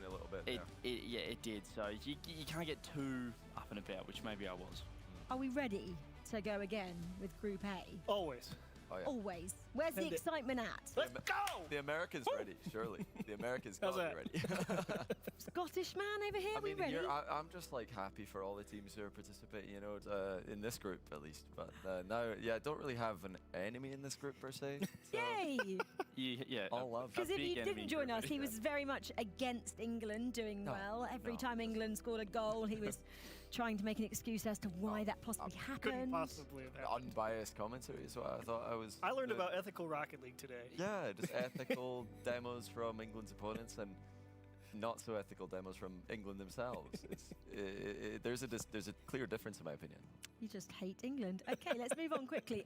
down a little bit there. Yeah, it did. So you can't get too up and about, which maybe I was. Are we ready to go again with Group A? Always. Oh, yeah. Always. Where's the excitement at? Let's go! The Americans ready, surely. The Americans got to be ready. Scottish man over here, we ready? I'm just like happy for all the teams who are participating, you know, in this group at least. But now, yeah, I don't really have an enemy in this group per se. So Yay! Yeah, all love. Because if you didn't join us, he was very much against England doing well. Every time England scored a goal, he was trying to make an excuse as to why that possibly happened. Couldn't possibly have happened. Unbiased commentary is what I thought. I learned about ethical Rocket League today. Yeah, just ethical demos from England's opponents and not so ethical demos from England themselves. There's a clear difference in my opinion. You just hate England. Okay, let's move on quickly.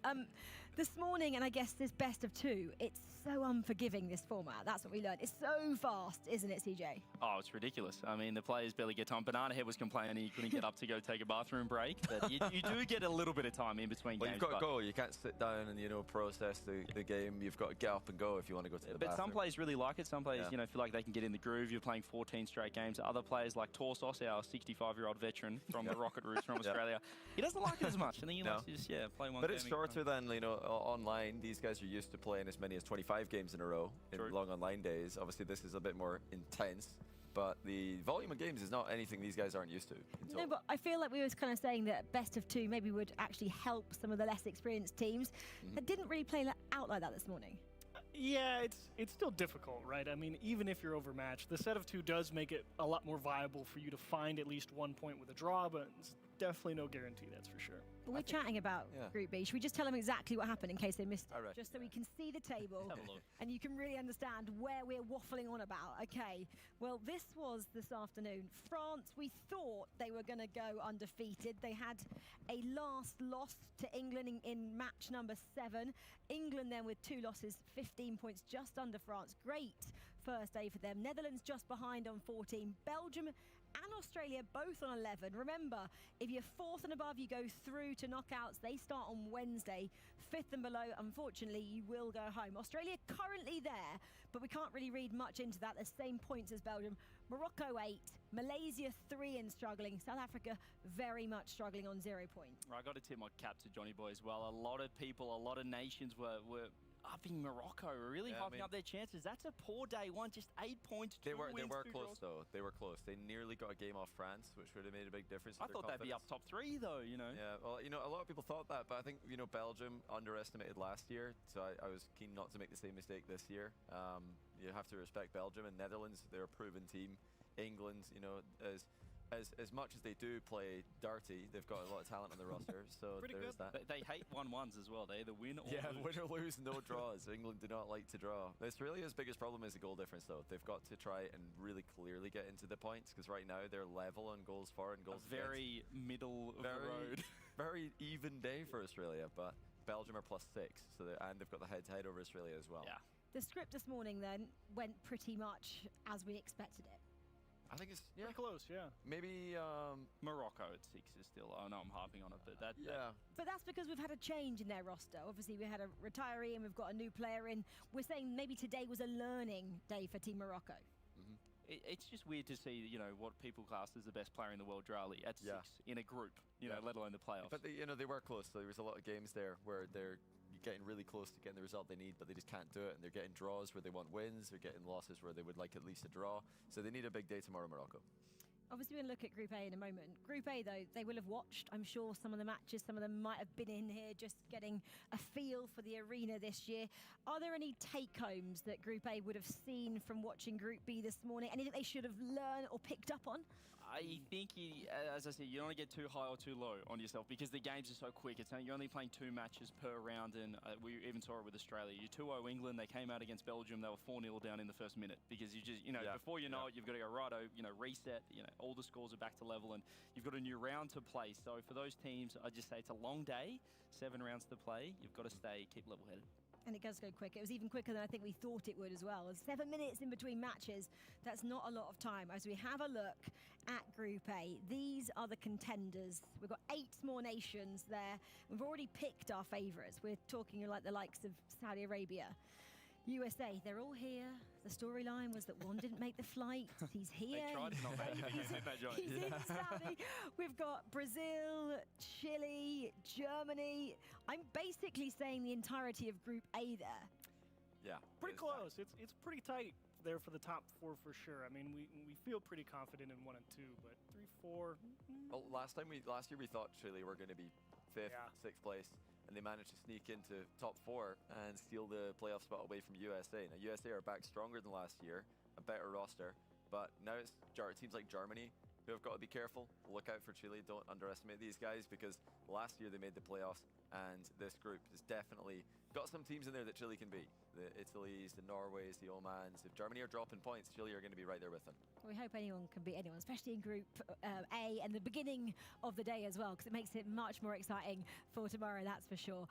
This morning, and I guess this best of two, it's so unforgiving, this format. That's what we learned. It's so fast, isn't it, CJ? Oh, it's ridiculous. I mean, the players barely get time. Banana Head was complaining he couldn't get up to go take a bathroom break. But you do get a little bit of time in between games. You've got to go. You can't sit down and, you know, process the game. You've got to get up and go if you want to go to the bathroom. But some players really like it. Some players, you know, feel like they can get in the groove. You're playing 14 straight games. Other players like Torsos, our 65-year-old veteran from the Rocket Roots from Australia, he doesn't like it as much. And then you like to just, play one game. But it's shorter than, you know, online. These guys are used to playing as many as 25 games in a row in long online days. Obviously, this is a bit more intense. But the volume of games is not anything these guys aren't used to. No, but I feel like we were kind of saying that best of two maybe would actually help some of the less experienced teams that didn't really play out like that this morning. Yeah, it's still difficult, right? I mean, even if you're overmatched, the set of two does make it a lot more viable for you to find at least 1 point with a draw, but it's definitely no guarantee, that's for sure. But we're chatting about Group B. Should we just tell them exactly what happened in case they missed it? Just so we can see the table and you can really understand where we're waffling on about. Okay, well, this was this afternoon. France, we thought they were going to go undefeated. They had a last loss to England in match number 7. England then with 2 losses, 15 points just under France. Great first day for them. Netherlands just behind on 14. Belgium and Australia both on 11. Remember, if you're 4th and above, you go through to knockouts. They start on Wednesday. 5th and below, unfortunately, you will go home. Australia currently there, but we can't really read much into that. The same points as Belgium. Morocco 8, Malaysia 3 and struggling. South Africa very much struggling on 0 points. I got to tip my cap to Johnny Boy as well. A lot of people, a lot of nations were upping Morocco, really hyping up their chances. That's a poor day one, just 8 points. They were close though. They were close. They nearly got a game off France, which would have made a big difference. I thought they'd be up top 3 though, you know. Yeah, well, you know, a lot of people thought that, but I think, you know, Belgium underestimated last year, so I was keen not to make the same mistake this year. You have to respect Belgium and Netherlands. They're a proven team. England, you know, as much as they do play dirty, they've got a lot of talent on the roster, so there's that. They hate 1-1s as well. They either win or lose. Win or lose, no draws. England do not like to draw. Australia's biggest problem is the goal difference, though. They've got to try and really clearly get into the points, because right now they're level on goals for and goals against. Very middle of the road. Very even day for Australia, but Belgium are +6, so and they've got the head-to-head over Australia as well. Yeah. The script this morning then went pretty much as we expected it. I think it's pretty close, yeah. Maybe Morocco at 6 is still. I know I'm harping on it, but that. But that's because we've had a change in their roster. Obviously, we had a retiree and we've got a new player in. We're saying maybe today was a learning day for Team Morocco. It's just weird to see, you know, what people class as the best player in the world, Drali, at 6 in a group, you know, let alone the playoffs. But you know, they were close. So there was a lot of games there where they're getting really close to getting the result they need, but they just can't do it. And they're getting draws where they want wins. They're getting losses where they would like at least a draw. So they need a big day tomorrow, Morocco. Obviously, we're going to look at Group A in a moment. Group A, though, they will have watched, I'm sure, some of the matches. Some of them might have been in here just getting a feel for the arena this year. Are there any take-homes that Group A would have seen from watching Group B this morning? Anything they should have learned or picked up on? I think, as I said, you don't want to get too high or too low on yourself because the games are so quick. You're only playing 2 matches per round, and we even saw it with Australia. You 2-0 England, they came out against Belgium, they were 4-0 down in the first minute because you just, you know, before you know it, you've got to go righto, you know, reset, you know, all the scores are back to level and you've got a new round to play. So for those teams, I just say it's a long day, 7 rounds to play. You've got to keep level-headed. And it does go quick. It was even quicker than I think we thought it would as well. 7 minutes in between matches, that's not a lot of time. As we have a look at Group A, these are the contenders. We've got 8 more nations there. We've already picked our favourites. We're talking like the likes of Saudi Arabia. USA, they're all here. The storyline was that one didn't make the flight. He's here. They tried to not make it, but he's in that joint. He's in Saudi. We've got Brazil, Chile, Germany. I'm basically saying the entirety of Group A there. Yeah. Pretty close. It's pretty tight there for the top 4 for sure. I mean, we feel pretty confident in 1 and 2, but 3, 4. Well, last year we thought Chile were going to be 5th, 6th place, and they managed to sneak into top 4 and steal the playoff spot away from USA. Now USA are back stronger than last year, a better roster, but now it's teams like Germany who have got to be careful. Look out for Chile. Don't underestimate these guys, because last year they made the playoffs, and this group has definitely got some teams in there that Chile can beat. The Italys, the Norways, the Omans. If Germany are dropping points, Chile are going to be right there with them. We hope anyone can beat anyone, especially in Group A and the beginning of the day as well, because it makes it much more exciting for tomorrow, that's for sure.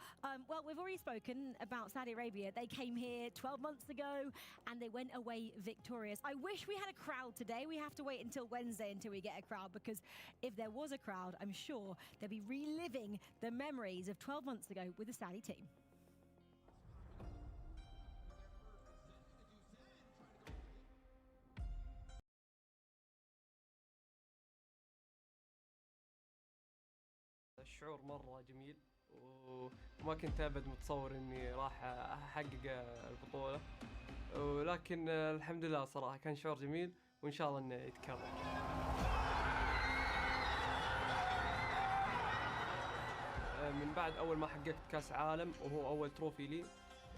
Well, we've already spoken about Saudi Arabia. They came here 12 months ago and they went away victorious. I wish we had a crowd today. We have to wait until Wednesday until we get a crowd, because if there was a crowd, I'm sure they'll be reliving the memories of 12 months ago with the Saudi team. الشعور مرة جميل، وما كنت أبد متصور إني راح أحقق البطولة، ولكن الحمد لله صراحة كان شعور جميل، وإن شاء الله إنه يتكرر. من بعد أول ما حققت كأس عالم وهو أول تروفي لي،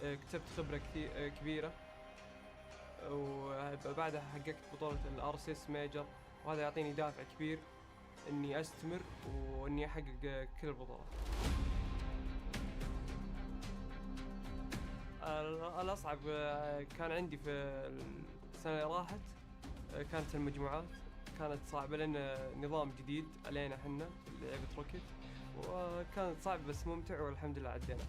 اكتسبت خبرة كبيرة، وبعدها حققت بطولة الأرسيس ميجر، وهذا يعطيني دافع كبير إني أستمر وإني أحقق كل البطولات. الأصعب كان عندي في السنة اللي راحت كانت المجموعات، كانت صعبة لأن نظام جديد علينا حنا لعبة روكيت، وكانت صعبة بس ممتع والحمد لله عدينا.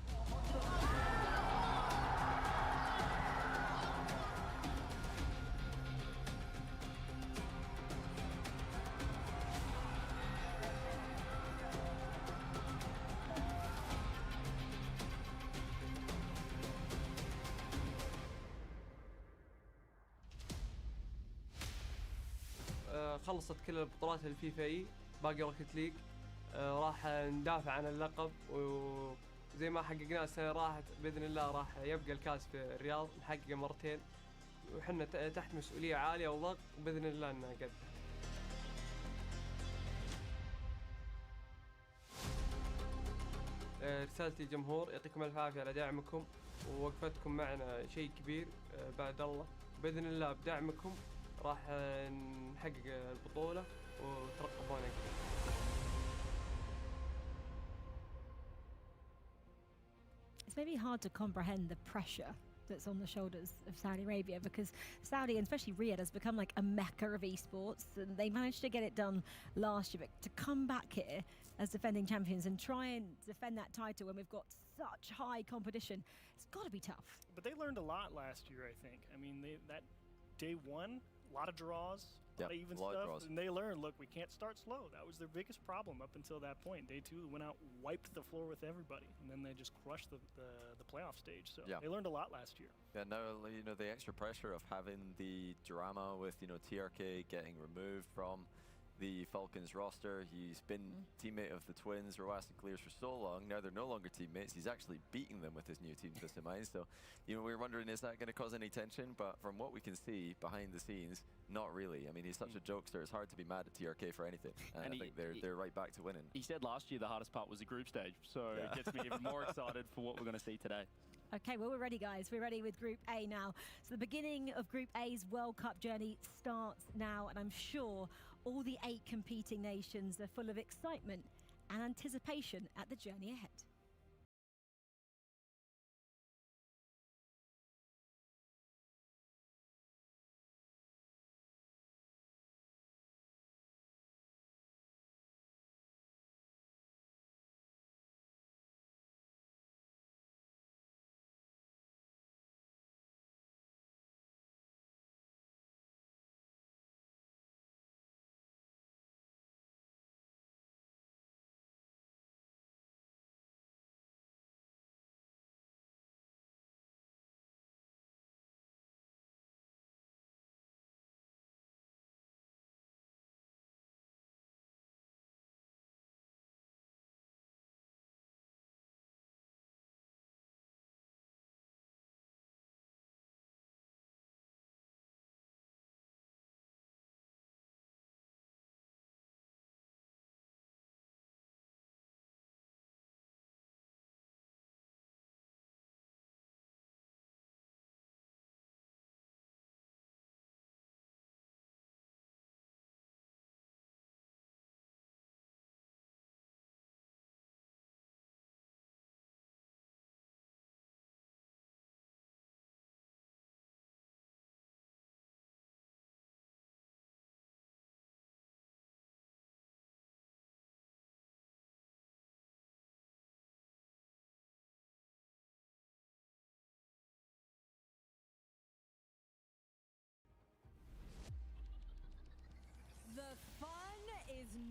خلصت كل البطولات الفيفا، باقي روكيت ليج، راح ندافع عن اللقب، وزي ما حققناه السنة راحت بإذن الله راح يبقى الكاس في الرياض نحققه مرتين، وحنا تحت مسؤولية عالية وضغط، وبإذن الله إنه قد. رسالتي للجمهور، يعطيكم الف عافية على دعمكم ووقفتكم معنا، شيء كبير بعد الله، بإذن الله بدعمكم راح نحقق البطولة وترقبونا كثير. It's maybe hard to comprehend the pressure that's on the shoulders of Saudi Arabia, because Saudi, and especially Riyadh, has become like a mecca of esports, and they managed to get it done last year, but to come back here as defending champions and try and defend that title when we've got such high competition, it's got to be tough. But they learned a lot last year, I think. I mean, that day 1, a lot of draws, a lot of even stuff, and they learned, look, we can't start slow. That was their biggest problem up until that point. Day 2, went out, wiped the floor with everybody, and then they just crushed the playoff stage. So they learned a lot last year. Yeah, now, you know, the extra pressure of having the drama with, you know, TRK getting removed from the Falcons roster. He's been teammate of the Twins, Roas and Clears, for so long. Now they're no longer teammates. He's actually beating them with his new team this in mind. So, you know, we were wondering, is that going to cause any tension? But from what we can see behind the scenes, not really. I mean, he's such a jokester. It's hard to be mad at TRK for anything. And I think they're right back to winning. He said last year the hardest part was the group stage. So it gets me even more excited for what we're going to see today. Okay, well, we're ready, guys. We're ready with Group A now. So the beginning of Group A's World Cup journey starts now, and I'm sure all the 8 competing nations are full of excitement and anticipation at the journey ahead.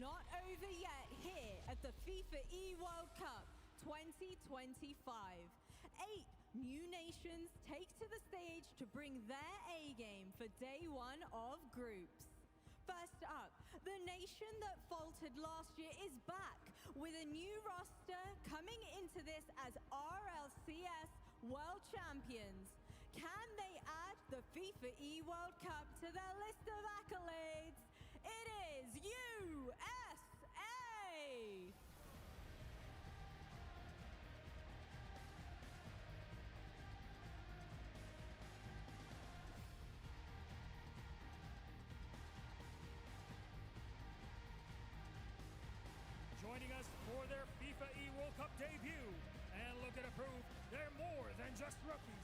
not over yet here at the FIFA World Cup 2025. 8 new nations take to the stage to bring their A game for day 1 of groups. First up, the nation that faltered last year is back with a new roster coming into this as RLCS World Champions. Can they add the FIFA World Cup to their list of accolades? It is USA! Joining us for their FIFA World Cup debut, and looking to prove they're more than just rookies.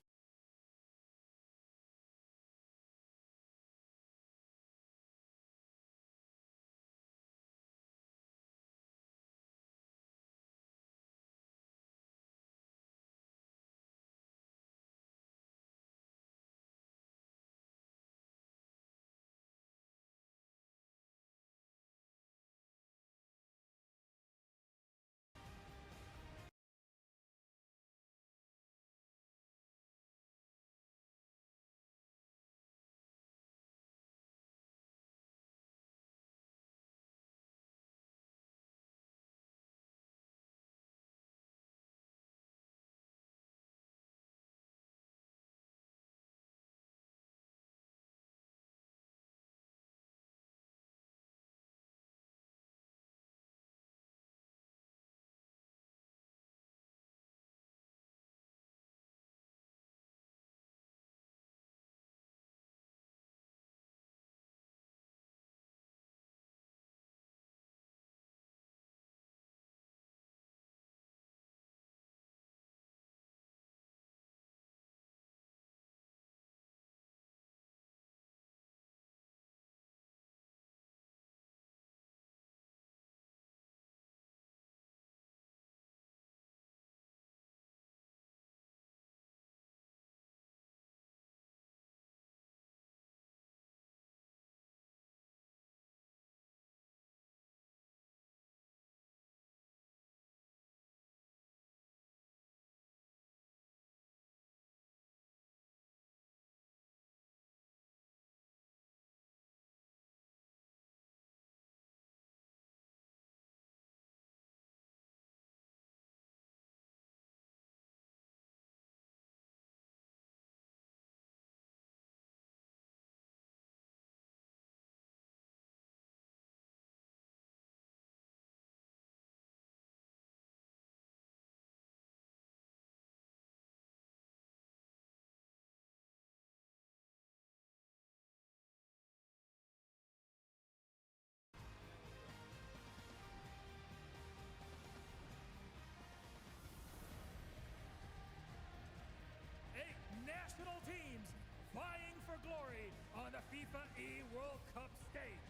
National teams vying for glory on the FIFA World Cup stage.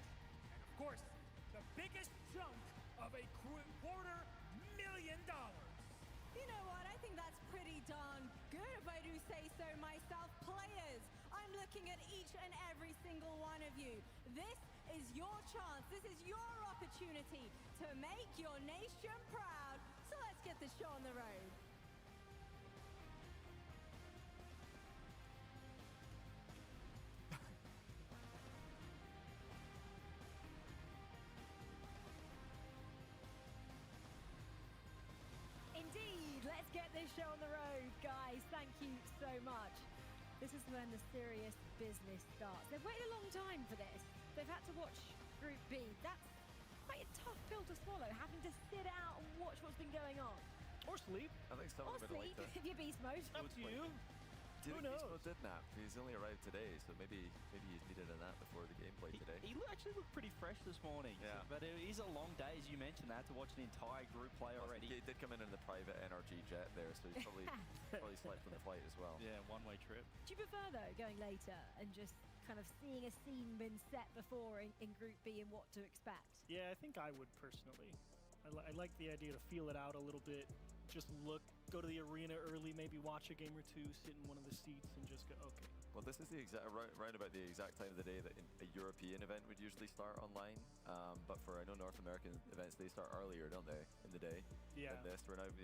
And of course, the biggest chunk of a $250,000. You know what? I think that's pretty darn good if I do say so myself. Players, I'm looking at each and every single one of you. This is your chance. This is your opportunity to make your nation proud. So let's get the show on the road. Indeed, let's get this show on the road, guys. Thank you so much. This is when the serious business starts. They've waited a long time for this. They've had to watch Group B. That's quite a tough pill to swallow, having to sit out and watch what's been going on. Or sleep. I think some or of it sleep, like if you're beast mode. Up to you. Who knows? Beast mode did nap. He's only arrived today, so maybe he's needed a nap before the gameplay today. He actually looked pretty fresh this morning. Yeah. But it is a long day, as you mentioned that, to watch an entire group play already. He did come in the private NRG jet there, so he's probably slept on the flight as well. Yeah, one-way trip. Do you prefer, though, going later and just kind of seeing a scene been set before in Group B and what to expect? Yeah, I think I would personally. I like the idea to feel it out a little bit. Just go to the arena early, maybe watch a game or two, sit in one of the seats, and just go, okay. Well, this is the right about the exact time of the day that a European event would usually start online. But for I know North American events, they start earlier, don't they, in the day? Yeah. Than this, we're now at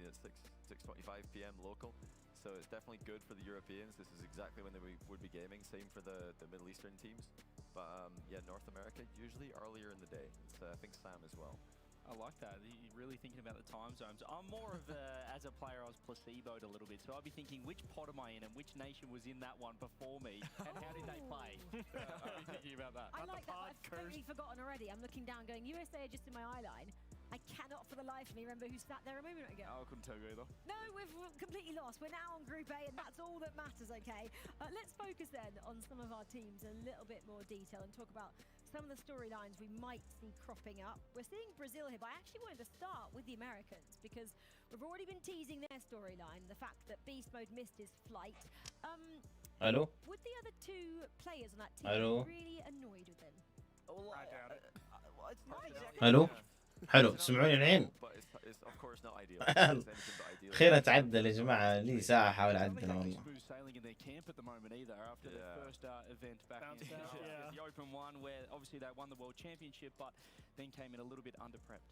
6:25 p.m. local, so it's definitely good for the Europeans. This is exactly when they would be gaming. Same for the Middle Eastern teams. But yeah, North America usually earlier in the day. It's, I think Sam as well. I like that. You're really thinking about the time zones. I'm more of as a player, I was placeboed a little bit. So I'd be thinking, which pot am I in and which nation was in that one before me and how did they play? I'd be thinking about that. I like that. I've totally forgotten already. I'm looking down going, USA are just in my eye line. I cannot for the life of me remember who sat there a moment ago. Oh, I couldn't tell you either. No, we're completely lost. We're now on Group A, and that's all that matters, okay? Let's focus then on some of our teams in a little bit more detail and talk about some of the storylines we might see cropping up. We're seeing Brazil here, but I actually wanted to start with the Americans because we've already been teasing their storyline, the fact that Beast Mode missed his flight. Hello? Would the other two players on that team be really annoyed with him? Well, I doubt it. It's not exactly. الو حلو تسمعوني الحين خير اتعدل يا جماعه لي ساعه احاول اعدل والله sailing in their camp at the moment either after the first event back in the Open one where obviously they won the World Championship but then came in a little bit under-prepped.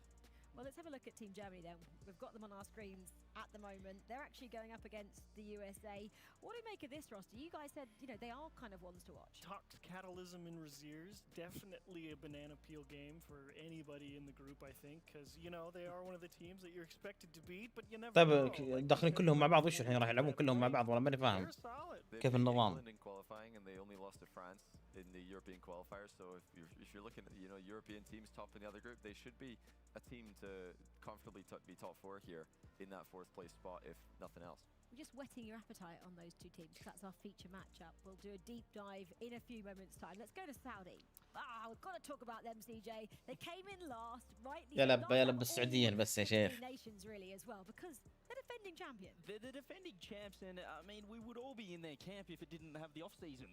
Well, let's have a look at Team Germany then. We've got them on our screens at the moment. They're actually going up against the USA. What do you make of this roster? You guys said, you know, they are kind of ones to watch. Talked Catalysm and Raziers. Definitely a banana peel game for anybody in the group, I think, because, you know, they are one of the teams that you're expected to beat, but you never طيب know. داخلين كلهم مع بعض وش الحين راح يلعبون كلهم مع بعض والله ماني فاهم كيف النظام؟ In the European qualifiers, so if you're looking at European teams top in the other group, they should be a team to comfortably be top 4 here in that 4th place spot, if nothing else. We're just whetting your appetite on those two teams. That's our feature matchup. We'll do a deep dive in a few moments' time. Let's go to Saudi. We've got to talk about them, CJ. They came in last, right? يلا بالسعوديين بس يا شيخ. Nations really as well because they're defending champion. They're the defending champs, and I mean we would all be in their camp if it didn't have the off season.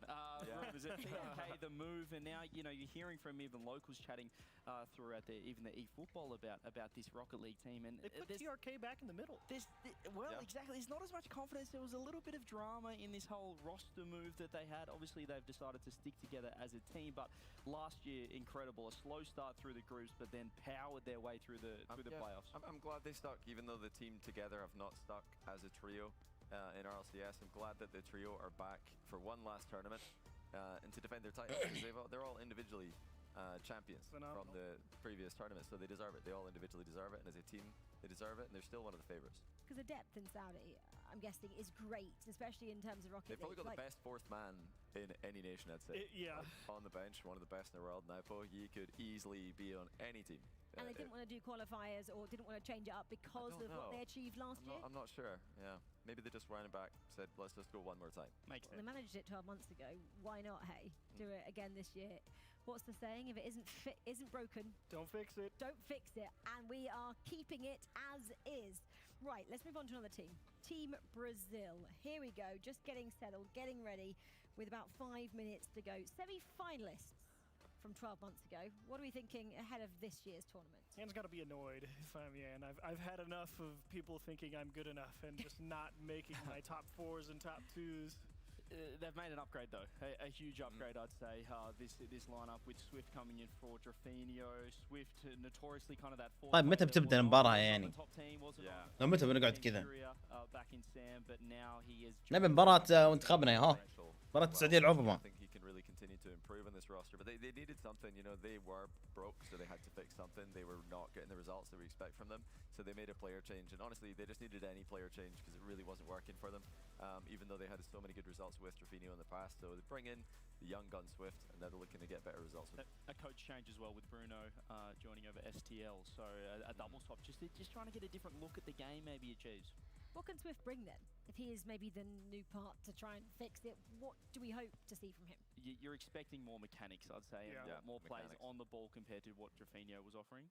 Was it PK, the move, and now you're hearing from even locals chatting throughout even the eFootball about this Rocket League team, and they put TRK back in the middle. Exactly. There's not as much confidence. There was a little bit of drama in this whole roster move that they had. Obviously, they've decided to stick together as a team, but last year, incredible. A slow start through the groups, but then powered their way through the playoffs. I'm glad they stuck, even though the team together have not stuck as a trio in RLCS. I'm glad that the trio are back for one last tournament and to defend their title. They're all individually champions from the previous tournament, so they deserve it. They all individually deserve it, and as a team, they deserve it, and they're still one of the favorites. Because the depth in Saudi, I'm guessing, is great, especially in terms of Rocket League. They've probably got the best 4th man in any nation, I'd say. On the bench, one of the best in the world. Napo, he could easily be on any team. And they didn't want to do qualifiers or didn't want to change it up because of what they achieved last year? I'm not sure, yeah. Maybe they just ran it back, said, let's just go one more time. They managed it 12 months ago. Why not, hey? Do it again this year. What's the saying? If it isn't broken, don't fix it. Don't fix it. And we are keeping it as is. Right, let's move on to another team. Team Brazil. Here we go. Just getting settled, getting ready with about 5 minutes to go. Semi-finalists from 12 months ago. What are we thinking ahead of this year's tournament? Ian's got to be annoyed if I'm Ian. I've had enough of people thinking I'm good enough and just not making my top 4s and top 2s. They've made an upgrade though, a huge upgrade I'd say. This lineup with Swift coming in for Drafinio, Swift notoriously kind of that. طيب متى بتبدأ المباراة يعني؟ متى بنقعد كذا؟ نبي مباراة منتخبنا ها؟ مباراة السعودية العظمى. Roster, but they needed something, they were broke, so they had to fix something. They were not getting the results that we expect from them, so they made a player change, and honestly they just needed any player change because it really wasn't working for them, even though they had so many good results with Drafinio in the past. So they bring in the young gun Swift, and they're looking to get better results with a coach change as well with Bruno joining over STL, so a double swap, just trying to get a different look at the game maybe, Achieves. What can Swift bring then? If he is maybe the new part to try and fix it, what do we hope to see from him? You're expecting more mechanics, I'd say, and more plays on the ball compared to what Drafinho was offering.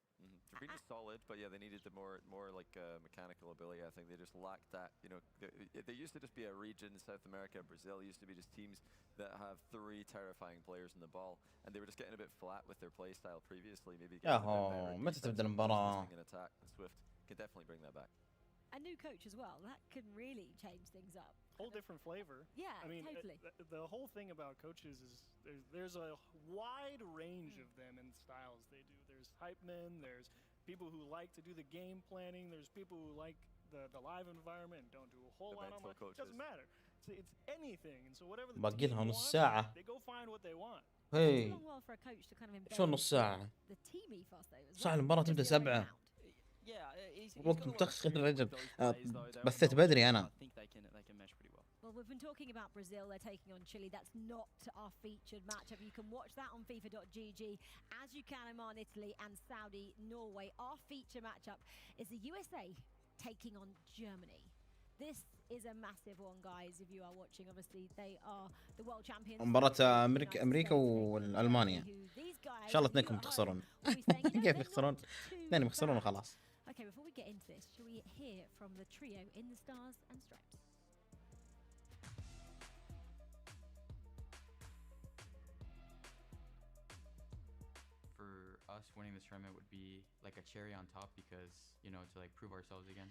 Drafinho's solid, but yeah, they needed the more like mechanical ability. I think they just lacked that. You know, they used to just be a region. South America, Brazil used to be just teams that have 3 terrifying players in the ball, and they were just getting a bit flat with their play style previously. Maybe متى تبدأ المباراة؟ attack. Swift can definitely bring that back. A new coach as well. That can really change things up. Whole different flavor. Yeah, I mean, totally. The whole thing about coaches is there's a wide range of them and styles they do. There's hype men. There's people who like to do the game planning. There's people who like the live environment and don't do a whole lot online. It doesn't matter. It's anything. And so whatever the team wants, they go find what they want. Hey. شو نص ساعة؟ The team ethos though. صح المباراة تبدأ 7. وقت متأخر الرجل. بثت بدري أنا. Well, we've been talking about Brazil. They're taking on Chile. That's not our featured matchup. You can watch that on FIFA.gg, as you can Oman, Italy, and Saudi, Norway. Our feature matchup is the USA taking on Germany. This is a massive one, guys. If you are watching, obviously they are the world champions. مباراة أمريكا والألمانيا. إن شاء الله اثنينكم تخسرون. كيف يخسرون؟ اثنين يخسرون وخلاص. Okay, before we get into this, shall we hear from the trio in the Stars and Stripes? For us, winning this tournament would be like a cherry on top because, you know, to like prove ourselves again.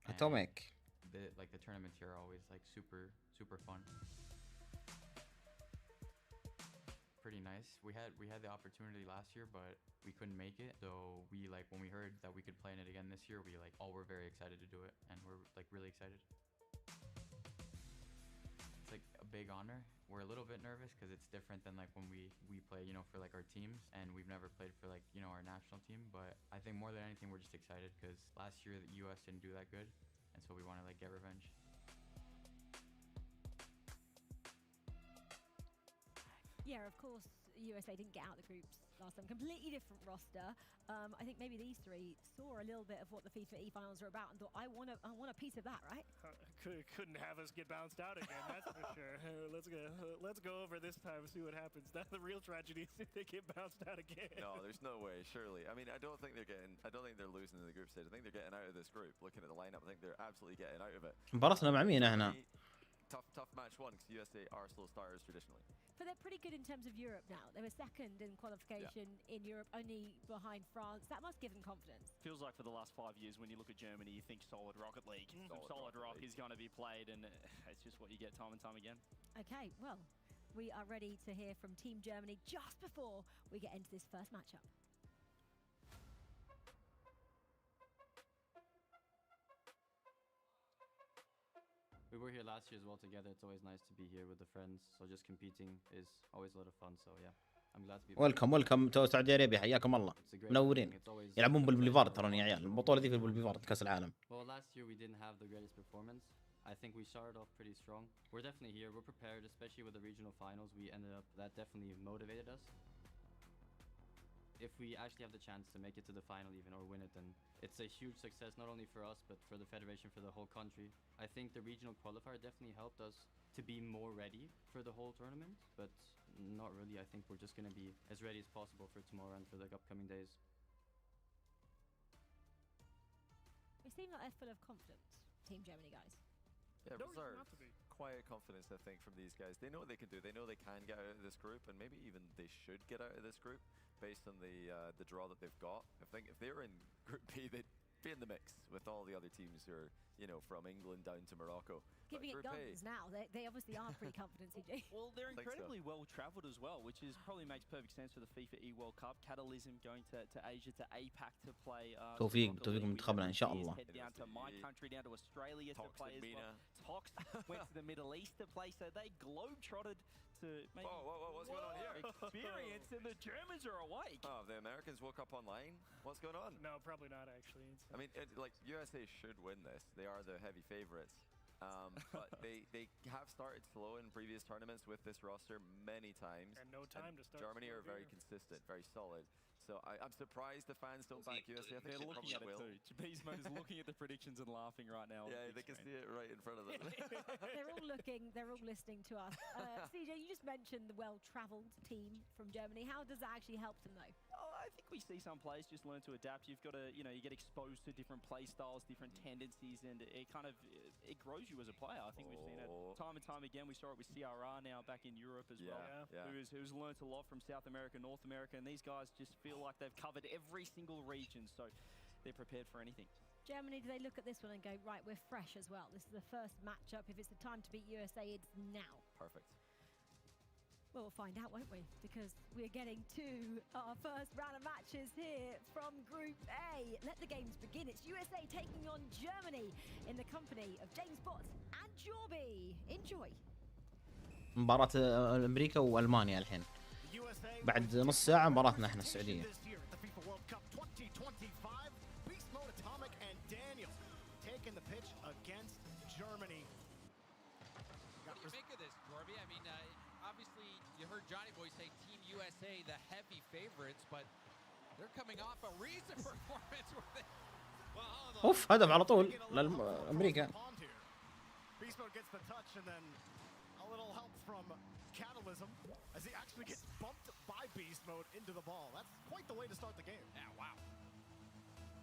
Atomic. The tournaments here are always like super fun. Pretty nice. We had the opportunity last year, but we couldn't make it. So we like when we heard that we could play in it again this year, we like all were very excited to do it, and we're like really excited. It's like a big honor. We're a little bit nervous because it's different than like when we play, you know, for like our teams, and we've never played for like, you know, our national team. But I think more than anything, we're just excited because last year the US didn't do that good, and so we want to like get revenge. Yeah, of course, USA didn't get out of the groups last time. Completely different roster. I think maybe these 3 saw a little bit of what the FIFA E-finals are about and thought, I want a piece of that, right? Couldn't have us get bounced out again, that's for sure. Let's go over this time and see what happens. That's the real tragedy is if they get bounced out again. No, there's no way, surely. I mean, I don't think they're losing in the group stage. I think they're getting out of this group. Looking at the lineup, I think they're absolutely getting out of it. مباراتنا مع مين هنا؟ Tough match one because USA are slow starters traditionally. But they're pretty good in terms of Europe now. They were second in qualification in Europe, only behind France. That must give them confidence. Feels like for the last 5 years, when you look at Germany, you think solid Rocket League. Solid Rock is going to be played, and it's just what you get time and time again. Okay, well, we are ready to hear from Team Germany just before we get into this first matchup. We were here last year as well together. It's always nice to be here with the friends. So just competing is always a lot of fun. So yeah, I'm glad to be back. ويلكم تو سعودي عربيا حياكم الله. منورين. يلعبون بالبوليفارد ترى يا عيال. البطولة دي في البوليفارد كأس العالم. Well, last year we didn't have the greatest performance. I think we started off pretty strong. We're definitely here. We're prepared, especially with the regional finals. We ended up, that definitely motivated us. If we actually have the chance to make it to the final even or win it, then it's a huge success not only for us but for the federation, for the whole country. I think the regional qualifier definitely helped us to be more ready for the whole tournament, but not really. I think we're just going to be as ready as possible for tomorrow and for the upcoming days. They seem like they're full of confidence, Team Germany guys. Yeah, reserved, quiet confidence, I think, from these guys. They know what they can do. They know they can get out of this group, and maybe even they should get out of this group based on the draw that they've got. I think if they were in Group B, they'd be in the mix with all the other teams who are, you know, from England down to Morocco. Giving it guns now. They obviously are pretty confident, CJ. Well, they're incredibly well travelled as well, which is probably makes perfect sense for the FIFA E World Cup. Catalysm going to Asia, to APAC to play. توفيق منتخبنا إن شاء الله. Head down to my country, down to Australia to play as well. Tox went to the Middle East to play, so they globe-trotted to maybe what's going on here? Experience, and the Germans are awake. Oh, the Americans woke up online? What's going on? No, probably not, actually. I mean, like, USA should win this. They are the heavy favourites. But they have started slow in previous tournaments with this roster many times. And no time to start. Germany are very consistent, very solid. So I'm surprised the fans don't back USA. I think they're looking at it too. Beast Mode is looking at the predictions and laughing right now. Yeah, they can see it right in front of them. They're all looking, they're all listening to us. CJ, you just mentioned the well-traveled team from Germany. How does that actually help them, though? Oh, I think we see some players just learn to adapt. You've got to, you get exposed to different play styles, different tendencies, and it kind of, it grows you as a player. I think we've seen it time and time again. We saw it with CRR now back in Europe as well, who's learned a lot from South America, North America, and these guys just feel like they've covered every single region, so they're prepared for anything. Germany, do they look at this one and go, right, we're fresh as well? This is the first matchup. If it's the time to beat USA, it's now. Perfect. Well, we'll find out, won't we? Because we're getting to our first round of matches here from Group A. Let the games begin. It's USA taking on Germany in the company of James Bott and Jorby. Enjoy. مباراة أمريكا وألمانيا الحين. بعد نص ساعة مباراتنا احنا السعودية. Taking the pitch against Germany. What do you make of this, Jorby? I mean, obviously you heard Johnny Boy say Team USA the heavy favorites, but they're coming off a recent performance where they... اوف هدف على طول لأمريكا. Beast Mode gets the touch and then a little help from Catalysm as he actually gets bumped by Beast Mode into the ball. That's quite the way to start the game. Yeah, wow.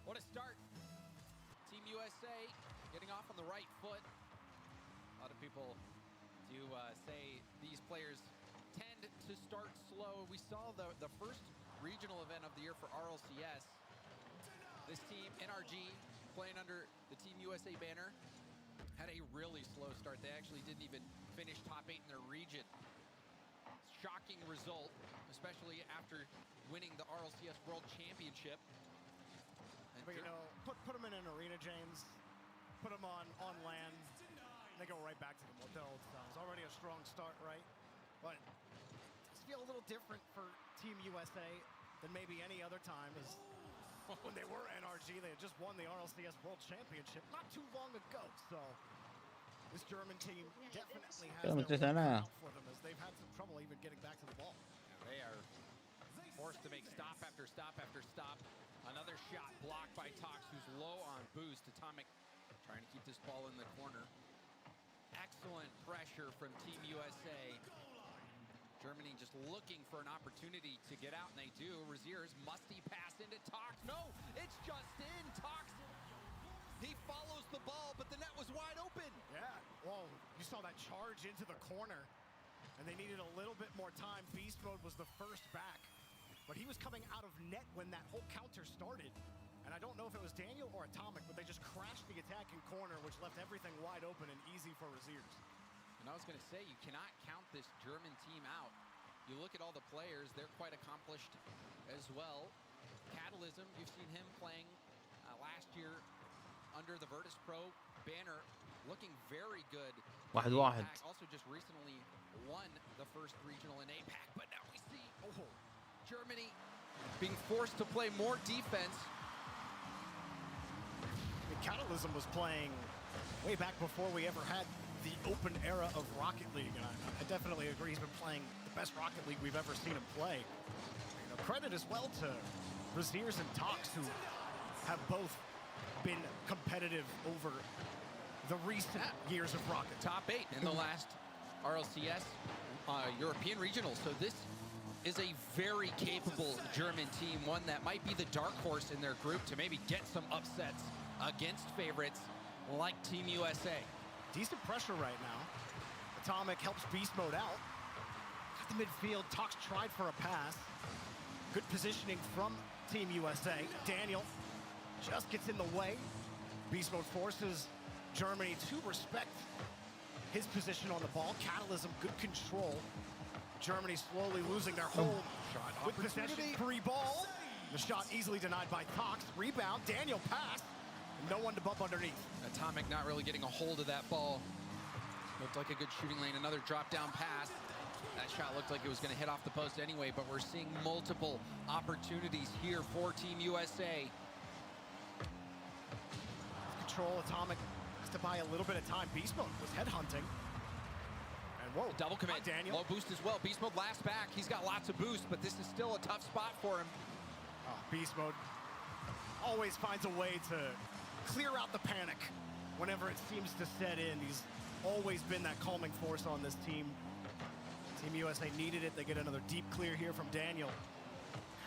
What a start. Team USA getting off on the right foot. A lot of people do say these players tend to start slow. We saw the first regional event of the year for RLCS. This team, NRG, playing under the Team USA banner, had a really slow start. They actually didn't even finish top 8 in their region. Shocking result, especially after winning the RLCS World Championship. But you know, put them in an arena, James. Put them on land. They go right back to the old styles. Already a strong start, right? But it does feel a little different for Team USA than maybe any other time. As when they were NRG, they had just won the RLCS World Championship not too long ago. So this German team definitely has their work out for them as they've had some trouble even getting back to the ball. They are forced to make stop after stop after stop. Another shot blocked by Tox, who's low on boost. Atomic trying to keep this ball in the corner. Excellent pressure from Team USA. Germany just looking for an opportunity to get out, and they do. Razier's musty pass into Tox. No, it's just in. Tox, he follows the ball, but the net was wide open. Yeah, well, you saw that charge into the corner, and they needed a little bit more time. Beast Mode was the first back. But he was coming out of net when that whole counter started. And I don't know if it was Daniel or Atomic, but they just crashed the attacking corner, which left everything wide open and easy for Raziers. And I was going to say, you cannot count this German team out. You look at all the players, they're quite accomplished as well. Catalysm, you've seen him playing last year under the Virtus Pro banner, looking very good. 1-1. Also just recently won the first regional in APAC, but now we see Germany being forced to play more defense. Catalysm was playing way back before we ever had the open era of Rocket League, and I definitely agree he's been playing the best Rocket League we've ever seen him play. You know, credit as well to Raziers and Tox, who have both been competitive over the recent years of Rocket. Top 8 in the last RLCS European regional, so this is a very capable German team, one that might be the dark horse in their group to maybe get some upsets against favorites like Team USA. Decent pressure right now. Atomic helps Beast Mode out. At the midfield, Tox tried for a pass. Good positioning from Team USA. Daniel just gets in the way. Beast Mode forces Germany to respect his position on the ball. Catalysm, good control. Germany slowly losing their hold. Shot with possession, free ball. The shot easily denied by Tox. Rebound, Daniel pass. No one to bump underneath. Atomic not really getting a hold of that ball. Looked like a good shooting lane. Another drop-down pass. That shot looked like it was going to hit off the post anyway, but we're seeing multiple opportunities here for Team USA. Control, Atomic has to buy a little bit of time. Beast Mode was headhunting. And whoa, double commit, Daniel. Low boost as well. Beast Mode last back. He's got lots of boost, but this is still a tough spot for him. Beast Mode always finds a way to clear out the panic whenever it seems to set in. He's always been that calming force on this team. Team USA needed it. They get another deep clear here from Daniel.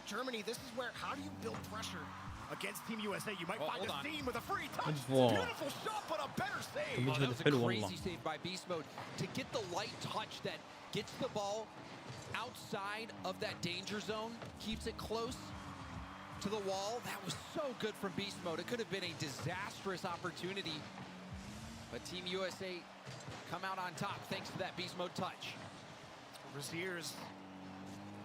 Germany, this is where, how do you build pressure against Team USA? You might find a seam with a free touch. Beautiful shot, but a better save. Oh, that was a crazy save by Beast Mode to get the light touch that gets the ball outside of that danger zone, keeps it close to the wall. That was so good from Beast Mode. It could have been a disastrous opportunity, but Team USA come out on top thanks to that Beast Mode touch. Raziers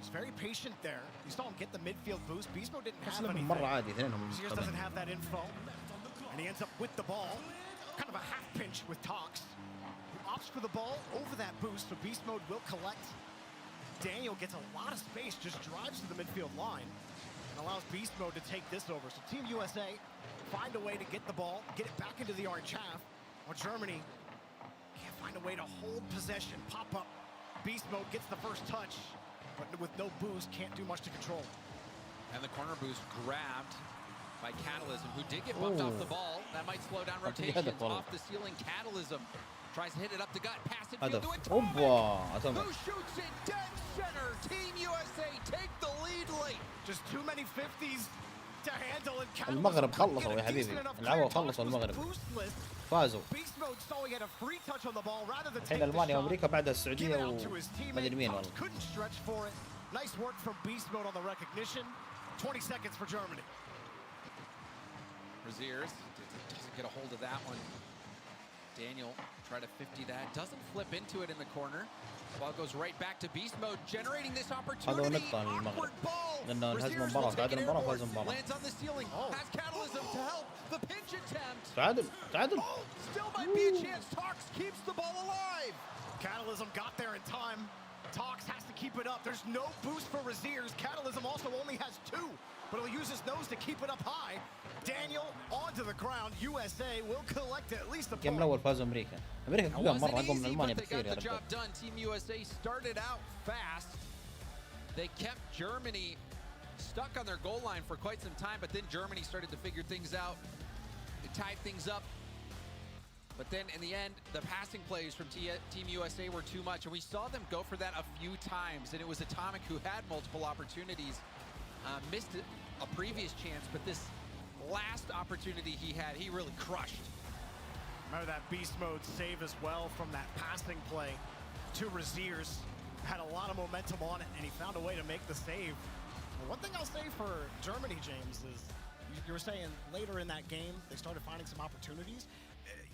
was very patient there. You saw him get the midfield boost. Beast Mode didn't have anything. Raziers doesn't have that info, and he ends up with the ball. Kind of a half pinch with Tox, who opts for the ball over that boost, so Beast Mode will collect. Daniel gets a lot of space, just drives to the midfield line, and allows Beast Mode to take this over. So Team USA find a way to get the ball, get it back into the orange half, while Germany can't find a way to hold possession. Pop up, Beast Mode gets the first touch, but with no boost, can't do much to control. And the corner boost grabbed by Catalysm, who did get bumped off the ball. That might slow down rotations. Off the ceiling, Catalysm tries to hit it up the gut, pass it field to Atomic, who shoots it dead center. Team USA take the lead late. Just too many 50s to handle it. المغرب خلصوا يا حبيبي، العبوا وخلصوا المغرب، فازوا. الحين المانيا وامريكا بعدها السعوديه وما ادري مين والله. Nice work from Beast Mode on the recognition. 20 seconds for Germany. Raziers doesn't get a hold of that one. Daniel try to 50 that, doesn't flip into it in the corner. Ball goes right back to Beast Mode, generating this opportunity. Awkward ball. Raziers will take it airborne, lands on the ceiling, has Catalysm to help. The pinch attempt. تعادل. Still might be a chance. Tox keeps the ball alive. Catalysm got there in time. Tox has to keep it up. There's no boost for Raziers. Catalysm also only has 2, but he'll use his nose to keep it up high. Daniel onto the ground. USA will collect at least a point. الجيم الأول فازوا أمريكا كلها مرة أقوى من ألمانيا بكثير يا رجال. Team USA started out fast. They kept Germany stuck on their goal line for quite some time, but then Germany started to figure things out. They tied things up. But then in the end, the passing plays from Team USA were too much, and we saw them go for that a few times, and it was Atomic who had multiple opportunities, missed a previous chance, but this last opportunity he had, he really crushed. Remember that Beast Mode save as well from that passing play to Raziers. Had a lot of momentum on it, and he found a way to make the save. Well, one thing I'll say for Germany, James, is you were saying later in that game, they started finding some opportunities.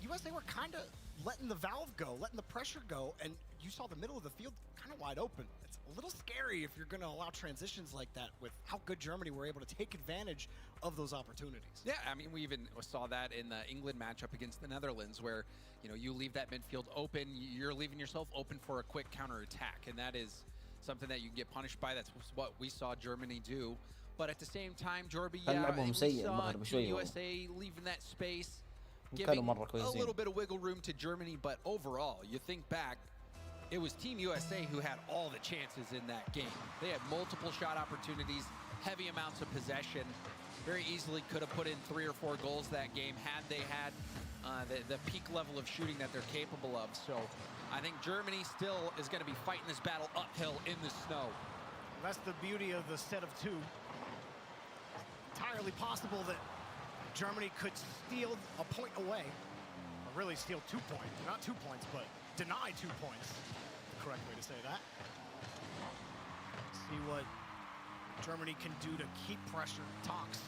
USA were kind of letting the valve go, letting the pressure go, and you saw the middle of the field kind of wide open. It's a little scary if you're going to allow transitions like that with how good Germany were able to take advantage of those opportunities. Yeah, I mean, we even saw that in the England matchup against the Netherlands where, you know, you leave that midfield open, you're leaving yourself open for a quick counterattack, and that is something that you can get punished by. That's what we saw Germany do. But at the same time, Jorby, we saw Team USA leaving that space, giving a little bit of wiggle room to Germany, but overall, you think back, it was Team USA who had all the chances in that game. They had multiple shot opportunities, heavy amounts of possession, very easily could have put in 3 or 4 goals that game had they had the peak level of shooting that they're capable of. So I think Germany still is going to be fighting this battle uphill in the snow. That's the beauty of the set of 2. Entirely possible that Germany could steal a point away, or really steal 2 points. Not 2 points, but deny 2 points. The correct way to say that. See what Germany can do to keep pressure. Tox.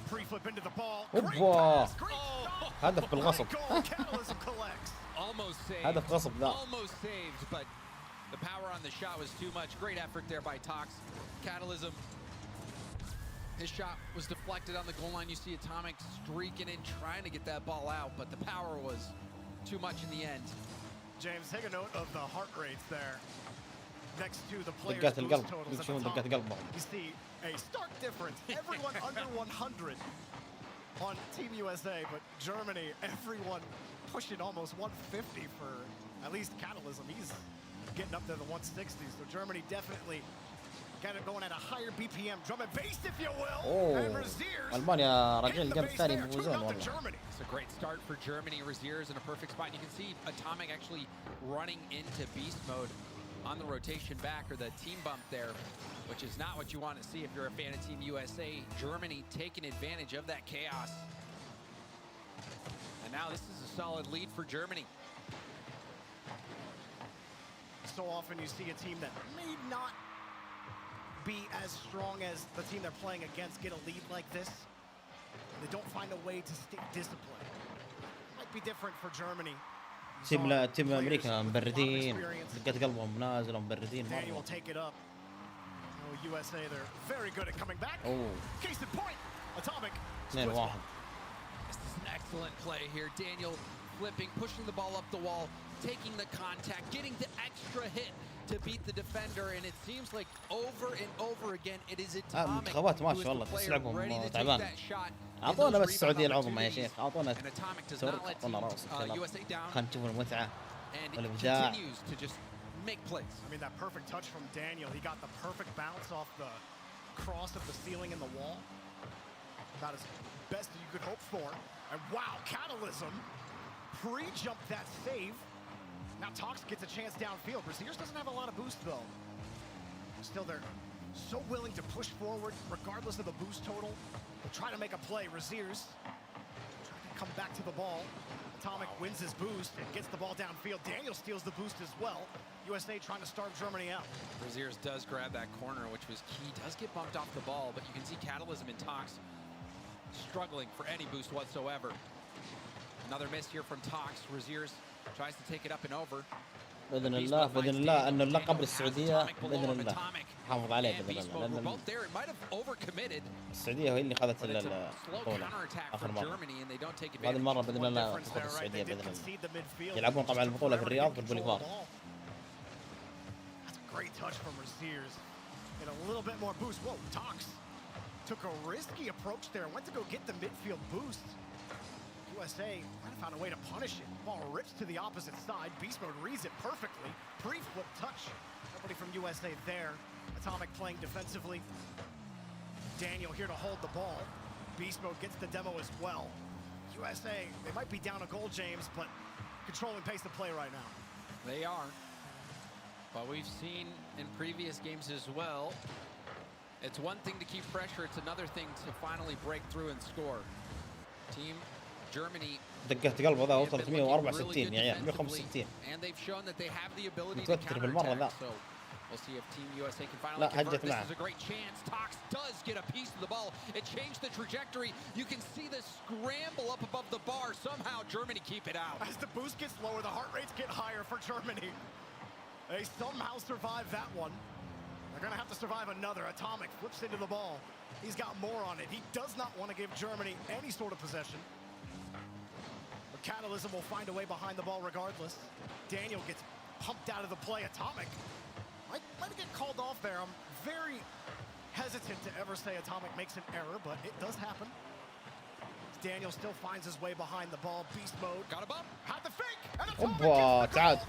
Pre-flip into the ball. Great pass. Great stop. هدف بالغصب. Catalysm collects. Almost saved. هدف غصب ذا. Almost saved, but the power on the shot was too much. Great effort there by Tox. Catalysm. His shot was deflected on the goal line. You see Atomic streaking in, trying to get that ball out, but the power was too much in the end. James, take a note of the heart rates there. Next to the players' boost totals at the top. You see a stark difference. Everyone under 100 on Team USA, but Germany, everyone pushing almost 150 for at least Catalysm. He's getting up to the 160s. So Germany definitely Got it going at a higher BPM. Drum and bass, if you will. And Raziers. ألمانيا راجعين الجيم الثاني بفوزين والله. It's a great start for Germany. Raziers in a perfect spot. And you can see Atomic actually running into beast mode on the rotation back, or the team bump there, which is not what you want to see if you're a fan of Team USA. Germany taking advantage of that chaos. And now this is a solid lead for Germany. So often you see a team that may not be as strong as the team they're playing against get a lead like this. They don't find a way to stay disciplined. Might be different for Germany. تيم أمريكا مبردين، دقت قلبهم نازل ومبردين مرة. Daniel will take it up. USA, they're very good at coming back. Case in point, Atomic. 2-1. This is an excellent play here. Daniel flipping, pushing the ball up the wall, taking the contact, getting the extra hit to beat the defender, and it seems like over and over again it is Atomic منتخبات ما شاء الله بس لعبهم تعبان. أعطونا بس السعودية العظمى يا شيخ، أعطونا ترك، أعطونا راس خلينا نشوف المتعة والإبداع. Make plays. I mean, that perfect touch from Daniel. He got the perfect bounce off the cross of the ceiling and the wall. About as best as you could hope for. And wow, Catalysm pre-jumped that save. Now Tox gets a chance downfield. Raziers doesn't have a lot of boost though. Still, they're so willing to push forward regardless of the boost total. They'll try to make a play. Raziers trying to come back to the ball. Atomic wins his boost and gets the ball downfield. Daniel steals the boost as well. USA trying to starve Germany out. Raziers does grab that corner, which was key. Does get bumped off the ball, but you can see Catalysm and Tox struggling for any boost whatsoever. Another miss here from Tox. Raziers tries to take it up and over. بإذن الله أنه اللقب للسعودية بإذن الله حافظ عليه بإذن الله لأن السعودية هي اللي أخذت البطولة آخر مرة. هذه المرة بإذن الله تأخذ السعودية بإذن الله. يلعبون طبعا البطولة في الرياض في البوليفار. Great touch from Raziers. And a little bit more boost. Whoa, Tox took a risky approach there. Went to go get the midfield boost. USA might have found a way to punish it. Ball rips to the opposite side. Beast Mode reads it perfectly. Pre-flip touch. Nobody from USA there. Atomic playing defensively. Daniel here to hold the ball. Beast Mode gets the demo as well. USA, they might be down a goal, James, but controlling pace of play right now. They are. But we've seen in previous games as well, it's one thing to keep pressure, it's another thing to finally break through and score. Team Germany دقت قلبه ذا وصلت 164 يا عيال 165. And they've shown that they have the ability to counter-attack. So we'll see if Team USA can finally convert. This is a great chance. Tox does get a piece of the ball. It changed the trajectory. You can see the scramble up above the bar. Somehow Germany keep it out. As the boost gets lower, the heart rates get higher for Germany. They somehow survive that one. They're going to have to survive another. Atomic flips into the ball. He's got more on it. He does not want to give Germany any sort of possession. But Catalysm will find a way behind the ball regardless. Daniel gets pumped out of the play. Atomic might get called off there. I'm very hesitant to ever say Atomic makes an error, but it does happen. Daniel still finds his way behind the ball. Beast mode. Got a bump. Had the fake. And Atomic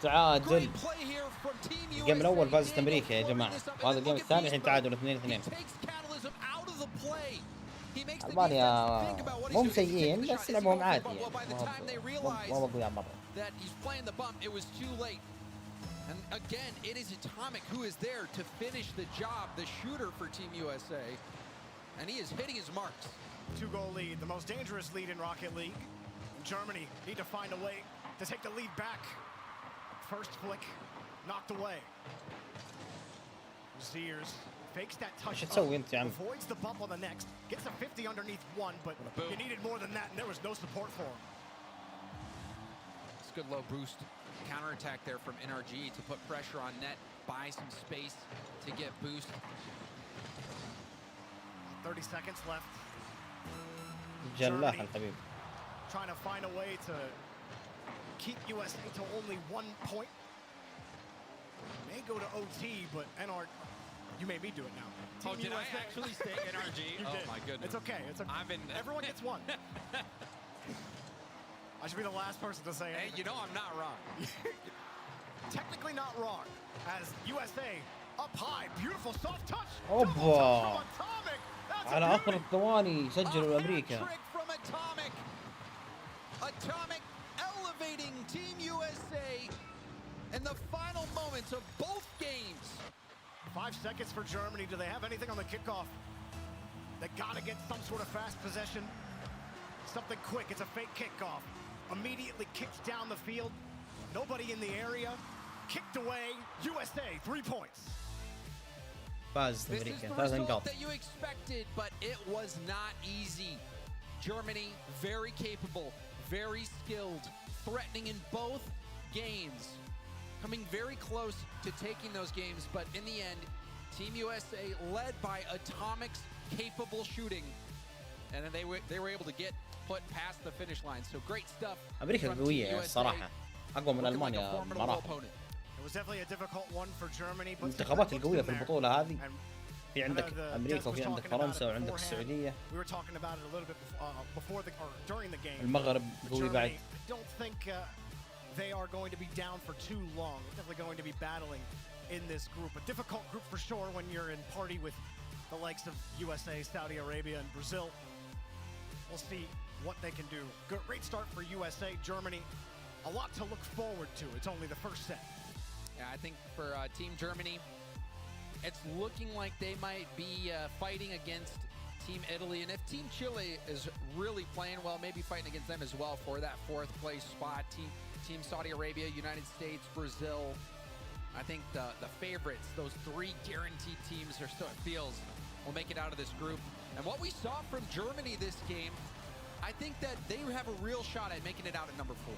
تعادل. الجيم الأول فازت أمريكا يا جماعة، وهذا الجيم الثاني الحين تعادل 2-2. ألمانيا مو سيئين بس لعبهم عادي يعني مو بقوياء مرة. And again, it is Atomic who is there to finish the job, the shooter for Team USA, and he is hitting his marks. 2-goal lead, the most dangerous lead in Rocket League. Germany need to find a way to take the lead back. First flick, knocked away. Raziers fakes that touch up, avoids the bump on the next, gets a 50 underneath one, but you needed more than that, and there was no support for him. It's a good low boost. Counterattack there from NRG to put pressure on net, buy some space to get boost. 30 seconds left. جلاح الحبيب. Trying to find a way to keep USA to only 1 point. May go to OT, but NR, you made me do it now. Team did USA. I actually say NRG? Oh my goodness. It's okay. It's okay. Everyone gets one. I should be the last person to say it. Hey, you know I'm not wrong. Technically not wrong, as USA Up high, beautiful soft touch. اوبا على اخر الثواني سجلوا امريكا. Atomic elevating Team USA in the final moments of both games. 5 seconds for Germany. Do they have anything on the kickoff? They gotta get some sort of fast possession. Something quick. It's a fake kickoff. Immediately kicked down the field. Nobody in the area. Kicked away. USA 3 points. فاز This is امريكا the فاز result نقاط. that you expected, but it was not easy. Germany, very capable, very skilled, threatening in both games, coming very close to taking those games, but in the end, Team USA led by Atomic's capable shooting, and then they were able to get put past the finish line. So great stuff. امريكا قوية الصراحة، أقوى من ألمانيا بمراحل. المنتخبات القوية في البطولة هذه في عندك أمريكا وفي عندك فرنسا وعندك السعودية. المغرب قوي بعد. They are going to be down for too long. We're definitely going to be battling in this group. A difficult group for sure when you're in party with the likes of USA, Saudi Arabia, and Brazil. We'll see what they can do. Great start for USA, Germany. A lot to look forward to. It's only the first set. Yeah, I think for Team Germany, it's looking like they might be fighting against Team Italy, and if Team Chile is really playing well, maybe fighting against them as well for that 4th place spot. Team Saudi Arabia, United States, Brazil. I think the favorites, those 3 guaranteed teams, or so it feels, will make it out of this group. And what we saw from Germany this game, I think that they have a real shot at making it out at number 4.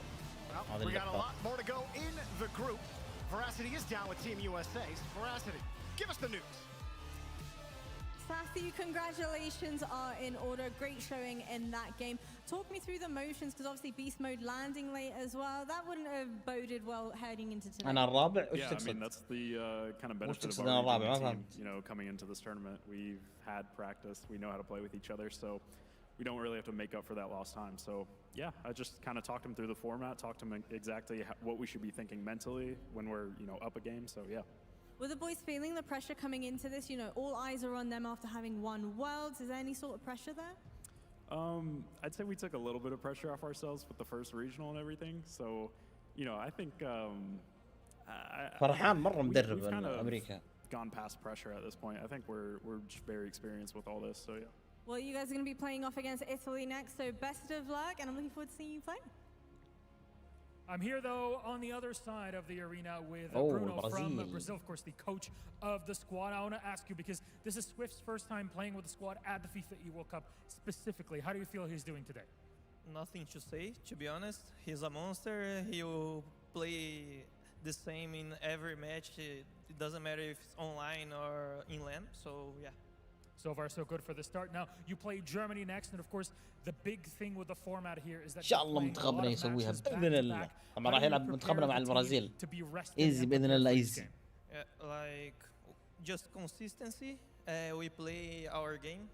Well, we got a lot more to go in the group. Veracity is down with Team USA. Veracity, give us the news. Sassy, congratulations are in order. Great showing in that game. Talk me through the motions, because obviously beast mode landing late as well. That wouldn't have boded well heading into today. أنا الرابع. Yeah, I mean that's the kind of benefit of our team. You know, coming into this tournament, we've had practice. We know how to play with each other, so we don't really have to make up for that lost time. So yeah, I just kind of talked him through the format, talked him exactly what we should be thinking mentally when we're up a game. So yeah. Were the boys feeling the pressure coming into this? You know, all eyes are on them after having won Worlds. Is there any sort of pressure there? I'd say we took a little bit of pressure off ourselves with the first regional and everything. So, I think فرحان مرة مدرب أمريكا. Gone past pressure at this point. I think we're just very experienced with all this. So yeah. Well, you guys are going to be playing off against Italy next, so best of luck, and I'm looking forward to seeing you play. I'm here, though, on the other side of the arena with Bruno from Brazil, of course, the coach of the squad. I want to ask you, because this is Swift's first time playing with the squad at the FIFA World Cup specifically. How do you feel he's doing today? Nothing to say, to be honest. He's a monster. He will play the same in every match. It doesn't matter if it's online or in LAN, so yeah. So far, so good for the start. Now, you play Germany next, and of course, the big thing with the format here is that إن شاء الله منتخبنا يسويها بإذن الله. طبعا راح يلعب منتخبنا مع البرازيل. إيزي بإذن الله إيزي. Like just consistency. We play our game.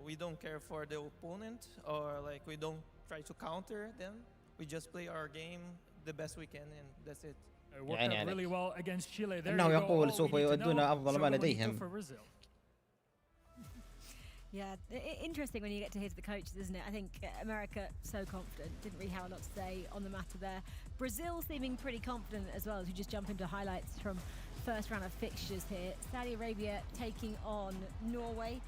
We don't care for the opponent, or like we don't try to counter them. We just play our game the best we can, and that's it. It worked out really well against Chile. There إنه يقول سوف يؤدون أفضل ما لديهم. Yeah, interesting when you get to hear the coaches, isn't it? I think America so confident, didn't really have a lot to say on the matter there. Brazil seeming pretty confident as well, as we just jump into highlights from first round of fixtures here. Saudi Arabia taking on Norway.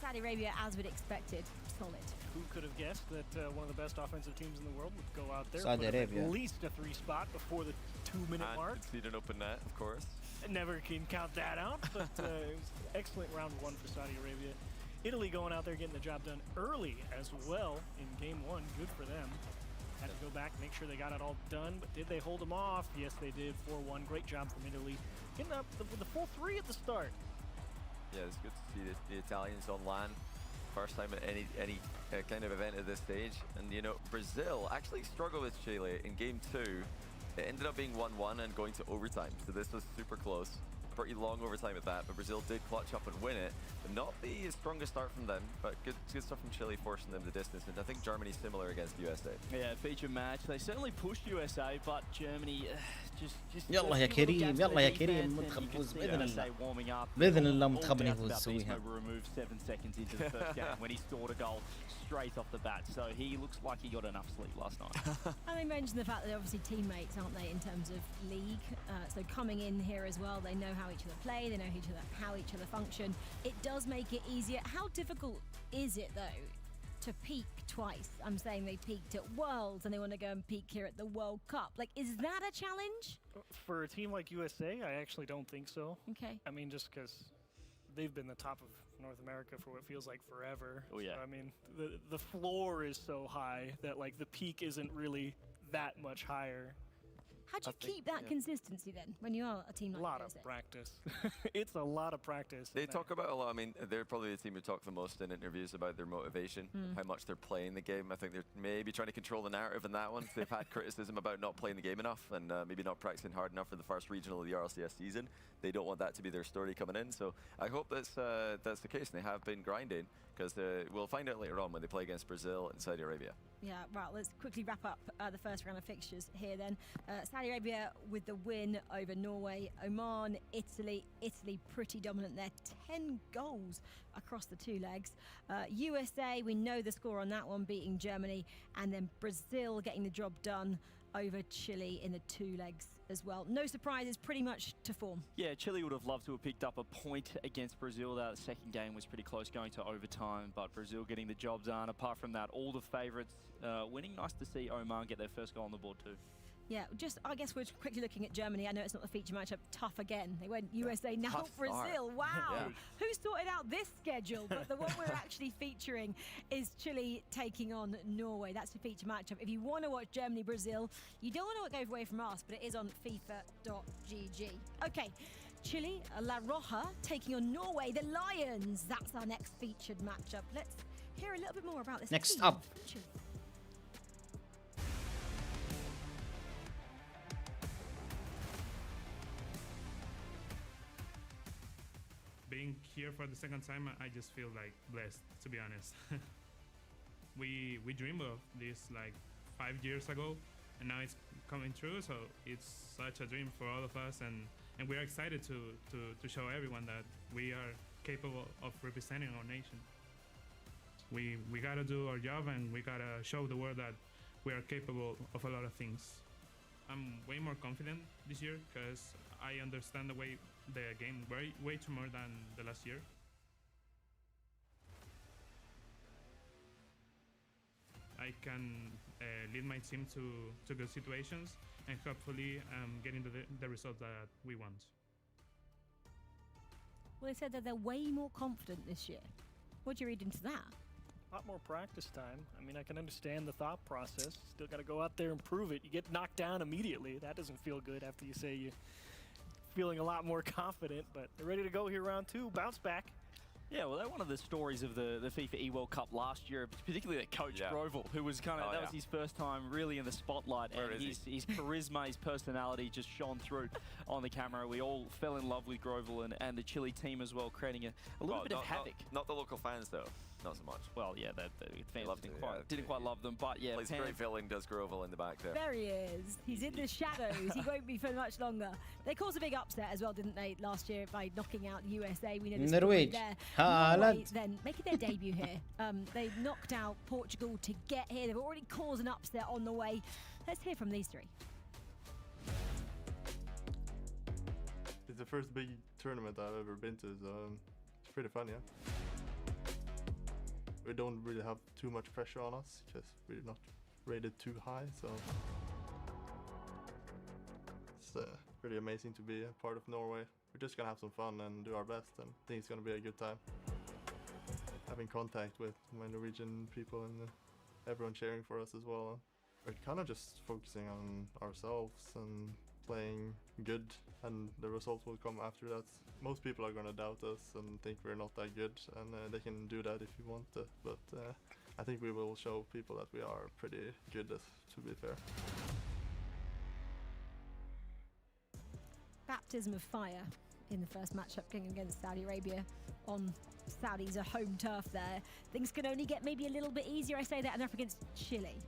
Saudi Arabia, as we'd expected, solid. Who could have guessed that one of the best offensive teams in the world would go out there Saudi Arabia. At least a 3 spot before the 2-minute mark. Concede an open net, of course. Never can count that out, but it was excellent round 1 for Saudi Arabia. Italy going out there getting the job done early as well in game 1. Good for them. Had to go back, make sure they got it all done, but did they hold them off? Yes, they did. 4-1. Great job from Italy. Getting up with the full 3 at the start. Yeah, it's good to see the Italians on land. First time at any kind of event at this stage. And, Brazil actually struggled with Chile in game 2. It ended up being 1-1 and going to overtime, so this was super close. Pretty long overtime at that, but Brazil did clutch up and win it. But not the strongest start from them, but good stuff from Chile forcing them the distance. And I think Germany's similar against USA. Yeah, feature match. They certainly pushed USA, but Germany يلا يا كريم يلا يا كريم منتخب يفوز باذن الله باذن الله منتخبنا يفوز يسويها. Straight off the bat, so he looks like he got enough sleep last night. And they mentioned the fact that they're obviously teammates, aren't they, in terms of league? So coming in here as well, they know how each other play, they know how each other function. It does make it easier. How difficult is it, though, to peak twice? I'm saying they peaked at Worlds and they want to go and peak here at the World Cup. Like, is that a challenge? For a team like USA, I actually don't think so. Okay. I mean, just because they've been the top of North America for what feels like forever. Oh yeah. So, I mean, the floor is so high that like the peak isn't really that much higher. How do you keep that consistency then when you are a team like A lot USA? of practice. It's a lot of practice. They talk about a lot. I mean, they're probably the team who talk the most in interviews about their motivation, how much they're playing the game. I think they're maybe trying to control the narrative in that one. They've had criticism about not playing the game enough and maybe not practicing hard enough for the first regional of the RLCS season. They don't want that to be their story coming in. So I hope that's the case. And they have been grinding because we'll find out later on when they play against Brazil and Saudi Arabia. Yeah, right, let's quickly wrap up the first round of fixtures here then. Saudi Arabia with the win over Norway, Oman, Italy pretty dominant there, 10 goals across the two legs. USA, we know the score on that one, beating Germany, and then Brazil getting the job done over Chile in the two legs as well. No surprises, pretty much to form. Yeah, Chile would have loved to have picked up a point against Brazil. That second game was pretty close, going to overtime, but Brazil getting the job done. Apart from that, all the favourites winning. Nice to see Oman get their first goal on the board too. Yeah, just I guess we're quickly looking at Germany. I know it's not the feature matchup. Tough again. They went USA, now Tough Brazil. start. Wow. Yeah. Who sorted out this schedule? But the one we're actually featuring is Chile taking on Norway. That's the feature matchup. If you want to watch Germany, Brazil, you don't want to go away from us, but it is on FIFA.gg. Okay, Chile, La Roja taking on Norway, the Lions. That's our next featured matchup. Let's hear a little bit more about this. Next team. up. Chile. Being here for the second time, I just feel like blessed, to be honest. we dreamed of this like 5 years ago, and now it's coming true. So it's such a dream for all of us, and we are excited to show everyone that we are capable of representing our nation. We gotta do our job, and we gotta show the world that we are capable of a lot of things. I'm way more confident this year because I understand the game way too more than the last year. I can lead my team to good situations and hopefully getting the result that we want. Well, they said that they're way more confident this year. What do you read into that? A lot more practice time. I mean, I can understand the thought process. Still got to go out there and prove it. You get knocked down immediately. That doesn't feel good after you say you're feeling a lot more confident, but they're ready to go here round two. Bounce back. Yeah, well, they're one of the stories of the FIFA E-World Cup last year, particularly their coach, Grovel, who was kind of, that was his first time really in the spotlight, and his charisma, his personality just shone through on the camera. We all fell in love with Grovel and the Chile team as well, creating a little bit of havoc. Not the local fans, though. Not so much. Well, yeah, the fans didn't quite love them, but yeah. Plays great villain, does Grovel in the back there. There he is. He's in the shadows. He won't be for much longer. They caused a big upset as well, didn't they, last year by knocking out USA? We know the story there. Norway then making their debut here. They knocked out Portugal to get here. They've already caused an upset on the way. Let's hear from these three. It's the first big tournament I've ever been to, so it's pretty fun, yeah. We don't really have too much pressure on us because we're not rated too high, so it's pretty amazing to be a part of Norway. We're just gonna have some fun and do our best, and I think it's gonna be a good time. Having contact with my Norwegian people and everyone cheering for us as well. We're kind of just focusing on ourselves and playing good, and the results will come after that. Most people are going to doubt us and think we're not that good, and they can do that if you want to, but I think we will show people that we are pretty good, to be fair. Baptism of fire in the first matchup going against Saudi Arabia on Saudi's home turf there. Things can only get maybe a little bit easier, I say that, and they're up against Chile.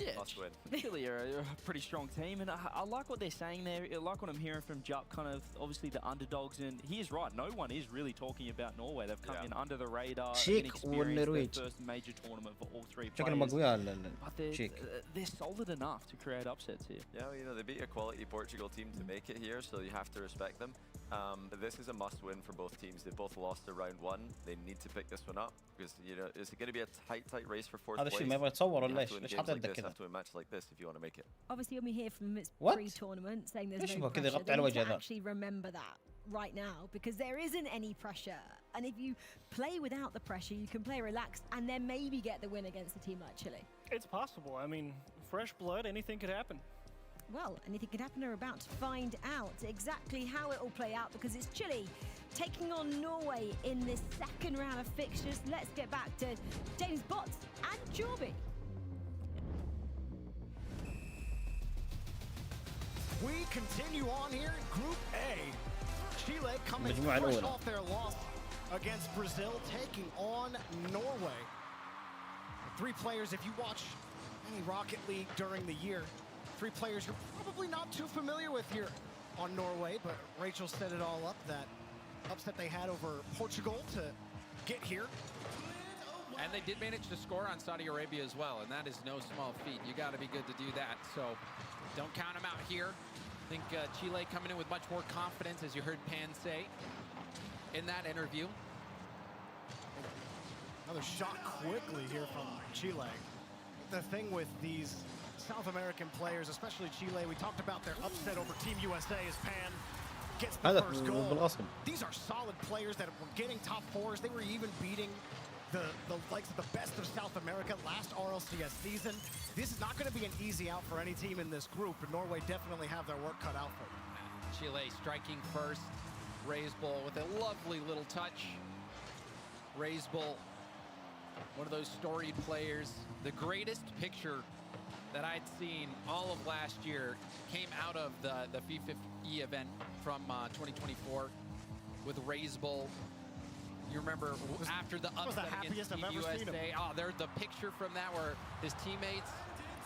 Yeah, must win. Chile are a pretty strong team, and I like what they're saying there. I like what I'm hearing from Jupp, kind of obviously the underdogs, and he is right. No one is really talking about Norway. They've come in under the radar, inexperienced, their first major tournament for all three players. But they're solid enough to create upsets here. Yeah, well, you know, they beat a quality Portugal team to make it here, so you have to respect them. But this is a must-win for both teams. They both lost to round one. They need to pick this one up because, you know, it's going to be a tight race for fourth place. هذا الشيء ما يبغى يتصور ولا ليش حاطط كذا؟ You have to win a match like this if you want to make it. Obviously, when we hear from its pre-tournament saying there's no pressure, they need to actually remember that right now because there isn't any pressure. And if you play without the pressure, you can play relaxed and then maybe get the win against a team like Chile. It's possible. I mean, fresh blood, anything could happen. Well, anything could happen. We're about to find out exactly how it will play out because it's Chile taking on Norway in this second round of fixtures. Let's get back to James Botts and Jorby. We continue on here in Group A. Chile coming fresh off their loss against Brazil, taking on Norway. Three players, if you watch any Rocket League during the year, three players you're probably not too familiar with here on Norway, but Rachel set it all up, that upset they had over Portugal to get here. And they did manage to score on Saudi Arabia as well, and that is no small feat. You got to be good to do that, so don't count them out here. I think Chile coming in with much more confidence, as you heard Pan say in that interview. Another shot quickly here from Chile. The thing with these South American players, especially Chile, we talked about their upset over Team USA as Pan gets the first goal. These are solid players that were getting top fours. They were even beating the likes of the best of South America last RLCS season. This is not going to be an easy out for any team in this group, and Norway definitely have their work cut out for them. Chile striking first. Raisbull with a lovely little touch. Raisbull, one of those storied players. The greatest picture that I'd seen all of last year came out of the FIFA event from 2024 with Raisbull. You remember after the upset against Team USA, there's the picture from that where his teammates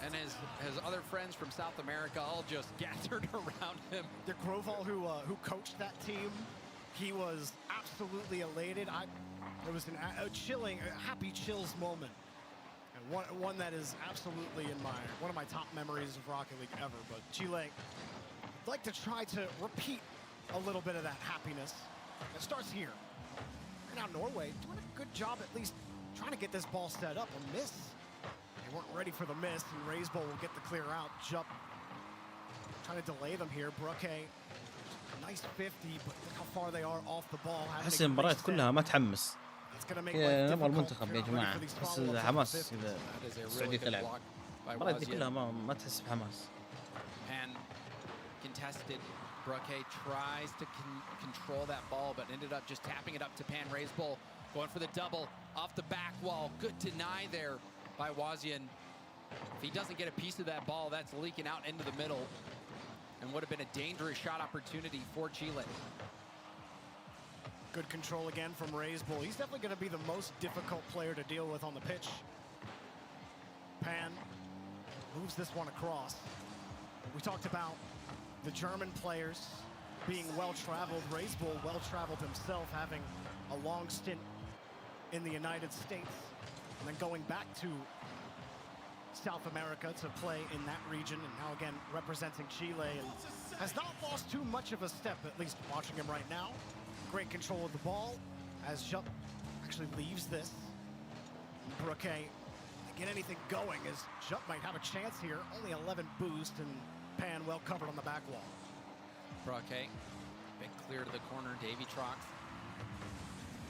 and his other friends from South America all just gathered around him. The Groval who coached that team, he was absolutely elated. It was a chilling, a happy chills moment. And one that is absolutely in one of my top memories of Rocket League ever. But Chile like to try to repeat a little bit of that happiness. It starts here. Right now Norway doing a good job at least trying to get this ball set up. A miss. They weren't ready for the miss, and Raisbull will get the clear out. Jupp trying to delay them here. Brookay, nice 50, but look how far they are off the ball. أحس المباريات كلها ما تحمس. نبغى المنتخب يا جماعة، بس حماس إذا السعودية تلعب. المباريات دي كلها ما تحس بحماس. And contested. Brookay tries to control that ball, but ended up just tapping it up to Pan. Raisbull going for the double off the back wall. Good deny there by Wazian. If he doesn't get a piece of that ball, that's leaking out into the middle and would have been a dangerous shot opportunity for Chile. Good control again from Raisbull. He's definitely going to be the most difficult player to deal with on the pitch. Pan moves this one across. We talked about the German players being well-traveled. Raisbull well-traveled himself, having a long stint in the United States, and then going back to South America to play in that region, and now again representing Chile, and has not lost too much of a step, at least watching him right now. Great control of the ball as Jupp actually leaves this. Brookay get anything going as Jupp might have a chance here. Only 11 boost, and Pan well covered on the back wall. Brookay, been clear to the corner. Davy Trox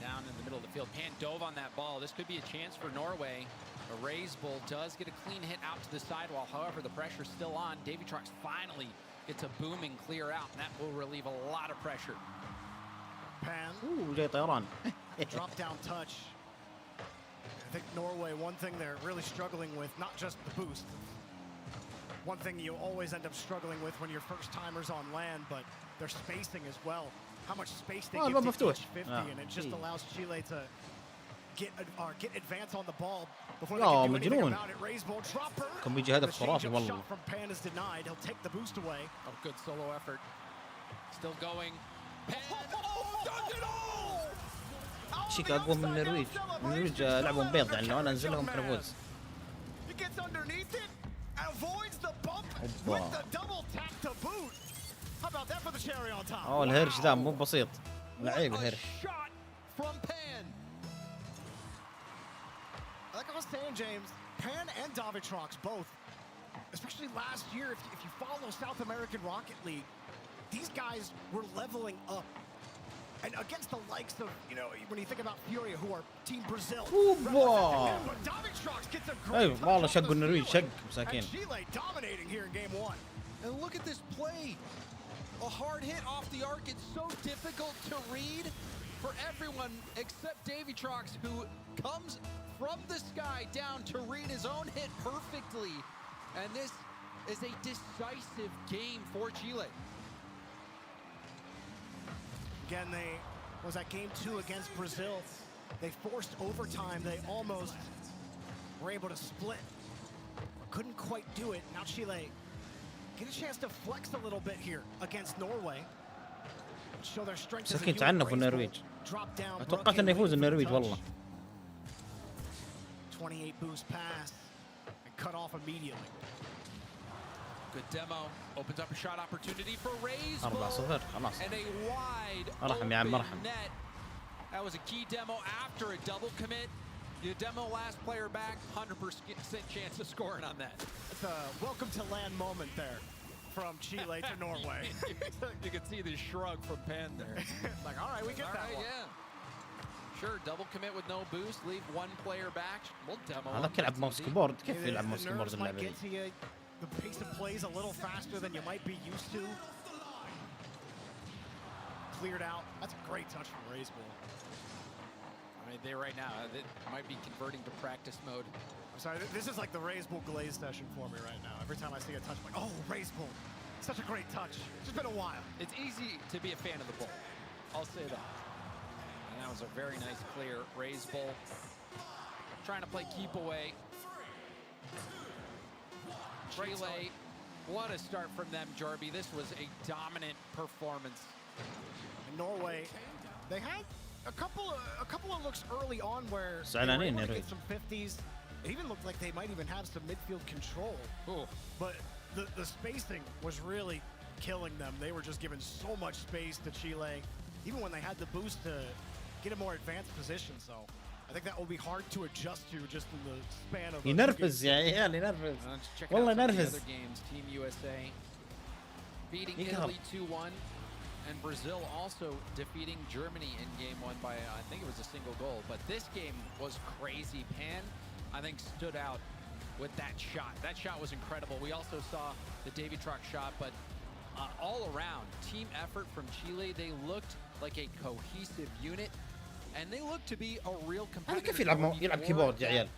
down in the middle of the field. Pan dove on that ball. This could be a chance for Norway. A Raisbull does get a clean hit out to the sidewall. However, the pressure's still on. Davy Trox finally gets a booming clear out, and that will relieve a lot of pressure. Pan. Ooh, جاي طيران. Drop down touch. I think Norway, one thing they're really struggling with, not just the boost. One thing you always end up struggling with when you're first timers on land, but their spacing as well. How much space they give to each 50, and it just allows Chile to get advance on the ball before they can do anything about it. Raise ball dropper. كان بيجي هدف خرافي والله. Shot from Pan is denied. He'll take the boost away. Oh, good solo effort. Still going. Pan. Oh, does it all! شيك أقوى من النرويج. النرويج لعبهم بيض يعني لو أنا أنزل لهم كان أفوز. He gets underneath it. Avoids the bump with the double tap to boot. How about that for the cherry on top? الهرش ذا مو بسيط. لعيب الهرش. Shot from Pan. Like I was saying, James, Pan and Davitrox both, especially last year, if you follow South American Rocket League, these guys were leveling up. And against the likes of, when you think about Furia, who are Team Brazil. Davitrox gets a great والله شقوا النرويج شق مساكين. And Chile dominating here in game 1. And look at this play. A hard hit off the arc. It's so difficult to read for everyone except Davitrox, who comes from the sky down to read his own hit perfectly. And this is a decisive game for Chile. Again, was that game 2 against Brazil. They forced overtime. They almost were able to split. Couldn't quite do it. Now Chile get a chance to flex a little bit here against Norway. Show their strength. مساكين تعنفوا النرويج. أتوقعت إنه يفوز النرويج والله. 28 boost pass and cut off immediately. Good demo. Opens up a shot opportunity for Rays. 4-0 خلاص. And a wide ارحم يا عم ارحم. net. That was a key demo after a double commit. You demo last player back, 100% chance of scoring on that. It's a welcome to land moment there from Chile to Norway. You can see the shrug from Pan there. Like, all right, we get that one. Yeah. Sure, double commit with no boost, leave one player back. We'll demo. هذاك يلعب ماوس كيبورد كيف يلعب ماوس كيبورد اللعبة دي؟ The pace of plays a little faster than you might be used to. Cleared out. That's a great touch from Rays Bull. I mean, they right now, they might be converting to practice mode. I'm sorry, this is like the Rays Bull glaze session for me right now. Every time I see a touch, I'm like, oh, Rays Bull. Such a great touch. It's just been a while. It's easy to be a fan of the Bull. I'll say that. And that was a very nice clear. Rays Bull trying to play keep away. Chile, what a start from them, Jarby. This was a dominant performance. In Norway, they had a couple of looks early on where they were able to get some 50s. It even looked like they might even have some midfield control. Ooh. But the spacing was really killing them. They were just given so much space to Chile, even when they had the boost to get a more advanced position. So I think that will be hard to adjust to just in the span of. ينرفز يا عيال ينرفز. والله ينرفز. Team USA beating Italy 2-1, and Brazil also defeating Germany in game 1 by I think it was a single goal. But this game was crazy. Pan, I think, stood out with that shot. That shot was incredible. We also saw the Davitrox shot, but all around team effort from Chile. They looked like a cohesive unit. And they look to be a real competitor. كيف يلعب كيبورد يا عيال؟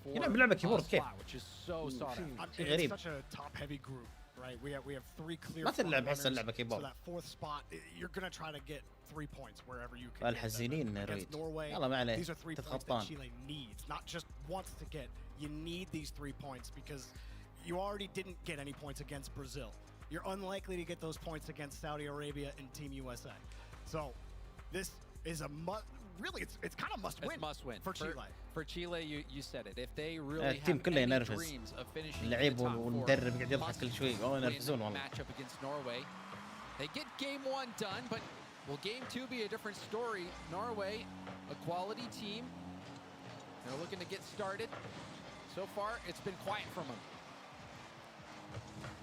يلعب لعبة كيبورد كيف؟ Which is so sought out. غريب. It's such a top-heavy group, right? We have 3 clear. ما تلعب هسه اللعبة كيبورد. So that 4th spot, you're gonna try to get 3 points wherever you can. الحزينين نرويج. يلا ما عليه. These are 3 points that Chile needs, not just wants to get. You need these 3 points because you already didn't get any points against Brazil. You're unlikely to get those points against Saudi Arabia and Team USA. So this is a really, it's kind of must win. It's must win for Chile. For Chile, you said it. If they really التيم كله have any ينرفز. dreams of finishing اللعيب والمدرب قاعد يضحك كل شوي والله ينرفزون والله. Matchup against Norway. They get game 1 done, but will game 2 be a different story? Norway, a quality team. They're looking to get started. So far, it's been quiet from them.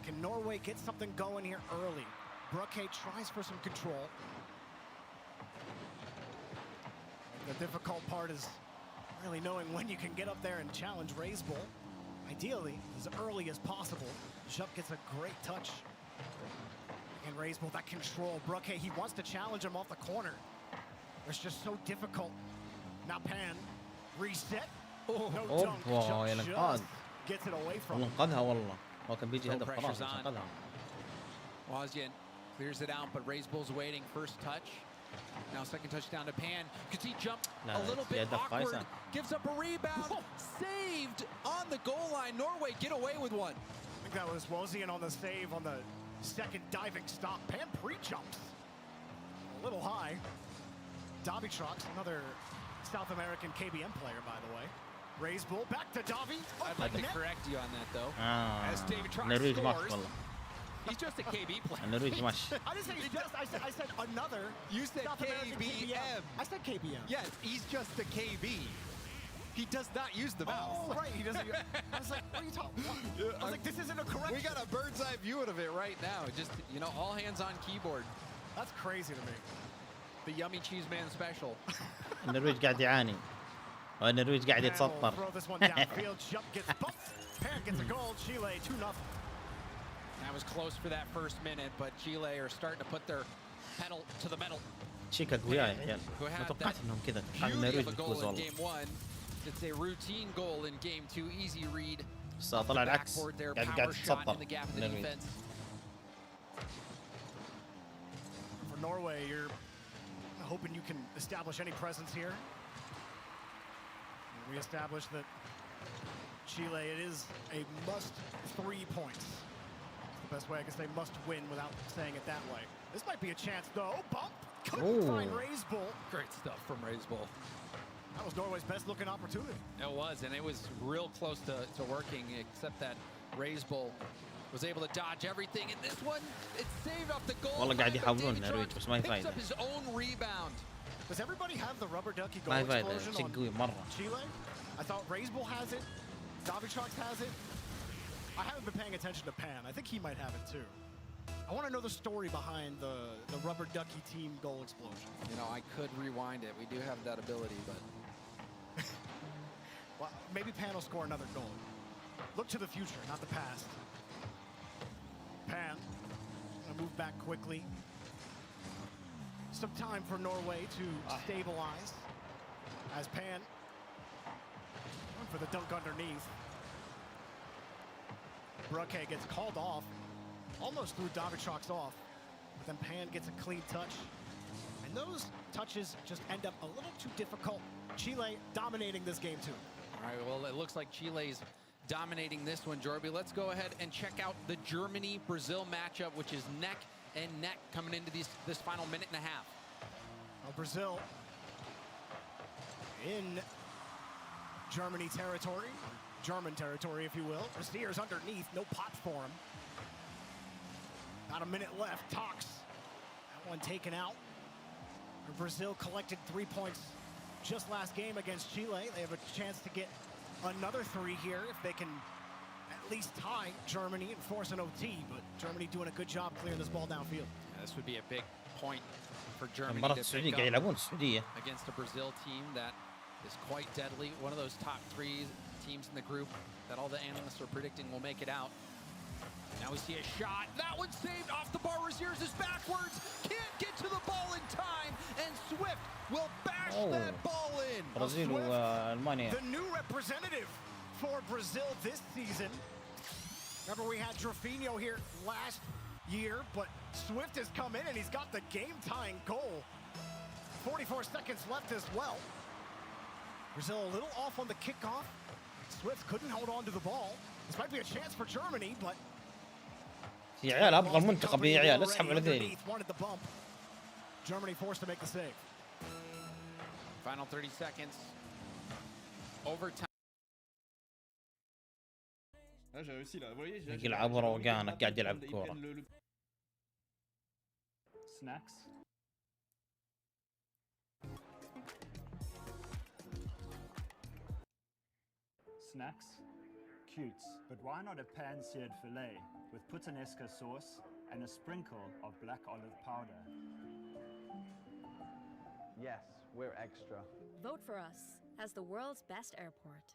Can Norway get something going here early? Rookit tries for some control. The difficult part is really knowing when you can get up there and challenge Rays Bull. Ideally, as early as possible. Jupp gets a great touch. And Rays Bull, that control. Rookit, he wants to challenge him off the corner. It's just so difficult. Now Pan, reset. No dunk. Jupp just gets it away from him. انقذها والله. هو كان بيجي هدف خلاص انقذها. Wozniak clears it out, but Rays Bull's waiting. First touch. Now second touchdown to Pan. Could see jump a little bit awkward. Gives up a rebound. Saved on the goal line. Norway get away with one. I think that was Wosian on the save on the second diving stop. Pan pre-jumps. A little high. Davitrox, another South American KBM player, by the way. Raise bull back to Davi. I'd like to correct you on that, though. As Davitrox scores. He's just a KB player. I didn't say he's just. I said another. You said South KBM. I said KBM. Yes, he's just a KB. He does not use the mouse. Oh, right. He doesn't. I was like, what are you talking about? I was like, this isn't a correction. We got a bird's eye view of it right now. Just, you know, all hands on keyboard. That's crazy to me. The Yummy Cheese Man special. النرويج قاعد يعاني. والنرويج قاعد يتسطر. Throw this one downfield. Jump gets bumped. Pan gets a goal. Chile 2-0. That was close for that first minute, but Chile are starting to put their pedal to the metal. تشيكا قوية يا عيال. ما توقعت انهم كذا. كان النرويج بتفوز والله. It's a routine goal in game 2. Easy read. بس طلع العكس. قاعد يتسطر. For Norway, you're hoping you can establish any presence here. We established that Chile, it is a must 3 points. It's the best way I can say must win without saying it that way. This might be a chance though. Bump. Couldn't find Raise Bull. Great stuff from Raise Bull. That was Norway's best looking opportunity. It was, and it was real close to working, except that Raise Bull was able to dodge everything. And this one, it's saved off the goal. والله قاعد يحاولون النرويج بس ما picks up his own rebound. Does everybody have the rubber ducky goal explosion on Chile? I thought Raise Bull has it. Davitrox has it. I haven't been paying attention to Pan. I think he might have it too. I want to know the story behind the rubber ducky team goal explosion. You know, I could rewind it. We do have that ability, but well, maybe Pan will score another goal. Look to the future, not the past. Pan gonna move back quickly. Some time for Norway to stabilize as Pan going for the dunk underneath. Rookit gets called off, almost threw Davitrox off, but then Pan gets a clean touch. And those touches just end up a little too difficult. Chile dominating this game too. All right, well, it looks like Chile's dominating this one, Jorby. Let's go ahead and check out the Germany-Brazil matchup, which is neck and neck coming into this final minute and a half. Well, Brazil in Germany territory, German territory, if you will. Steers underneath, no pop for him. About a minute left, Tox. That one taken out. Brazil collected 3 points just last game against Chile. They have a chance to get another 3 here if they can at least tie Germany and force an OT, but Germany doing a good job clearing this ball downfield. Yeah, this would be a big point for Germany مباراة to السعودية pick قاعد up يلعبون السعودية against a Brazil team that is quite deadly. One of those top 3 teams in the group that all the analysts are predicting will make it out. Now we see a shot. That one's saved off the bar. Raziers is backwards. Can't get to the ball in time. And Swift will bash that ball in. برازيل وألمانيا. The new representative for Brazil this season. Remember we had Drafinho here last year, but Swift has come in and he's got the game-tying goal. 44 seconds left as well. Brazil a little off on the kickoff. Swift couldn't hold on to the ball. This might be a chance for Germany, but يا عيال ابغى المنتخب يا عيال اسحب على ذيلي. Germany forced to make the save. Final 30 seconds. Overtime. يلعب روقانك قاعد يلعب كورة. Snacks. Snacks? Cute, but why not a pan-seared fillet with puttanesca sauce and a sprinkle of black olive powder? Yes, we're extra. Vote for us as the world's best airport.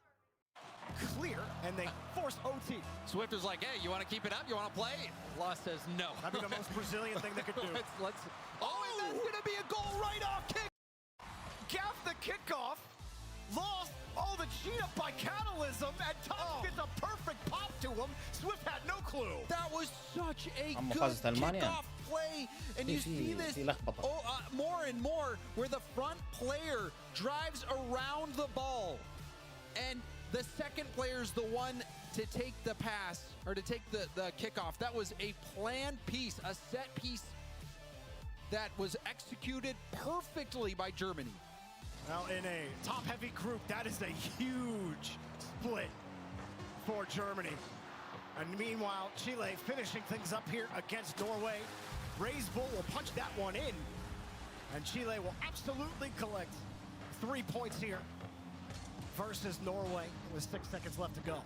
Clear, and they force OT. Swift is like, hey, you want to keep it up? You want to play? Law says no. That'd be the most Brazilian thing they could do. Let's and that's going to be a goal right off kick. Gaff the kickoff. Lost Oh, the cheat up by Catalysm, and Tom gets a perfect pop to him. Swift had no clue. That was such a good kickoff play, and you see this more and more where the front player drives around the ball, and the second player is the one to take the pass, or to take the kickoff. That was a planned piece, a set piece that was executed perfectly by Germany. Well, in a top-heavy group, that is a huge split for Germany. And meanwhile, Chile finishing things up here against Norway. Ray's Bull will punch that one in, and Chile will absolutely collect 3 points here versus Norway with 6 seconds left to go.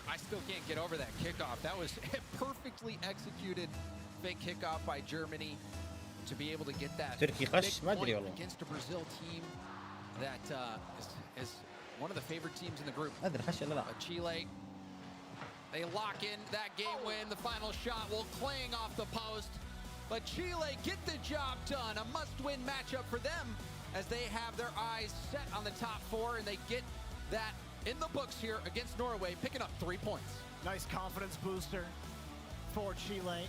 I still can't get over that kickoff. That was a perfectly executed fake kickoff by Germany to be able to get that big point against a Brazil team that is one of the favorite teams in the group. Chile, they lock in that game win. The final shot will clang off the post, but Chile get the job done. A must-win matchup for them as they have their eyes set on the top 4, and they get that in the books here against Norway, picking up 3 points. Nice confidence booster for Chile.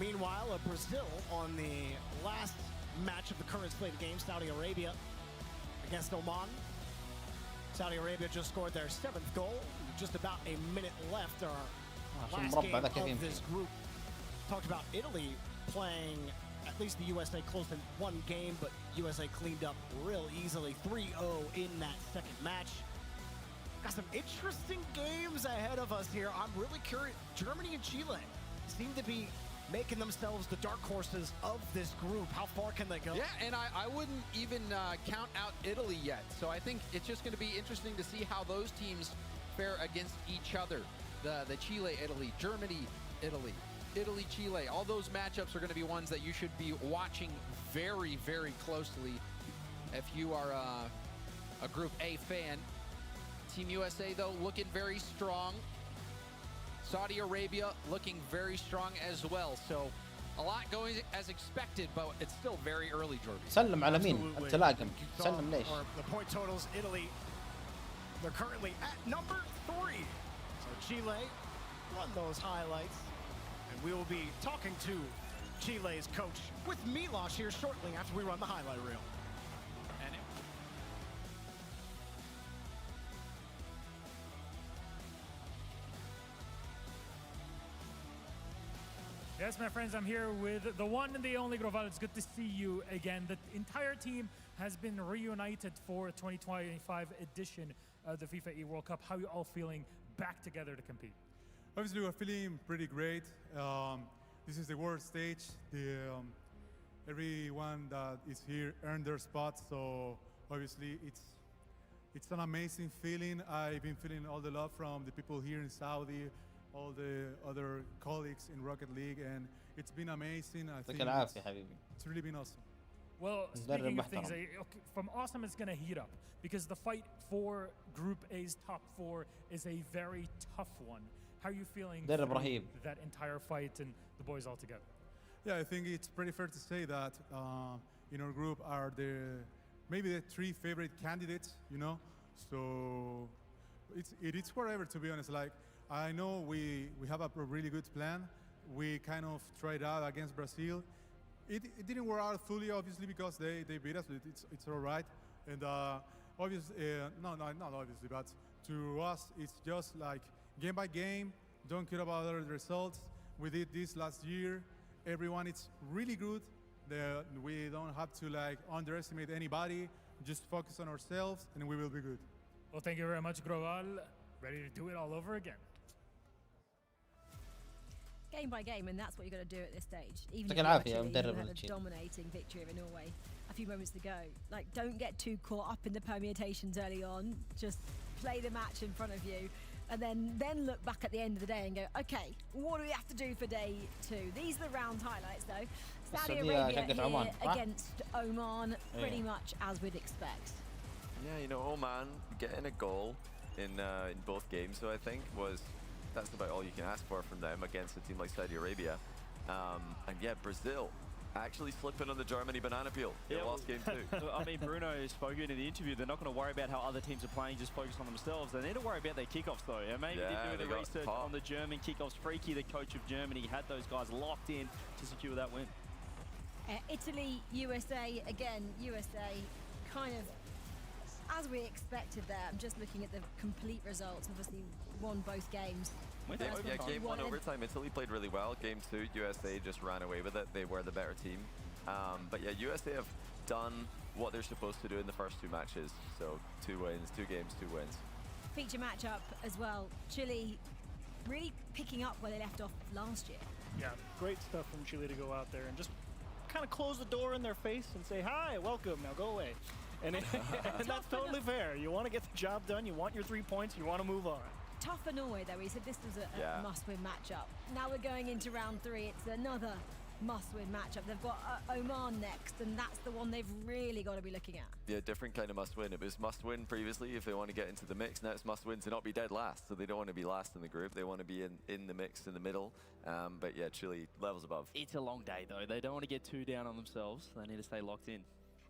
Meanwhile, Brazil on the last match of the current slate of games, Saudi Arabia against Oman. Saudi Arabia just scored their 7th goal. Just about a minute left. Our last game of this group. Talked about Italy playing at least the USA close in 1 game, but USA cleaned up real easily. 3-0 in that second match. Got some interesting games ahead of us here. I'm really curious. Germany and Chile seem to be making themselves the dark horses of this group. How far can they go? Yeah, and I wouldn't even count out Italy yet. So I think it's just going to be interesting to see how those teams fare against each other. The Chile, Italy, Germany, Italy, Italy, Chile. All those matchups are going to be ones that you should be watching very, very closely if you are a Group A fan. Team USA, though, looking very strong. Saudi Arabia looking very strong as well. So a lot going as expected, but it's still very early, Jordan. سلم على مين؟ التلاقم. سلم ليش؟ The point totals, Italy, they're currently at number 3. So Chile won those highlights. And we will be talking to Chile's coach with Miloš here shortly after we run the highlight reel. Yes, my friends, I'm here with the one and the only Groval. It's good to see you again. The entire team has been reunited for 2025 edition of the FIFA World Cup. How are you all feeling back together to compete? Obviously, we're feeling pretty great. This is the world stage. Everyone that is here earned their spot, so obviously it's an amazing feeling. I've been feeling all the love from the people here in Saudi, all the other colleagues in Rocket League, and it's been amazing. I think it's really been awesome. Well, speaking of things, from awesome, it's going to heat up because the fight for Group A's top 4 is a very tough one. How are you feeling that entire fight and the boys all together? Yeah, I think it's pretty fair to say that in our group are maybe the 3 favorite candidates, you know. So it's whatever, to be honest. Like, I know we have a really good plan. We kind of tried out against Brazil. It didn't work out fully, obviously, because they beat us. It's all right. And obviously, not obviously, but to us, it's just like game by game. Don't care about other results. We did this last year. Everyone is really good. We don't have to like underestimate anybody. Just focus on ourselves, and we will be good. Well, thank you very much, Groval. Ready to do it all over again. Game by game, and that's what you've got to do at this stage. Even if you had a dominating victory over Norway a few moments ago. Like, don't get too caught up in the permutations early on. Just play the match in front of you, and then look back at the end of the day and go, okay, what do we have to do for day 2? These are the round highlights, though. Saudi Arabia here against Oman, pretty much as we'd expect. Yeah, you know, Oman getting a goal in both games, so I think that's about all you can ask for from them against a team like Saudi Arabia. And yeah, Brazil actually slipping on the Germany banana peel. They lost game 2. I mean, Bruno spoke in the interview. They're not going to worry about how other teams are playing, just focus on themselves. They need to worry about their kickoffs, though. And maybe they're doing the research on the German kickoffs. Freaky, the coach of Germany, had those guys locked in to secure that win. Italy, USA, again, USA kind of as we expected there. I'm just looking at the complete results. Obviously, won both games. Game 1 overtime, Italy played really well. Game 2, USA just ran away with it. They were the better team. But yeah, USA have done what they're supposed to do in the first 2 matches. So 2 wins, 2 games, 2 wins. Feature matchup as well. Chile really picking up where they left off last year. Yeah, great stuff from Chile to go out there and just kind of close the door in their face and say, hi, welcome, now go away. And that's totally fair. You want to get the job done, you want your 3 points, you want to move on. Tough for Norway, though. He said this was a must-win matchup. Now we're going into round 3. It's another must-win matchup. They've got Oman next, and that's the one they've really got to be looking at. Yeah, different kind of must-win. It was must-win previously if they want to get into the mix. Now it's must-win to not be dead last. So they don't want to be last in the group. They want to be in the mix in the middle. But yeah, Chile levels above. It's a long day, though. They don't want to get too down on themselves. They need to stay locked in.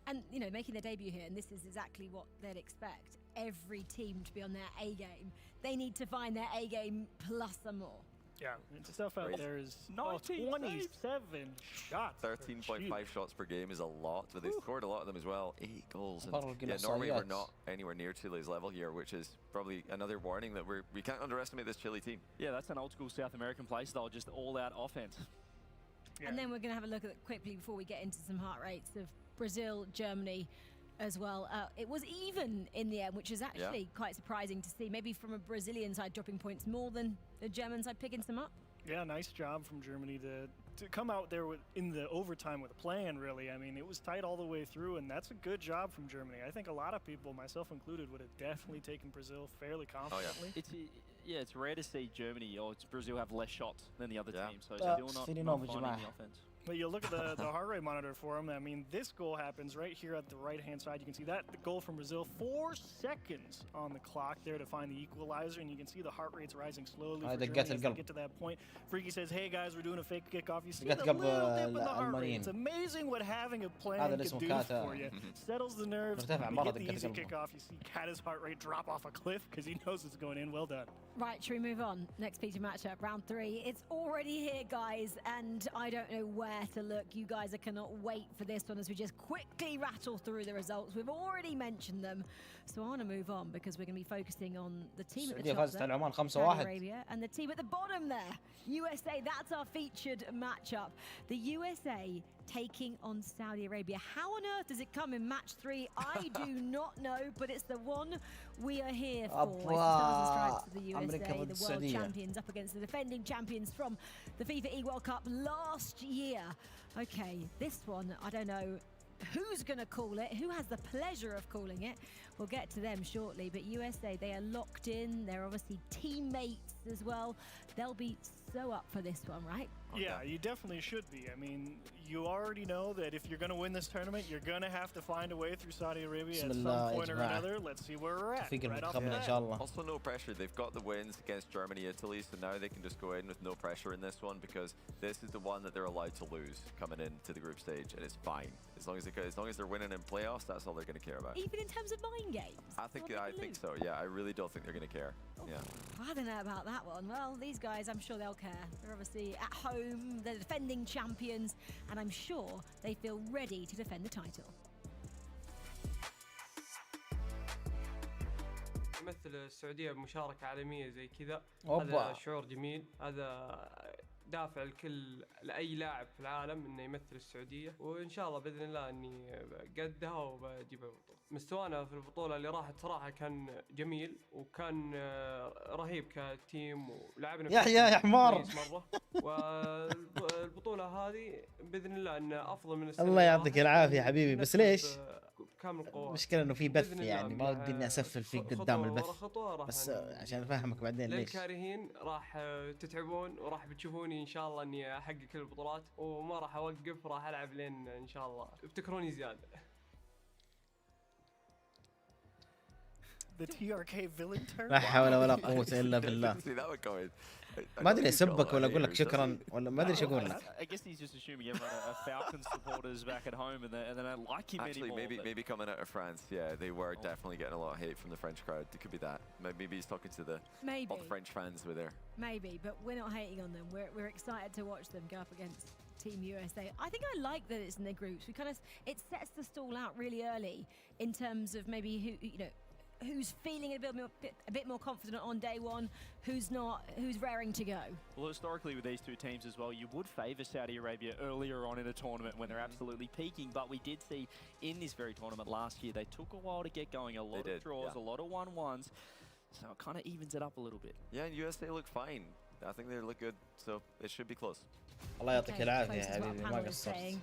And, you know, making their debut here, and this is exactly what they'd expect. Every team to be on their A game. They need to find their A game plus some more. Yeah, stuff out there is 27 shots. 13.5 shots per game is a lot, but they scored a lot of them as well. 8 goals. And yeah, Norway were not anywhere near Chile's level here, which is probably another warning that we can't underestimate this Chile team. Yeah, that's an old school South American play style, just all out offense. Yeah. And then we're going to have a look at it quickly before we get into some heart rates of Brazil, Germany as well. It was even in the end, which is actually quite surprising to see. Maybe from a Brazilian side dropping points more than the German side picking some up. Yeah, nice job from Germany to come out there in the overtime with a plan, really. I mean, it was tight all the way through, and that's a good job from Germany. I think a lot of people, myself included, would have definitely taken Brazil fairly confidently. It's rare to see Germany or Brazil have less shots than the other team, so still not finding the offense. But you look at the heart rate monitor for them. I mean, this goal happens right here at the right-hand side. You can see that, the goal from Brazil, 4 seconds on the clock there to find the equalizer, and you can see the heart rate's rising slowly for Germany as they get to that point. Freaky says, hey guys, we're doing a fake kickoff. You see the little dip in the heart rate. It's amazing what having a plan can do for you. Settles the nerves, you get the easy kickoff. You see Kata's heart rate drop off a cliff because he knows it's going in. Well done. Right, should we move on? Next feature matchup, round 3. It's already here, guys, and I don't know where to look. You guys cannot wait for this one as we just quickly rattle through the results. We've already mentioned them, so I want to move on because we're going to be focusing on the team at the top there, Saudi Arabia, and the team at the bottom there, USA. That's our featured matchup. The USA taking on Saudi Arabia. How on earth does it come in match 3? I do not know, but it's the one we are here for. It's the Stars and Stripes for the USA, the world champions up against the defending champions from the FIFA E-World Cup last year. Okay, this one, I don't know who's going to call it, who has the pleasure of calling it. We'll get to them shortly, but USA, they are locked in. They're obviously teammates as well. They'll be so up for this one, right? Yeah, you definitely should be. I mean, you already know that if you're going to win this tournament, you're going to have to find a way through Saudi Arabia at some point or another. Let's see where we're at. Right off the bat. Also, no pressure. They've got the wins against Germany, Italy, so now they can just go in with no pressure in this one because this is the one that they're allowed to lose coming into the group stage, and it's fine. As long as they're winning in playoffs, that's all they're going to care about. Even in terms of mind games? I think so, yeah. I really don't think they're going to care. Yeah. I don't know about that one. Well, these guys, I'm sure they'll care. They're obviously at home, they're defending champions, and I'm sure they feel ready to defend the title. مثل السعودية بمشاركة عالمية زي كذا هذا شعور جميل. هذا دافع لأي لاعب في العالم إنه يمثل السعودية، وإن شاء الله بإذن الله إني قدها وبجيبها البطولة. مستوانا في البطولة اللي راحت صراحة كان جميل وكان رهيب كتيم ولعبنا يا حمار مرة. والبطولة هذه بإذن الله إن أفضل من السنة. الله يعطيك العافية حبيبي، بس ليش؟ المشكلة إنه في بث يعني ما ودي إني أسفل فيك قدام البث، بس عشان أفهمك بعدين ليش. للكارهين راح تتعبون وراح بتشوفوني إن شاء الله إني أحقق كل البطولات وما راح أوقف، راح ألعب لين إن شاء الله ابتكروني زيادة. The TRK villain term. لا حول ولا قوة إلا بالله. See that one going. ما أدري أسبك ولا أقول لك شكرا ولا ما أدري إيش أقول لك. I guess he's just assuming everyone are Falcons supporters back at home and they don't like him Actually, anymore. maybe coming out of France, yeah, they were definitely getting a lot of hate from the French crowd. It could be that. Maybe he's talking to all the French fans were there. Maybe, but we're not hating on them. We're excited to watch them go up against Team USA. I think I like that it's in their groups. It sets the stall out really early in terms of maybe who's feeling a bit more confident on day one, who's not, who's raring to go. Well, historically with these two teams as well, you would favour Saudi Arabia earlier on in a tournament when they're absolutely peaking, but we did see in this very tournament last year, they took a while to get going, a lot of draws, a lot of 1-1s, so it kind of evens it up a little bit. Yeah, and USA look fine. I think they look good, so it should be close. الله يعطيك العافية يا حبيبي ما قصرت.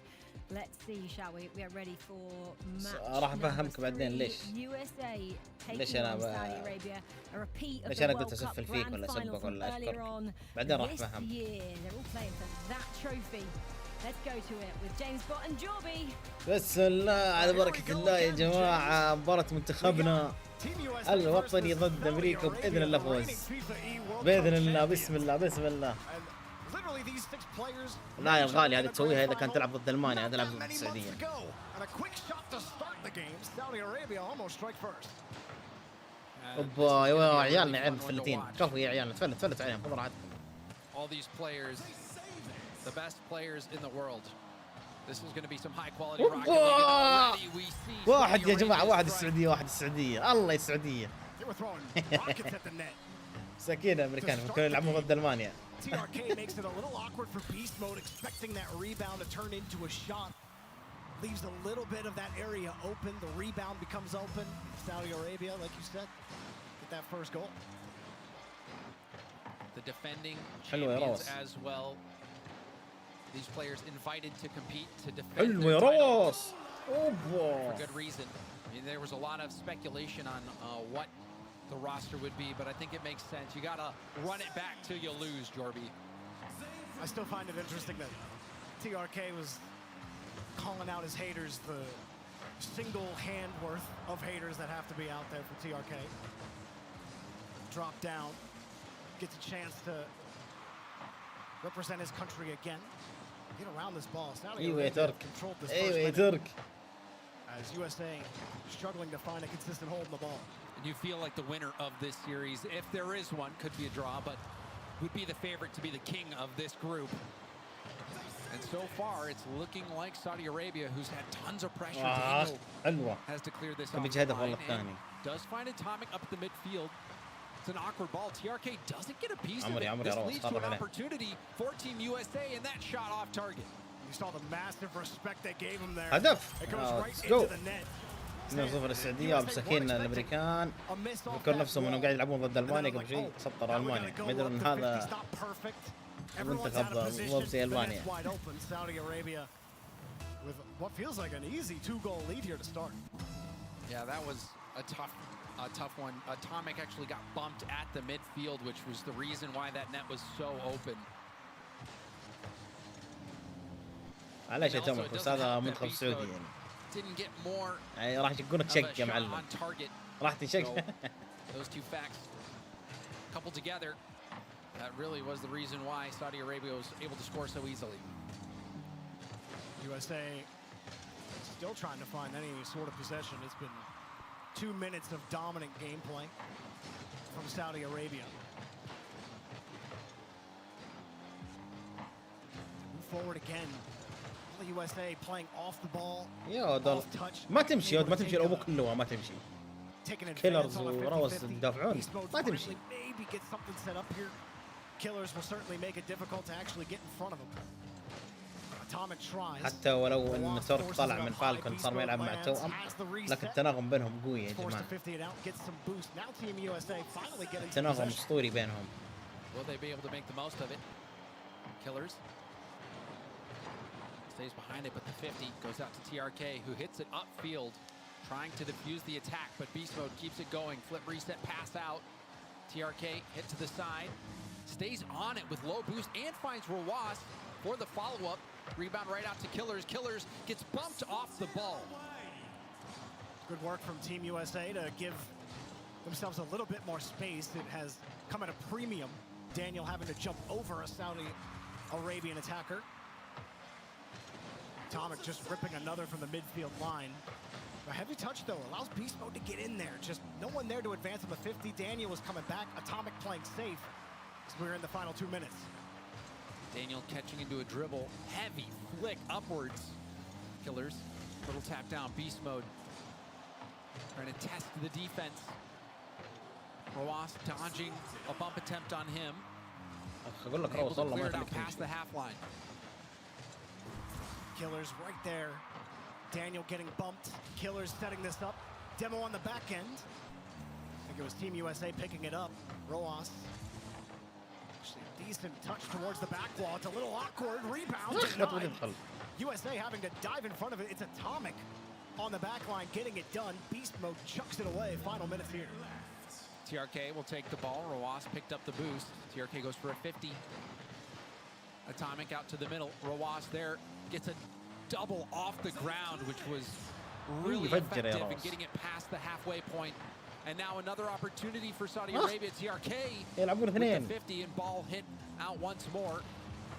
Let's see, shall we? We are ready for match. راح أفهمك بعدين ليش. USA ليش أنا Saudi Arabia, a repeat of ليش the أنا World قلت Cup أسفل فيك ولا grand final أسبك from ولا earlier أشكرك. on بعدين راح this أفهم. year. They're all playing for that trophy. Let's go to it with James Bott and Jorby. بسم الله على بركة الله يا جماعة مباراة منتخبنا الوطني ضد أمريكا بإذن الله فوز. بإذن الله بسم الله بسم الله. لا يا الغالي هذه تسويها إذا كانت تلعب ضد ألمانيا، هذا تلعب ضد السعودية. اوبا يا عيالنا عيال مفلتين، كفو يا عيالنا تفلت عليهم خذوا راحتكم. All these players, the best players in the world. This is going to be some high quality rocket league already. We see واحد يا جماعة واحد السعودية الله السعودية. مساكين الأمريكان يمكن يلعبون ضد ألمانيا. TRK makes it a little awkward for beast mode, expecting that rebound to turn into a shot. Leaves a little bit of that area open. The rebound becomes open. Saudi Arabia, like you said, get that first goal. The defending champions as well. These players invited to compete to defend their title for good reason. I mean, there was a lot of speculation on what the roster would be, but I think it makes sense. You gotta run it back till you lose, Jorby. I still find it interesting that TRK was calling out his haters, the single hand worth of haters that have to be out there for TRK. Drop down, gets a chance to represent his country again. Get around this ball. Saudi Arabia controlled this first minute. As USA struggling to find a consistent hold in the ball. And you feel like the winner of this series, if there is one, could be a draw, but would be the favorite to be the king of this group. And so far, it's looking like Saudi Arabia, who's had tons of pressure, has to clear this off the line and does find Atomic up at the midfield. It's an awkward ball. TRK doesn't get a piece of it. This leads to an opportunity for Team USA, and that shot off target. You saw the massive respect they gave him there. هدف. It goes right into the net. 2-0 السعودية مساكين الأمريكان يذكر نفسهم إنهم قاعد يلعبون ضد ألمانيا قبل شيء سطر ألمانيا ما يدرون إن هذا منتخب مو زي ألمانيا. Saudi Arabia with what feels like an easy 2-goal lead here to start. Yeah, that was a tough one. Atomic actually got bumped at the midfield, which was the reason why that net was so open. علاش يا تومك بس هذا منتخب سعودي يعني راح يقولك شق يا معلم راح تشق. Those two facts coupled together, that really was the reason why Saudi Arabia was able to score so easily. USA still trying to find any sort of possession. It's been 2 minutes of dominant gameplay from Saudi Arabia. Move forward again. The USA playing off the ball. يا دول ما تمشي الأبو كلها ما تمشي. كيلرز وروس يدافعون ما تمشي. Maybe get something set up here. Killers will certainly make it difficult to actually get in front of them. Atomic tries. حتى ولو إن ترك طلع من فالكون صار ما يلعب مع التوأم لكن التناغم بينهم قوي يا جماعة. تناغم أسطوري بينهم. Will they be able to make the most of it? Killers stays behind it, but the 50 goes out to TRK, who hits it upfield, trying to defuse the attack, but Beast Mode keeps it going. Flip reset, pass out. TRK hit to the side, stays on it with low boost and finds Rawas for the follow-up. Rebound right out to Killers. Killers gets bumped off the ball. Good work from Team USA to give themselves a little bit more space. It has come at a premium. Daniel having to jump over a Saudi Arabian attacker. Atomic just ripping another from the midfield line. A heavy touch, though, allows Beast Mode to get in there. Just no one there to advance on the 50. Daniel is coming back. Atomic playing safe as we're in the final 2 minutes. Daniel catching into a dribble. Heavy flick upwards. Killers, little tap down. Beast Mode trying to test the defense. Roas dodging a bump attempt on him. Able to clear it out past the half line. Killers right there. Daniel getting bumped. Killers setting this up. Demo on the back end. I think it was Team USA picking it up. Roas. Actually, a decent touch towards the back wall. It's a little awkward. Rebound. USA having to dive in front of it. It's Atomic on the back line getting it done. Beast Mode chucks it away. Final minutes here. TRK will take the ball. Roas picked up the boost. TRK goes for a 50. Atomic out to the middle. Roas there gets a double off the ground, which was really effective in getting it past the halfway point. And now another opportunity for Saudi Arabia. TRK with the 50 and ball hit out once more.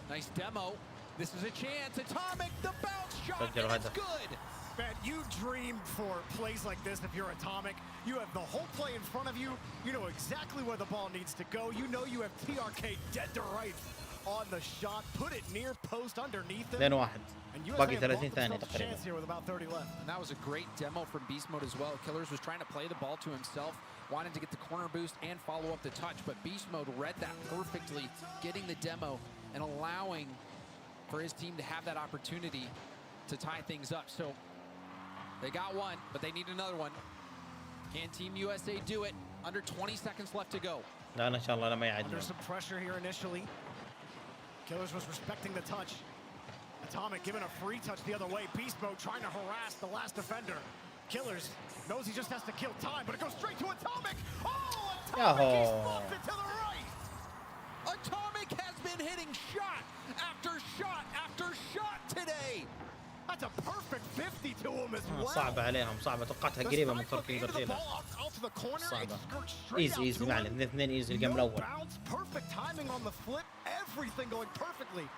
Nice demo. This is a chance. Atomic, the bounce shot, and it's good. Man, you dream for plays like this if you're Atomic. You have the whole play in front of you. You know exactly where the ball needs to go. You know you have TRK dead to rights on the shot. Put it near post underneath him. 2-1. باقي 30 ثانية تقريبا. And that was a great demo from Beast Mode as well. Killers was trying to play the ball to himself, wanted to get the corner boost and follow up the touch, but Beast Mode read that perfectly, getting the demo and allowing for his team to have that opportunity to tie things up. So they got one, but they need another one. Can Team USA do it? Under 20 seconds left to go. لا إن شاء الله لما يعدي. Under some pressure here initially. Killers was respecting the touch. Atomic giving a free touch the other way. Beast Mode trying to harass the last defender. Killers knows he just has to kill time, but it goes straight to Atomic. Oh, Atomic, he's flipped it to the right. Atomic has been hitting shot after shot after shot today. That's a perfect 50 to him as well. صعبة عليهم صعبة توقعتها قريبة من تركي برشيلة. صعبة. ايزي معلم 2-2 ايزي الجيم الأول. Perfect timing on the flip. Everything going perfectly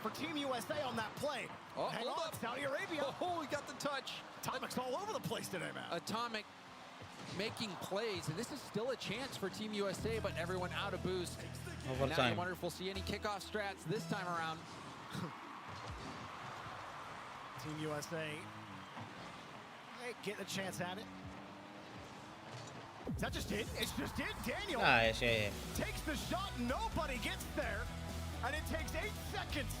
for Team USA on that play. Hang on, Saudi Arabia. Oh, he got the touch. Atomic's all over the place today, man. Atomic making plays, and this is still a chance for Team USA, but everyone out of boost. And now you wonder if we'll see any kickoff strats this time around. Team USA getting a chance at it. Is that just it? It's just it. Daniel takes the shot. Nobody gets there. And it takes 8 seconds.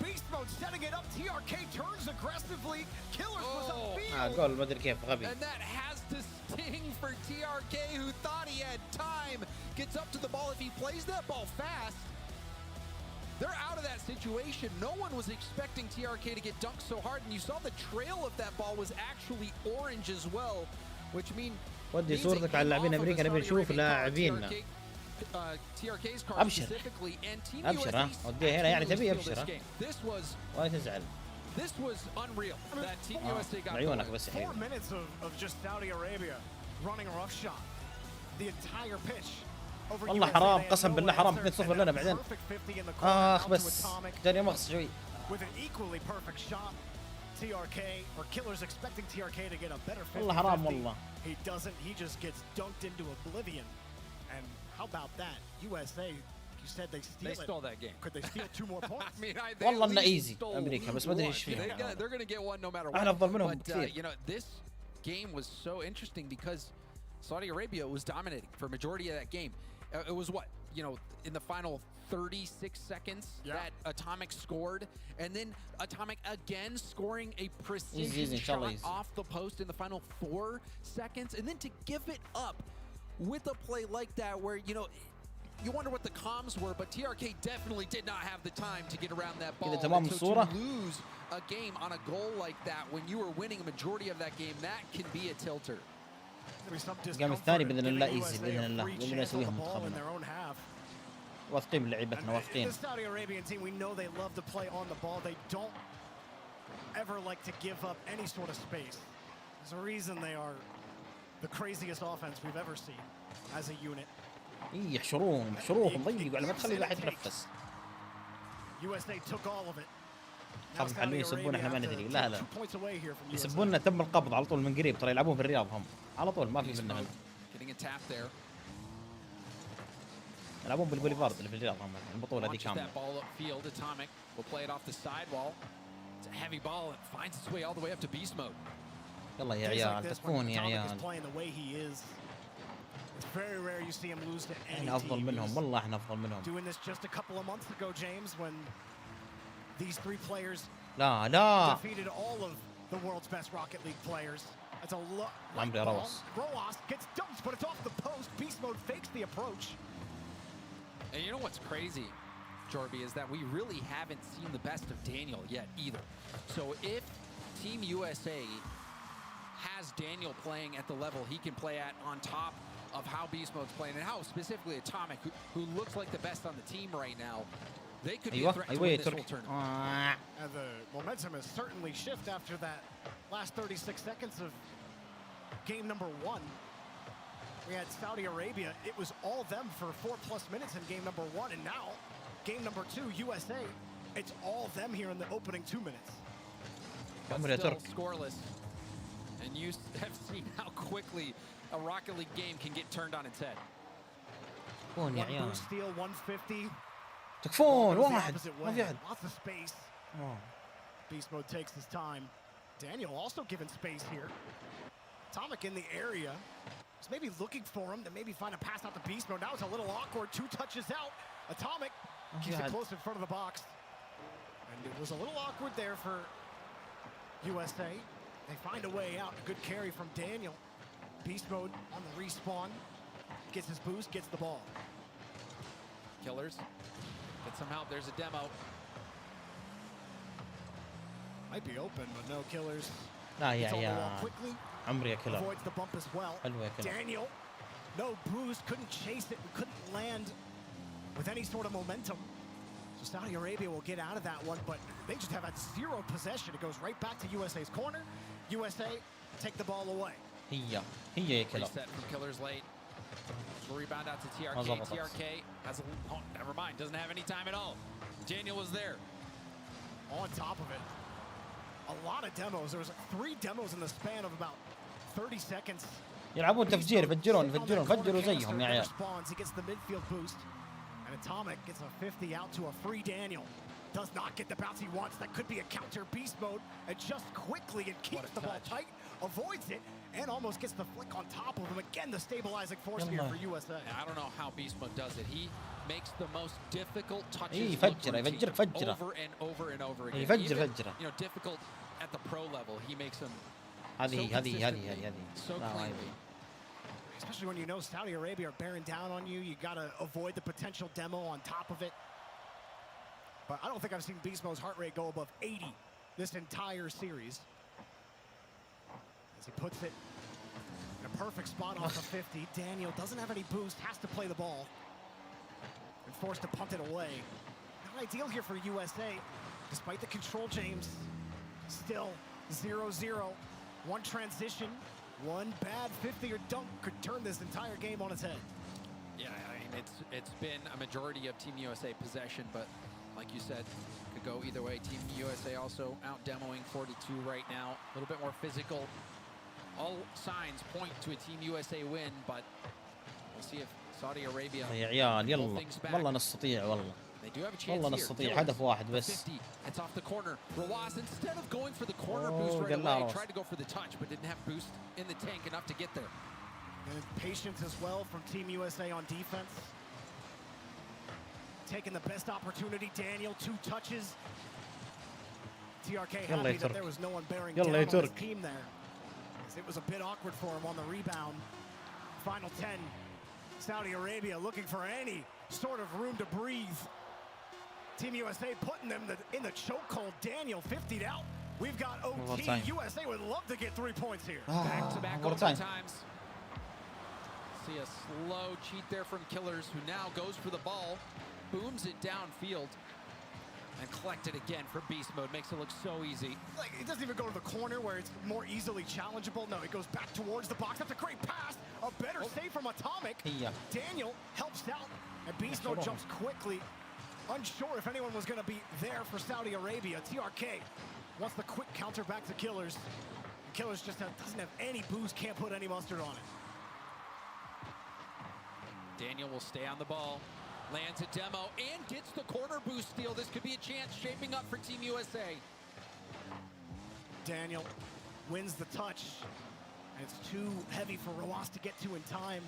Beast Mode setting it up. TRK turns aggressively. Killers was a field. جول ما ادري كيف غبي. And that has to sting for TRK, who thought he had time. Gets up to the ball. If he plays that ball fast, they're out of that situation. No one was expecting TRK to get dunked so hard, and you saw the trail of that ball was actually orange as well, which means ودي صورتك على اللاعبين الامريكا نبي نشوف لاعبيننا. ابشر ابشر ها وديها هنا يعني تبي ابشر ها ولا تزعل. This was unreal. That Team USA got عيونك بس يا 4 minutes of just Saudi Arabia running a rough shot. The entire pitch. والله حرام قسم بالله حرام 2-0 لنا بعدين. بس جاني مغص شوي. With an equally perfect shot. TRK or Killers expecting TRK to get a better 50. والله حرام والله. He doesn't. He just gets dunked into oblivion. And how about that? USA, you said they stole that game. Could they steal 2 more points? I mean, والله إنه ايزي أمريكا بس ما أدري إيش فيهم. They're going to get one no matter what. أنا أفضل منهم كثير. But you know, this game was so interesting because Saudi Arabia was dominating for a majority of that game. It was what, you know, in the final 36 seconds that Atomic scored, and then Atomic again scoring a precision shot off the post in the final 4 seconds, and then to give it up with a play like that where, you know, you wonder what the comms were, but TRK definitely did not have the time to get around that ball. And so to lose a game on a goal like that when you were winning a majority of that game, that can be a tilter. الجيم الثاني بإذن الله ايزي بإذن الله بدنا نسويهم منتخبنا. واثقين بلعيبتنا واثقين. The Saudi Arabian team, we know they love to play on the ball. They don't ever like to give up any sort of space. There's a reason they are the craziest offense we've ever seen as a unit. اي يحشروهم ضيقوا على ما تخلي الواحد يتنفس. USA took all of it. خاف محلوين يسبون احنا ما ندري. لا يسبوننا تم القبض على طول من قريب، ترى يلعبون في الرياض هم على طول ما في منهم. يلعبون بالبوليفارد اللي في الرياض هم البطولة دي كاملة. يلا يا عيال تكفون يا عيال. احنا افضل منهم والله احنا افضل منهم. لا لا عمري روس. And you know what's crazy, Jorby, is that we really haven't seen the best of Daniel yet either. So if Team USA has Daniel playing at the level he can play at on top of how Beast Mode's playing and how specifically Atomic, who looks like the best on the team right now, they could be a threat to win this whole tournament. And the momentum has certainly shifted after that last 36 seconds of game number 1. We had Saudi Arabia. It was all them for 4+ minutes in game number 1, and now game number 2, USA. It's all them here in the opening 2 minutes. But still scoreless, and you have seen how quickly a Rocket League game can get turned on its head. One boost steal, 150. تكفون واحد ما في أحد. Lots of space. Beast Mode takes his time. Daniel also given space here. Atomic in the area. He's maybe looking for him to maybe find a pass out to Beast Mode. Now it's a little awkward. 2 touches out. Atomic keeps it close in front of the box. And it was a little awkward there for USA. They find a way out. A good carry from Daniel. Beast Mode on the respawn. Gets his boost, gets the ball. Killers. Get some help. There's a demo. Might be open, but no Killers. لا يا عمري يا كيلر. Avoids the bump as well. حلوة يا كيلر. Daniel, no boost, couldn't chase it, couldn't land with any sort of momentum. So Saudi Arabia will get out of that one, but they just have had 0 possession. It goes right back to USA's corner. USA take the ball away. هي يا كيلر. Reset from Killers late. Rebound out to TRK. TRK has a, oh, never mind, doesn't have any time at all. Daniel was there. On top of it. A lot of demos. There was 3 demos in the span of about 30 seconds. يلعبون تفجير فجروا زيهم يا عيال. He gets the midfield boost. And Atomic gets a 50 out to a free Daniel. Does not get the bounce he wants. That could be a counter. Beast Mode adjusts quickly and keeps the ball tight. Avoids it and almost gets the flick on top of him. Again, the stabilizing force here for USA. I don't know how Beast Mode does it. He makes the most difficult touches يفجر over and over and over again. يفجر You know, difficult at the pro level. He makes them هذه so cleanly. Especially when you know Saudi Arabia are bearing down on you, you got to avoid the potential demo on top of it. But I don't think I've seen Beast Mode's heart rate go above 80 this entire series. As he puts it in a perfect spot off the 50. Daniel doesn't have any boost, has to play the ball. And forced to punt it away. Not ideal here for USA. Despite the control, James, still 0-0. One transition, one bad 50 or dunk could turn this entire game on its head. Yeah, I mean, it's been a majority of Team USA possession, but like you said, could go either way. Team USA also out-demoing 42 right now. A little bit more physical. All signs point to a Team USA win, but we'll see if Saudi Arabia يا عيال يلا والله نستطيع والله. والله نستطيع هدف واحد بس. It's off the corner. Rawas, instead of going for the corner boost right away, tried to go for the touch, but didn't have boost in the tank enough to get there. And patience as well from Team USA on defense. Taking the best opportunity. Daniel, 2 touches. TRK happy that there was no one bearing down on his team there. It was a bit awkward for him on the rebound. Final 10. Saudi Arabia looking for any sort of room to breathe. Team USA putting them in the chokehold. Daniel 50'd out. We've got OT. USA would love to get 3 points here. Back-to-back overtimes. See a slow cheat there from Killers, who now goes for the ball. Booms it downfield. And collected again for beast mode. Makes it look so easy. Like, it doesn't even go to the corner where it's more easily challengeable. No, it goes back towards the box. That's a great pass. A better save from Atomic. Daniel helps out, and beast mode jumps quickly. Unsure if anyone was going to be there for Saudi Arabia. TRK wants the quick counter back to Killers. Killers just doesn't have any boost, can't put any mustard on it. Daniel will stay on the ball. Lands a demo and gets the corner boost steal. This could be a chance shaping up for Team USA. Daniel wins the touch. And it's too heavy for Roas to get to in time.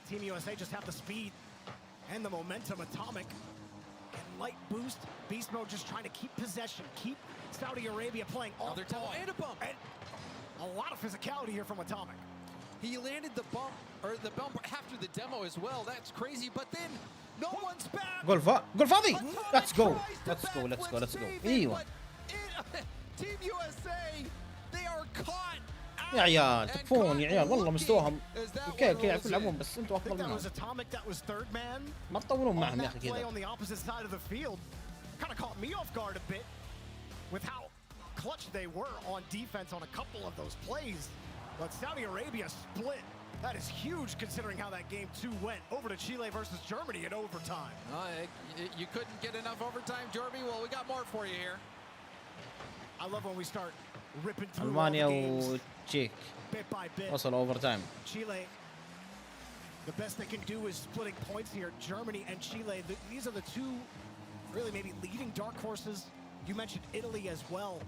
Team USA just have the speed and the momentum. Atomic and light boost. Beast mode just trying to keep possession, keep Saudi Arabia playing all the time. And a bump. And a lot of physicality here from Atomic. He landed the bump after the demo as well. That's crazy, but then no one's back. جول فاضي. Let's go. ايوه. Team USA, they are caught. يا عيال تكفون يا عيال والله مستواهم كيف يعرفون يلعبون بس انتوا افضل منهم. ما تطولون معهم يا اخي كذا. On the opposite side of the field, kind of caught me off guard a bit with how clutch they were on defense on a couple of those plays. But Saudi Arabia split. That is huge considering how that game 2 went. Over to Chile versus Germany in overtime. You couldn't get enough overtime, Jorby. Well, we got more for you here. I love when we start ripping through ألمانيا وتشيك وصلوا overtime. Chile, the best they can do is splitting points here. Germany and Chile, these are the two really maybe leading dark horses. You mentioned Italy as well.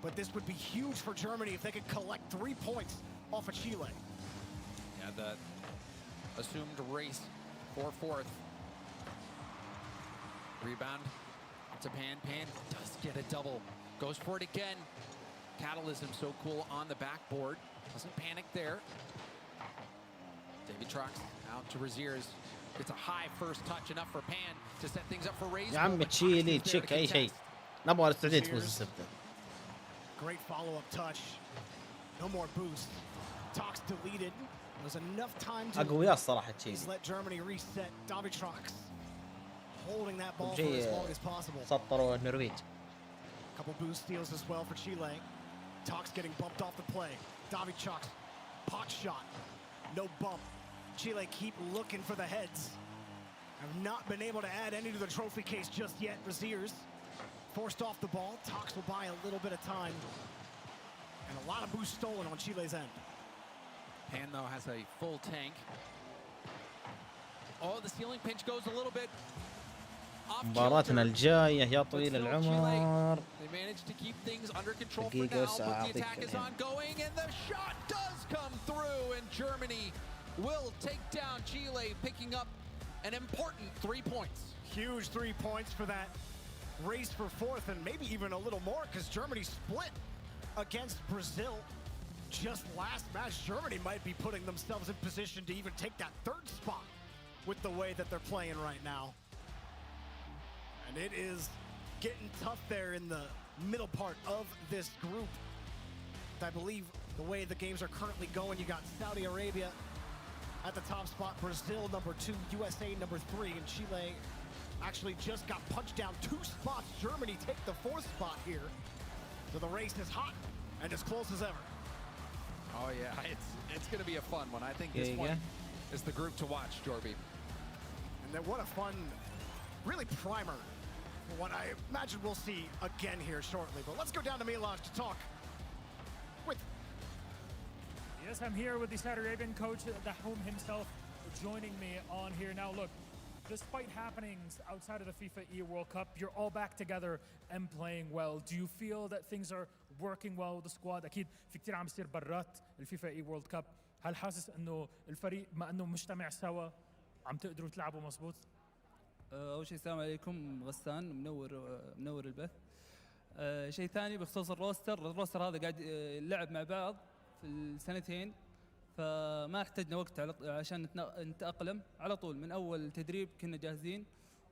But this would be huge for Germany if they could collect 3 points off of Chile. Yeah, the assumed race for 4th. Rebound to Pan. Pan does get a double. Goes for it again. Catalysm so cool on the backboard. Doesn't panic there. David Trucks out to Raziers. It's a high first touch, enough for Pan to set things up for Raze. يا عم تشيلي تشيك أي شيء. نبغى نستعد تفوز السبت. Great follow-up touch. No more boost. Talks deleted. There's enough time to أقوياء الصراحة تشيلي. let Germany reset. Davitrox holding that ball for as long as possible. سطروا النرويج. Couple boost steals as well for Chile. Talks getting bumped off the play. Davitrox pot shot. No bump. Chile keep looking for the heads. Have not been able to add any to the trophy case just yet. Raziers forced off the ball. Talks will buy a little bit of time. And a lot of boost stolen on Chile's end. Pan, though, has a full tank. Oh, the ceiling pinch goes a little bit off مباراتنا الجاية يا طويل العمر. They managed to keep things under control for now, but the attack is ongoing, and the shot does come through, and Germany will take down Chile, picking up an important 3 points. Huge 3 points for that race for 4th, and maybe even a little more, because Germany split against Brazil. Just last match, Germany might be putting themselves in position to even take that 3rd spot with the way that they're playing right now. And it is getting tough there in the middle part of this group. I believe the way the games are currently going, you got Saudi Arabia at the top spot, Brazil number 2, USA number 3, and Chile actually just got punched down 2 spots. Germany take the 4th spot here. So the race is hot and as close as ever. Oh yeah, it's going to be a fun one. I think this one is the group to watch, Jorby. And then what a fun, really primer for what I imagine we'll see again here shortly. But let's go down to Milan to talk with. Yes, I'm here with the Saudi Arabian coach, Dahom himself, joining me on here. Now look, despite happenings outside of the FIFA E World Cup, you're all back together and playing well. Do you feel that things are working well with the squad? أكيد في كتير عم يصير برات الفيفا E World Cup. هل حاسس إنه الفريق ما إنه مجتمع سوا عم تقدروا تلعبوا مظبوط؟ أول شيء السلام عليكم غسان منور البث. شيء ثاني بخصوص الروستر هذا قاعد لعب مع بعض في السنتين، فما احتجنا وقت عشان نتأقلم على طول. من أول تدريب كنا جاهزين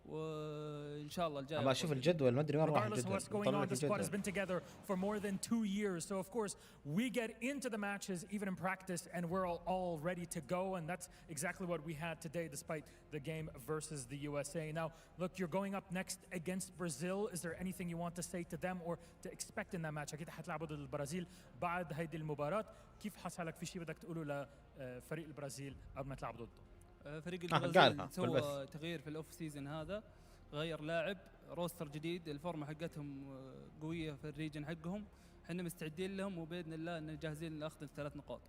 وان شاء الله الجاي. ابغى اشوف الجدول ما ادري وين راح Regardless of what's going on, the squad has been together for more than 2 years. So of course, we get into the matches even in practice, and we're all ready to go. And that's exactly what we had today, despite the game versus the USA. Now, look, you're going up next against Brazil. Is there anything you want to say to them or to expect in that match? أكيد حتلعبوا ضد البرازيل بعد هيدي المباراة. كيف حسألك في شيء بدك تقوله لفريق البرازيل قبل ما تلعب ضده؟ فريق البرازيل سوى تغيير في الأوف سيزون هذا، غير لاعب، روستر جديد، الفورمة حقتهم قوية في الريجن حقهم، احنا مستعدين لهم وبإذن الله ان جاهزين لأخذ ال3 نقاط.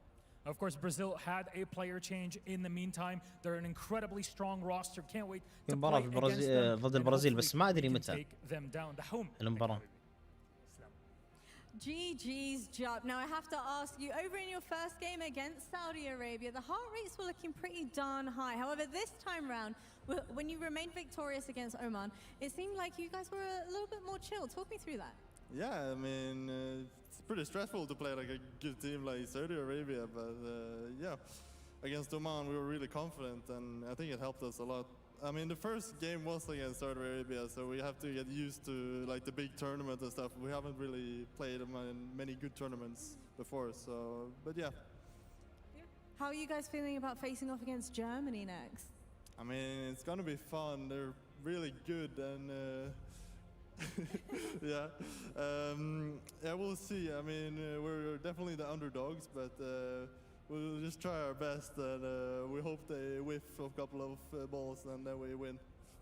Of course, Brazil had a player change in the meantime. They're an incredibly strong roster. Can't wait to play against them. ضد البرازيل بس ما ادري متى المباراة. GG's job. Now I have to ask you, over in your first game against Saudi Arabia, the heart rates were looking pretty darn high. However, this time round, when you remained victorious against Oman, it seemed like you guys were a little bit more chill. Talk me through that. Yeah, I mean, it's pretty stressful to play like a good team like Saudi Arabia, but yeah, against Oman we were really confident, and I think it helped us a lot. I mean, the first game was against Saudi Arabia, so we have to get used to like the big tournament and stuff. We haven't really played in many good tournaments before, so but yeah. How are you guys feeling about facing off against Germany next? I mean, it's gonna be fun. They're really good, and yeah, we'll see. I mean, we're definitely the underdogs, but we'll just try our best, and we hope they whiff a couple of balls, and then we win.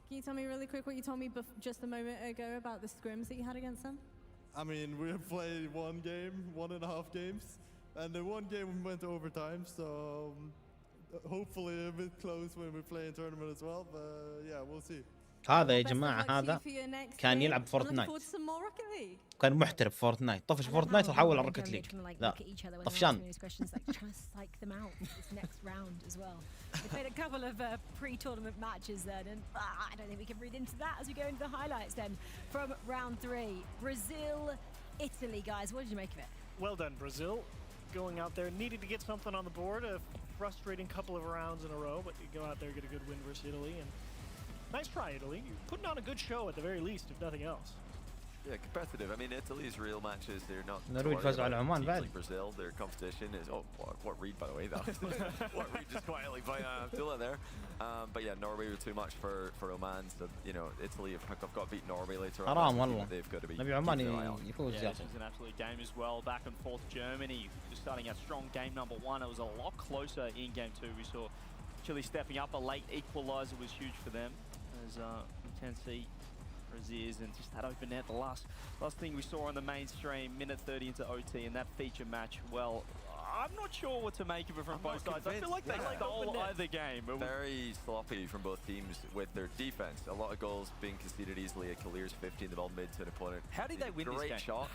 Can you tell me really quick what you told me just a moment ago about the scrims that you had against them? I mean, we have played 1.5 games, and the one game we went to overtime, so hopefully a bit close when we play in tournament as well, but yeah, we'll see. هذا يا جماعة هذا كان يلعب فورتنايت، كان محترف فورتنايت، طفش فورتنايت وحول على روكيت ليج. لا طفشان. They played a couple of pre-tournament matches then, and I don't think we can read into that as we go into the highlights then from round 3. Brazil, Italy, guys, what did you make of it? Well done, Brazil. Going out there, needed to get something on the board, a frustrating couple of rounds in a row, but you go out there, get a good win versus Italy, and nice try, Italy. You're putting on a good show at the very least, if nothing else. Yeah, competitive. I mean, Italy's real matches, they're not نرويج فازوا على عمان بعد. like Brazil. Their competition is what read by the way though. What read just quietly by Abdullah there. But yeah, Norway were too much for Oman. So you know, Italy have got to beat Norway later on. حرام والله. They've got to beat. نبي عمان يفوز Yeah, يا this was an absolute game as well. Back and forth, Germany just starting out strong. Game number 1, it was a lot closer in game 2. We saw Chile stepping up. A late equaliser was huge for them. As you can see, Braziers and just that open net. The last thing we saw on the mainstream, minute 30 into OT, and that feature match. Well, I'm not sure what to make of it from both sides. I feel like they stole either game. Very sloppy from both teams with their defense. A lot of goals being conceded easily. It clears 50 in the ball mid to an opponent. How did they win this game? Great shot.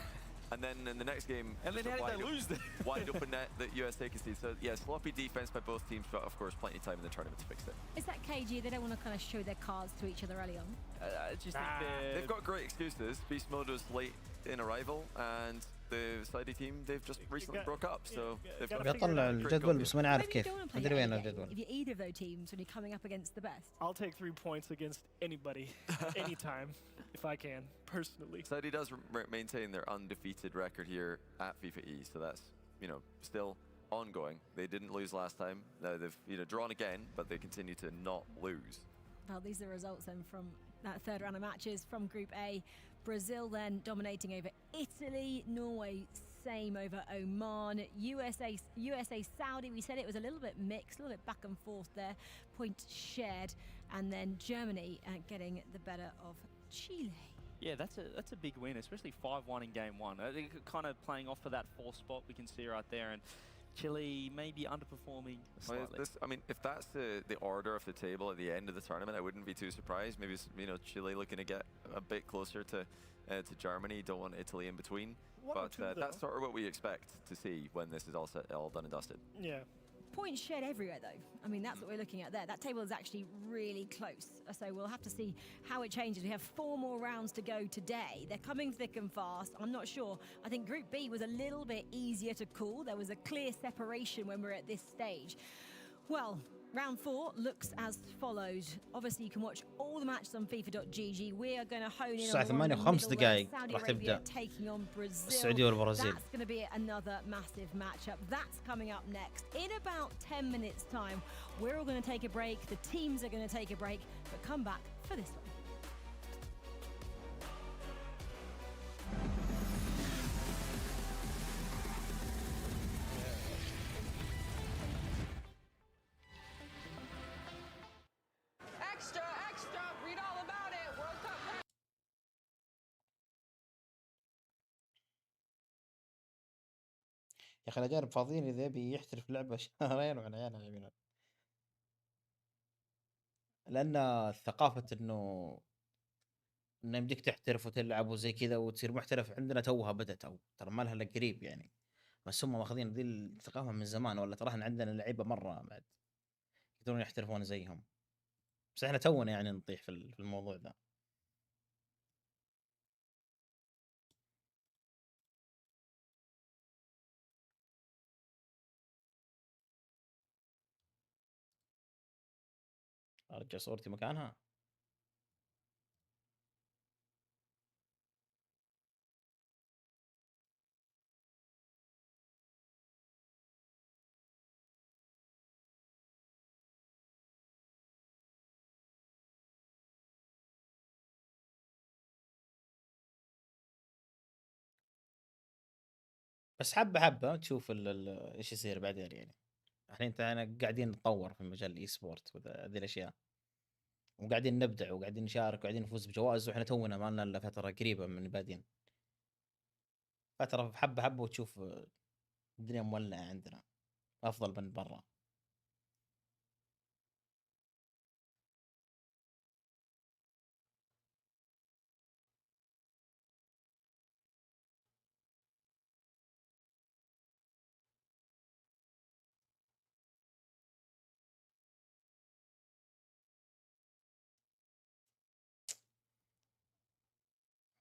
And then in the next game, and then how did they lose? Wide open net that USA conceded. So yeah, sloppy defense by both teams, but of course plenty of time in the tournament to fix it. Is that KG? They don't want to kind of show their cards to each other early on. I just think they've got great excuses. Beast mode was late in arrival, and the Saudi team they've just recently broke up, so they've got بيطلع الجدول بس ما نعرف كيف. ما ادري وين الجدول. If you're either of those teams when you're coming up against the best. I'll take 3 points against anybody, anytime, if I can, personally. Saudi does maintain their undefeated record here at FIFA E, so that's, you know, still ongoing. They didn't lose last time. Now they've drawn again, but they continue to not lose. Well, these are the results then from that third round of matches from Group A. Brazil then dominating over Italy, Norway same over Oman, USA Saudi. We said it was a little bit mixed, a little bit back and forth there, points shared, and then Germany getting the better of Chile. Yeah, that's a big win, especially 5-1 in game 1. They're kind of playing off for that 4th spot we can see right there, and Chile may be underperforming slightly. I mean, if that's the order of the table at the end of the tournament, I wouldn't be too surprised. Maybe, you know, Chile looking to get a bit closer to Germany. Don't want Italy in between. But that's sort of what we expect to see when this is all done and dusted. Yeah. Points shared everywhere, though. I mean, that's what we're looking at there. That table is actually really close. So we'll have to see how it changes. We have 4 more rounds to go today. They're coming thick and fast. I'm not sure. I think Group B was a little bit easier to call. There was a clear separation when we're at this stage. Well, Round 4 looks as follows. Obviously, you can watch all the matches on FIFA.gg. We are going to hone in الساعة on the 8 و5 دقائق Saudi راح Arabia تبدأ taking on Brazil. السعودية والبرازيل. That's going to be another massive matchup. That's coming up next. In about 10 minutes' time, we're all going to take a break. The teams are going to take a break, but come back for this one. يا اخي الاجانب فاضيين اذا يبي يحترف لعبه شهرين وعلى عيالها يبينها. لان ثقافه انه يمديك تحترف وتلعب وزي كذا وتصير محترف عندنا توها بدت او ترى ما لها الا قريب يعني. بس هم ماخذين ذي الثقافه من زمان ولا ترى احنا عندنا لعيبه مره بعد يقدرون يحترفون زيهم. بس احنا تونا يعني نطيح في الموضوع ذا. ارجع صورتي مكانها. بس حبه حبه تشوف ايش يصير بعدين يعني. احنا قاعدين نتطور في مجال الاي سبورت وهذه الاشياء. وقاعدين نبدع وقاعدين نشارك وقاعدين نفوز بجوائز واحنا تونا ما لنا الا فتره قريبه من بادين. فتره حبه حبه وتشوف الدنيا مولعه عندنا افضل من برا.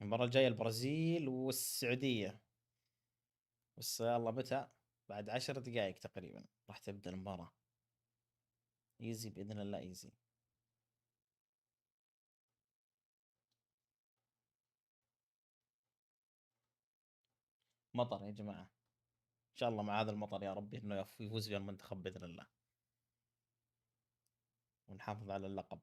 المره الجايه البرازيل والسعوديه. بس يلا متى؟ بعد 10 دقائق تقريبا راح تبدا المباراه. ايزي باذن الله ايزي. مطر يا جماعه. ان شاء الله مع هذا المطر يا ربي انه يفوز فيها المنتخب باذن الله. ونحافظ على اللقب.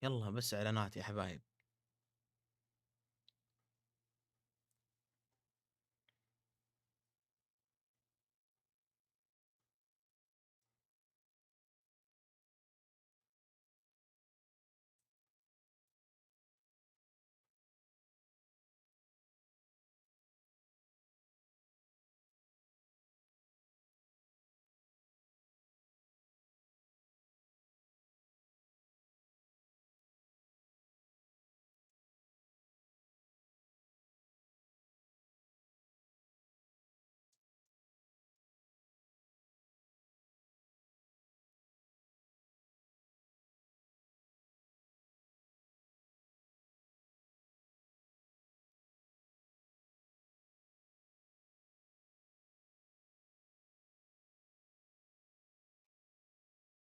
يلا بس اعلانات يا حبايب.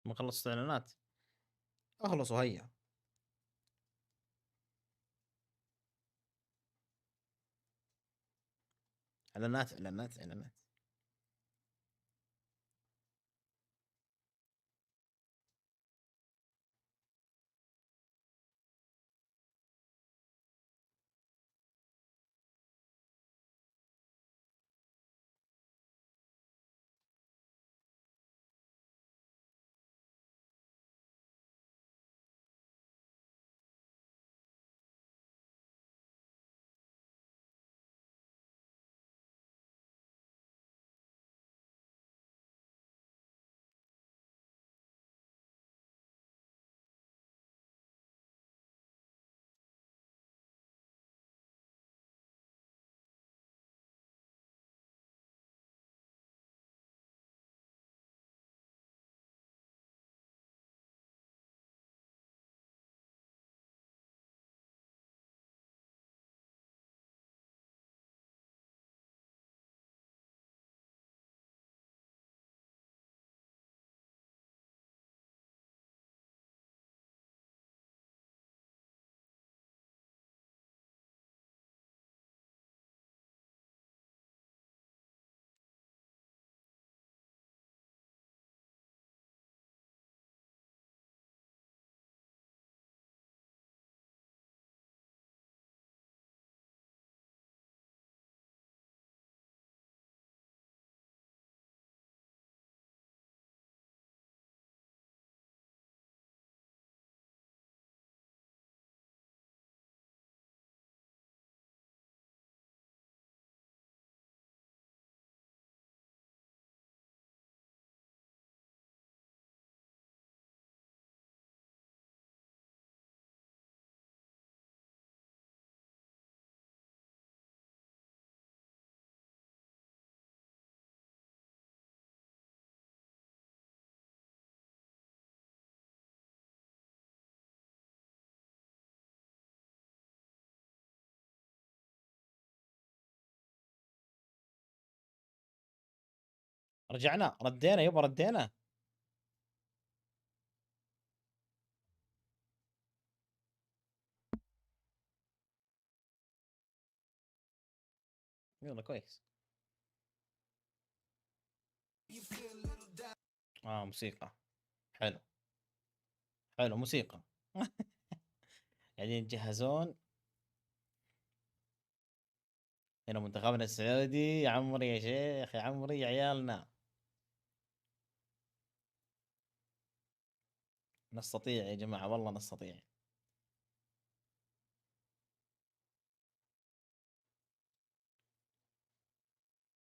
ما خلصت اعلانات. اخلصوا هيا. اعلانات اعلانات اعلانات. رجعنا ردينا يبا ردينا. يلا كويس. موسيقى حلو حلو موسيقى. قاعدين يتجهزون هنا منتخبنا السعودي. يا عمري يا شيخ يا عمري يا عيالنا، نستطيع يا جماعة والله نستطيع.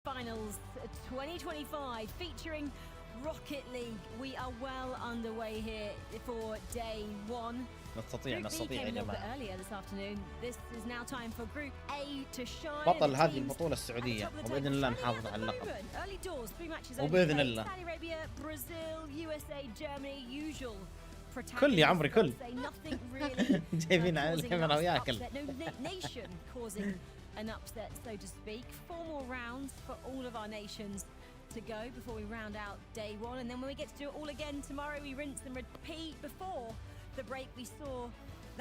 Finals 2025 featuring Rocket League. We are well underway here for day one. نستطيع يا جماعة. Earlier this afternoon. This is now time for Group A to shine. بطل هذه البطولة السعودية وبإذن الله نحافظ على اللقب. Early doors, 3 matches. وبإذن الله. Saudi Arabia, Brazil, USA, Germany, usual. كل يا عمري كل. جايبين على الكاميرا وياكل. Nation causing an upset, so to speak. 4 more rounds for all of our nations to go before we round out day one, and then when we get to do it all again tomorrow, we rinse and repeat. Before the break, we saw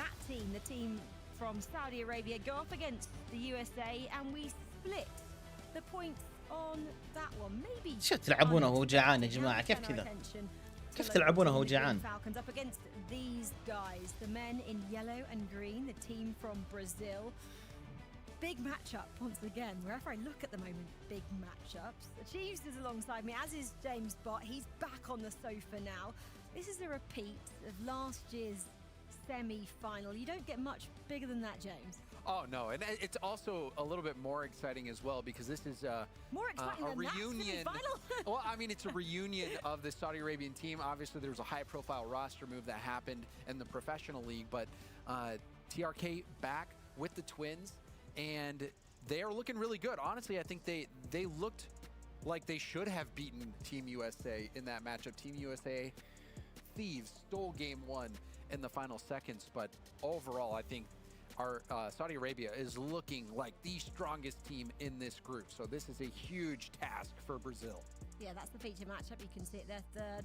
that team, the team from Saudi Arabia, go up against the USA, and we split the points on that one. Maybe شو تلعبونه وهو جعان يا جماعة؟ كيف كذا؟ كيف تلعبونه وهو جعان؟ Falcons up against these guys, the men in yellow and green, the team from Brazil. Big matchup once again. Wherever I look at the moment, big matchups. Chiefs is alongside me, as is James Bott. He's back on the sofa now. This is a repeat of last year's semi-final. You don't get much bigger than that, James. Oh no, and it's also a little bit more exciting as well because this is more exciting than reunion. Well, I mean, it's a reunion of the Saudi Arabian team. Obviously, there was a high-profile roster move that happened in the professional league, but TRK back with the Twins. And they are looking really good. Honestly, I think they looked like they should have beaten Team USA in that matchup. Team USA thieves stole game 1 in the final seconds, but overall, I think our Saudi Arabia is looking like the strongest team in this group. So this is a huge task for Brazil. Yeah, that's the feature matchup. You can see it there, third,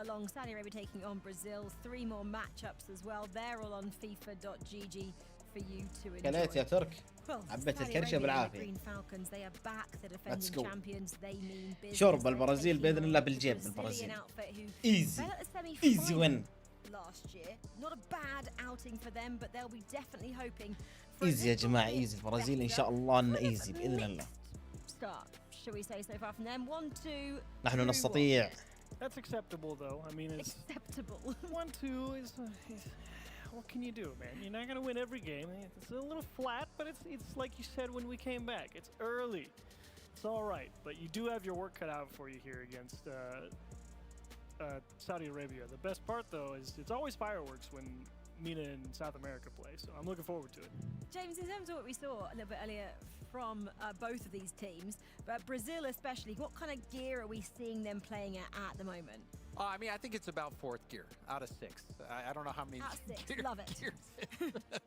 along Saudi Arabia taking on Brazil. 3 more matchups as well. They're all on FIFA.gg. For you to enjoy. كليت يا ترك. عبيت الكرشة بالعافية. Let's go. شرب البرازيل بإذن الله بالجيب البرازيل. Easy. Easy win. Last year, not a bad outing for them, but they'll be definitely hoping. Easy يا جماعة easy. البرازيل إن شاء الله إنه easy بإذن الله. Start. Shall we say so far from them? 1-2. نحن نستطيع. That's acceptable, though. I mean, it's acceptable. 1-2 is. What can you do, man? You're not gonna win every game. It's a little flat, but it's like you said when we came back. It's early. It's all right, but you do have your work cut out for you here against Saudi Arabia. The best part, though, is it's always fireworks when MENA and South America play, so I'm looking forward to it. James, in terms of what we saw a little bit earlier from both of these teams, but Brazil especially, what kind of gear are we seeing them playing at the moment? I mean, I think it's about 4th gear out of 6. I don't know how many gears. Love it.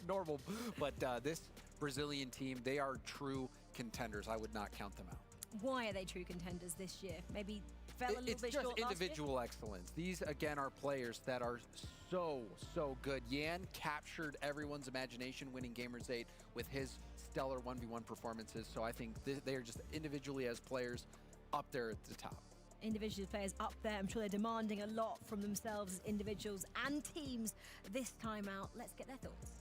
Normal, but this Brazilian team, they are true contenders. I would not count them out. Why are they true contenders this year? Maybe fell a little bit short last year? It's just individual excellence. These, again, are players that are so good. Yan captured everyone's imagination winning Gamers 8 with his stellar 1v1 performances, so I think they are just individually as players up there at the top. Individual players up there. I'm sure they're demanding a lot from themselves as individuals and teams this time out. Let's get their thoughts.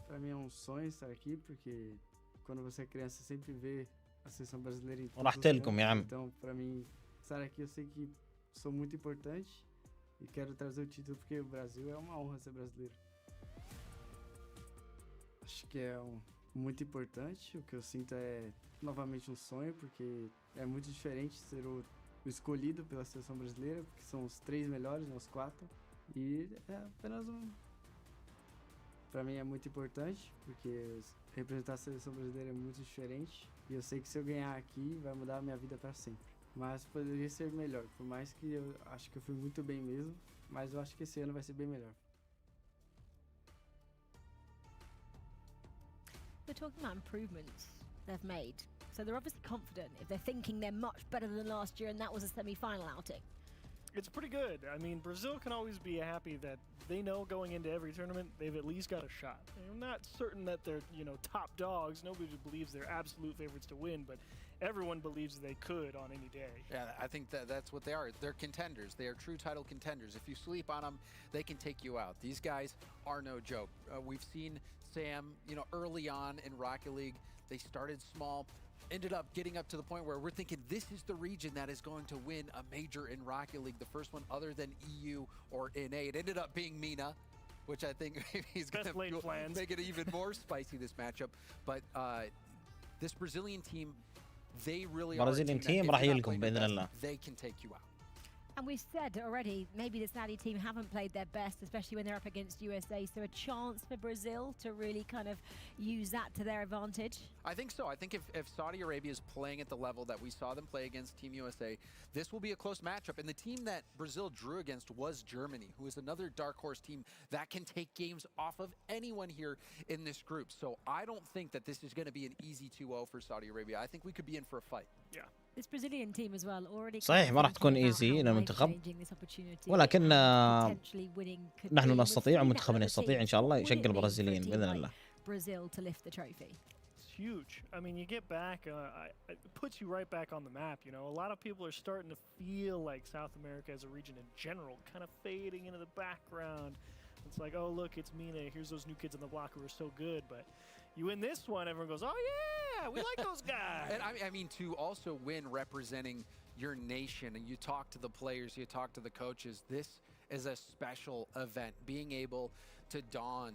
Para mim é um sonho estar aqui, porque quando você é criança sempre vê a seleção brasileira em todos os campos. Então, para mim estar aqui, eu sei que sou muito importante e quero trazer o título porque o Brasil é uma honra ser brasileiro. Acho que é muito importante. O que eu sinto é novamente um sonho, porque é muito diferente ser o escolhido pela seleção brasileira, porque são os 3 melhores, os 4. E é apenas para mim é muito importante, porque representar a seleção brasileira é muito diferente. E eu sei que se eu ganhar aqui, vai mudar a minha vida para sempre. Mas poderia ser melhor, por mais que eu acho que eu fui muito bem mesmo, mas eu acho que esse ano vai ser bem melhor. They're talking about improvements they've made. So they're obviously confident if they're thinking they're much better than last year and that was a semi-final outing. It's pretty good. I mean, Brazil can always be happy that they know going into every tournament they've at least got a shot. I'm not certain that they're, top dogs. Nobody believes they're absolute favorites to win, but everyone believes they could on any day. Yeah, I think that's what they are. They're contenders. They are true title contenders. If you sleep on them, they can take you out. These guys are no joke. We've seen Sam, early on in Rocket League, they started small, ended up getting up to the point where we're thinking this is the region that is going to win a major in Rocket League, the first one other than EU or NA. It ended up being Mina, which I think maybe is going to make it even more spicy, this matchup. But this Brazilian team, they really are a team that they can take you out. And we've said already, maybe the Saudi team haven't played their best, especially when they're up against USA. So a chance for Brazil to really kind of use that to their advantage? I think so. I think if Saudi Arabia is playing at the level that we saw them play against Team USA, this will be a close matchup. And the team that Brazil drew against was Germany, who is another dark horse team that can take games off of anyone here in this group. So I don't think that this is going to be an easy 2-0 for Saudi Arabia. I think we could be in for a fight. Yeah. This Brazilian team as well already صحيح ما راح تكون ايزي للمنتخب ولكن نحن نستطيع ومنتخبنا يستطيع ان شاء الله يشكل البرازيليين باذن الله. Brazil to lift the trophy. It's huge. I mean, you get back, it puts you right back on the map. A lot of people are starting to feel like South America as a region in general kind of fading into the background. It's like, oh look, it's Mina. Here's those new kids on the block who are so good, but you win this one, everyone goes, oh yeah, we like those guys. And I mean, to also win representing your nation, and you talk to the players, you talk to the coaches, this is a special event. Being able to don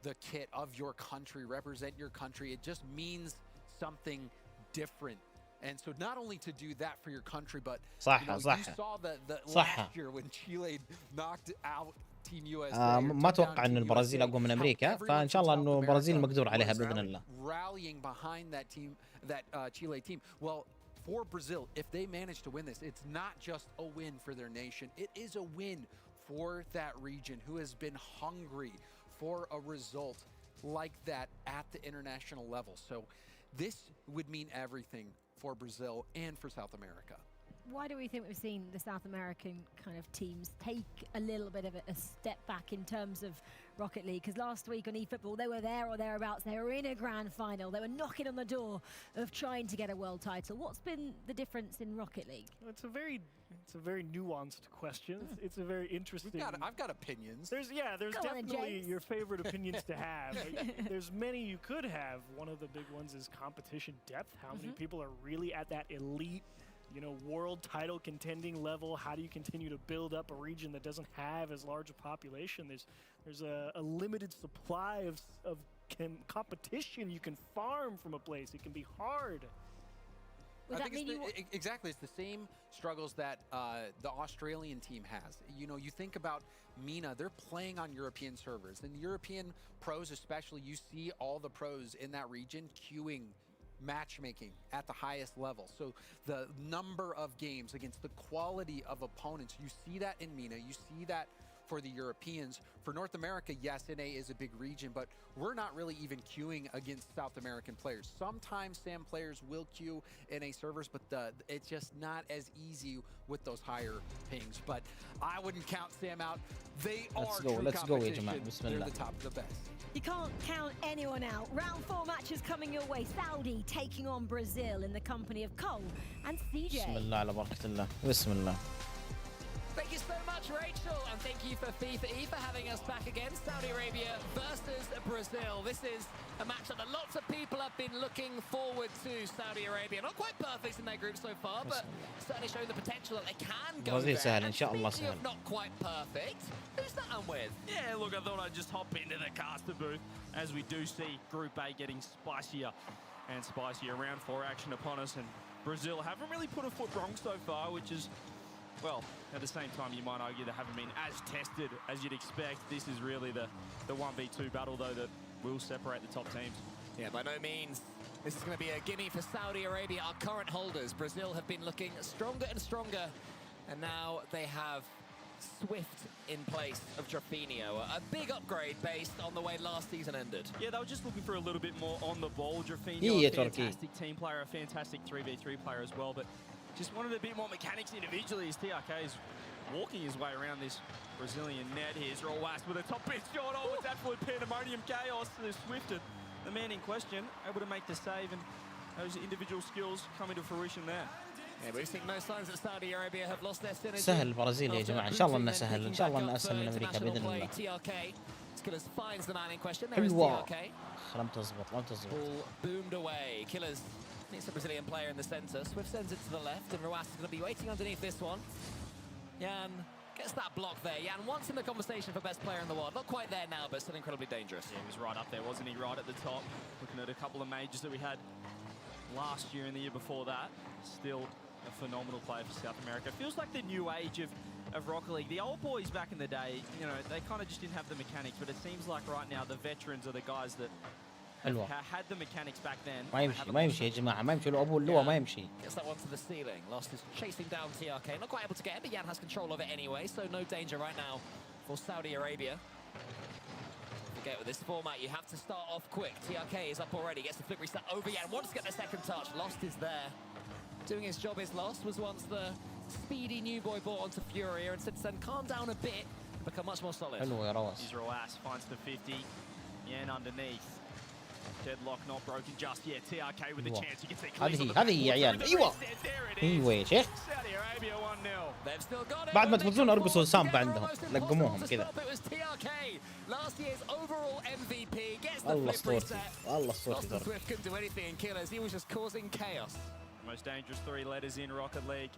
the kit of your country, represent your country, it just means something different. And so not only to do that for your country, but you saw the last year when Chile knocked out Team USA. ما اتوقع ان البرازيل اقوى من امريكا فان شاء الله انه البرازيل مقدور عليها باذن الله. Rallying behind that team, that Chile team. Well, for Brazil, if they manage to win this, it's not just a win for their nation. It is a win for that region who has been hungry for a result like that at the international level. So this would mean everything for Brazil and for South America. Why do we think we've seen the South American kind of teams take a little bit of a step back in terms of Rocket League? Because last week on eFootball, they were there or thereabouts. They were in a grand final. They were knocking on the door of trying to get a world title. What's been the difference in Rocket League? It's a very nuanced question. It's a very interesting. I've got opinions. There's definitely your favorite opinions to have. There's many you could have. One of the big ones is competition depth. How many people are really at that elite, world title contending level? How do you continue to build up a region that doesn't have as large a population? There's a limited supply of competition. You can farm from a place. It can be hard. I think exactly. It's the same struggles that the Australian team has. You think about Mina, they're playing on European servers. And European pros especially, you see all the pros in that region queuing matchmaking at the highest level. So the number of games against the quality of opponents, you see that in Mina, you see that for the Europeans. For North America, yes, NA is a big region, but we're not really even queuing against South American players. Sometimes SAM players will queue NA servers, but it's just not as easy with those higher pings. But I wouldn't count SAM out. They are true competition. They're the top of the best. You can't count anyone out. Round 4 matches coming your way. Saudi taking on Brazil in the company of Cole and CJ. بسم الله على بركة الله. بسم الله. Thank you so much, Rachel, and thank you for FIFA E for having us back again. Saudi Arabia versus Brazil. This is a matchup that lots of people have been looking forward to. Saudi Arabia, not quite perfect in their group so far, but certainly showing the potential that they can go there. سهل إن شاء الله سهل. Not quite perfect. Who's that on with? Yeah, look, I thought I'd just hop into the caster booth as we do see Group A getting spicier and spicier. Round 4 action upon us, and Brazil haven't really put a foot wrong so far, which is, well, at the same time, you might argue they haven't been as tested as you'd expect. This is really the 1v2 battle, though, that will separate the top teams. Yeah, by no means. This is going to be a gimme for Saudi Arabia, our current holders. Brazil have been looking stronger and stronger, and now they have Swift in place of Drafinio. A big upgrade based on the way last season ended. Yeah, they were just looking for a little bit more on the ball. Drafinio, a fantastic team player, a fantastic 3v3 player as well, but just wanted a bit more mechanics individually as TRK is walking his way around this Brazilian net. Here's Rowas with a top pitch shot. Oh, it's absolute pandemonium chaos. The Swift, the man in question, able to make the save, and those individual skills coming to fruition there. Yeah, we've seen no signs that Saudi Arabia have lost their synergy. سهل البرازيل يا جماعة، إن شاء الله إنه سهل، إن شاء الله إنه أسهل من أمريكا بإذن الله. TRK, Killers finds the man in question. There is حلوة. TRK. لم تزبط. Ball boomed away. Killers needs a Brazilian player in the center. Swift sends it to the left, and Rowas is going to be waiting underneath this one. Jan gets that block there. Jan once in the conversation for best player in the world. Not quite there now, but still incredibly dangerous. Yeah, he was right up there, wasn't he? Right at the top. Looking at a couple of majors that we had last year and the year before that. Still a phenomenal player for South America. Feels like the new age of Rocket League. The old boys back in the day, you know, they kind of just didn't have the mechanics, but it seems like right now the veterans are the guys that had the mechanics back then. ما يمشي يا جماعة، ما يمشي له أبو اللواء ما يمشي. Gets that one to the ceiling. Lost is chasing down TRK. Not quite able to get him, but Jan has control of it anyway, so no danger right now for Saudi Arabia. Forget with this format, you have to start off quick. TRK is up already, gets the flick reset over Jan. Wants to get the second touch. Lost is there. Doing his job is Lost. Was once the speedy new boy brought onto Furia, and since then calmed down a bit, become much more solid. حلو يا روس. He's Rowas, finds the 50. Jan underneath. Deadlock not broken just yet. TRK with the chance. You can see هذه يا عيال. أيوة. أيوة يا شيخ. Saudi Arabia 1-0. They've still got it. بعد ما تفوزون ارقصوا سامبا عندهم، لقموهم كذا. Last year's overall MVP gets the والله flip اسطورتي، reset. والله اسطورتي Lost Swift couldn't do anything in Killers. He was just causing chaos. Most dangerous 3 letters in Rocket League.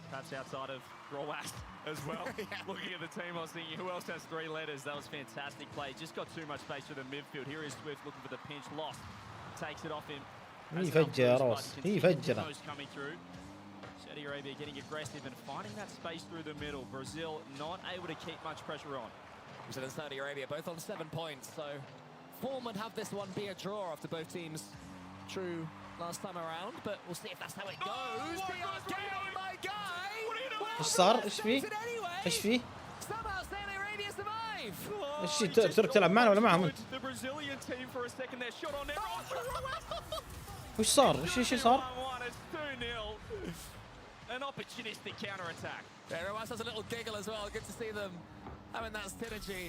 Perhaps outside of Rowas as well. Looking at the team, I was thinking, who else has 3 letters? That was fantastic play. Just got too much space for the midfield. Here is Swift looking for the pinch. Lost. Takes it off him. يفجر يا روس، يفجر. Coming through. Saudi Arabia getting aggressive and finding that space through the middle. Brazil not able to keep much pressure on. Brazil and Saudi Arabia both on 7 points, so form would have this one be a draw after both teams true last time around, but we'll see if that's how it goes. TRK, oh my guy! إيش صار؟ إيش فيه؟ إيش فيه؟ Somehow Saudi Arabia survive! إيش ترك تلعب معنا ولا معهم أنت؟ The Brazilian team for a second there shot on there. وش صار؟ إيش صار؟ An opportunistic counter-attack. Yeah, Rowas has a little giggle as well. Good to see them having that synergy.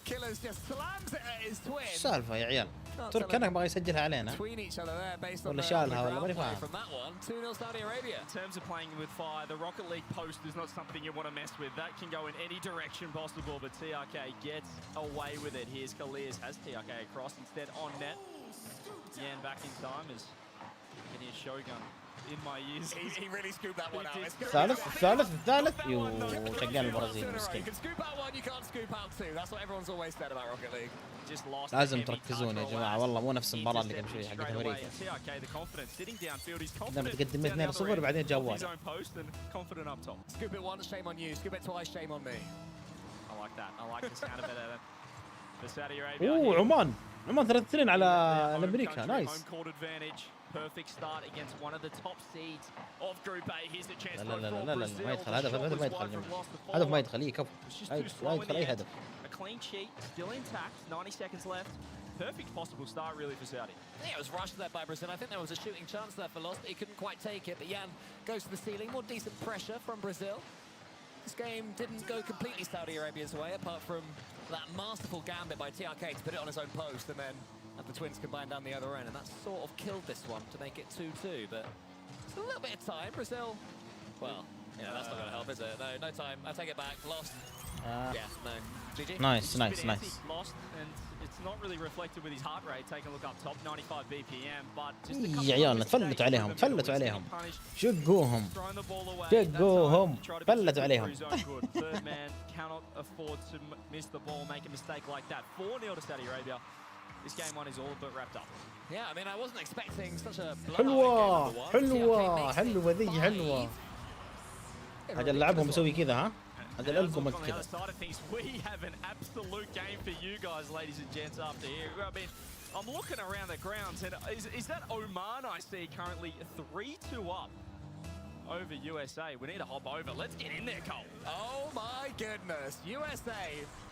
Killers just slams it at his twin. إيش السالفة يا عيال؟ ترك كان بغى يسجلها علينا. ولا شالها ولا ماني فاهم. From that one, 2-0 Saudi Arabia. In terms of playing with fire, the Rocket League post is not something you want to mess with. That can go in any direction possible, but TRK gets away with it. Here's Kalias, has TRK across instead on net. Jan back in time is getting a Shogun in my ears. He really scooped that one out. الثالث يو شقال البرازيل مسكين. You can scoop out 1, you can't scoop out 2. That's what everyone's always said about Rocket League. Just lost. لازم تركزون يا جماعة، والله مو نفس المباراة اللي قبل شوي حقت أمريكا. كنا متقدمين 2-0 بعدين جوال. Scoop it once, shame on you. Scoop it twice, shame on me. I like that. I like the sound of it. For Saudi Arabia. أوه عمان 3-2 على أمريكا. نايس. Perfect start against one of the top seeds of Group A. Here's a chance لا ما يدخل هدف ما يدخل هدف ما يدخل إيه كفو لا يدخل أي هدف. A clean sheet still intact. 90 seconds left. Perfect possible start really for Saudi. I think it was rushed there by Brazil. I think there was a shooting chance there for Lost, but he couldn't quite take it. But Jan goes to the ceiling. More decent pressure from Brazil. This game didn't go completely Saudi Arabia's way, apart from that masterful gambit by TRK to put it on his own post and then have the Twins combine down the other end, and that sort of killed this one to make it 2-2, but still a little bit of time. Brazil, well, yeah, that's not going to help, is it? No time. I take it back. Lost. Yeah, no. GG. Nice. Lost, and it's not really reflected with his heart rate. Take a look up top, 95 BPM, but just يا عيالنا تفلتوا عليهم شقوهم فلتوا عليهم. Third man cannot afford to miss the ball, make a mistake like that. 4-0 to Saudi Arabia. This game 1 is all but wrapped up. Yeah, I mean, I wasn't expecting such a حلوة ذي حلوة. هذا لعبهم بسوي كذا ها. هذا لعبهم كذا. We have an absolute game for you guys, ladies and gents, after here. I mean, I'm looking around the grounds, and is that Oman I see currently 3-2 up over USA. We need to hop over. Let's get in there, Cole. Oh my goodness. USA,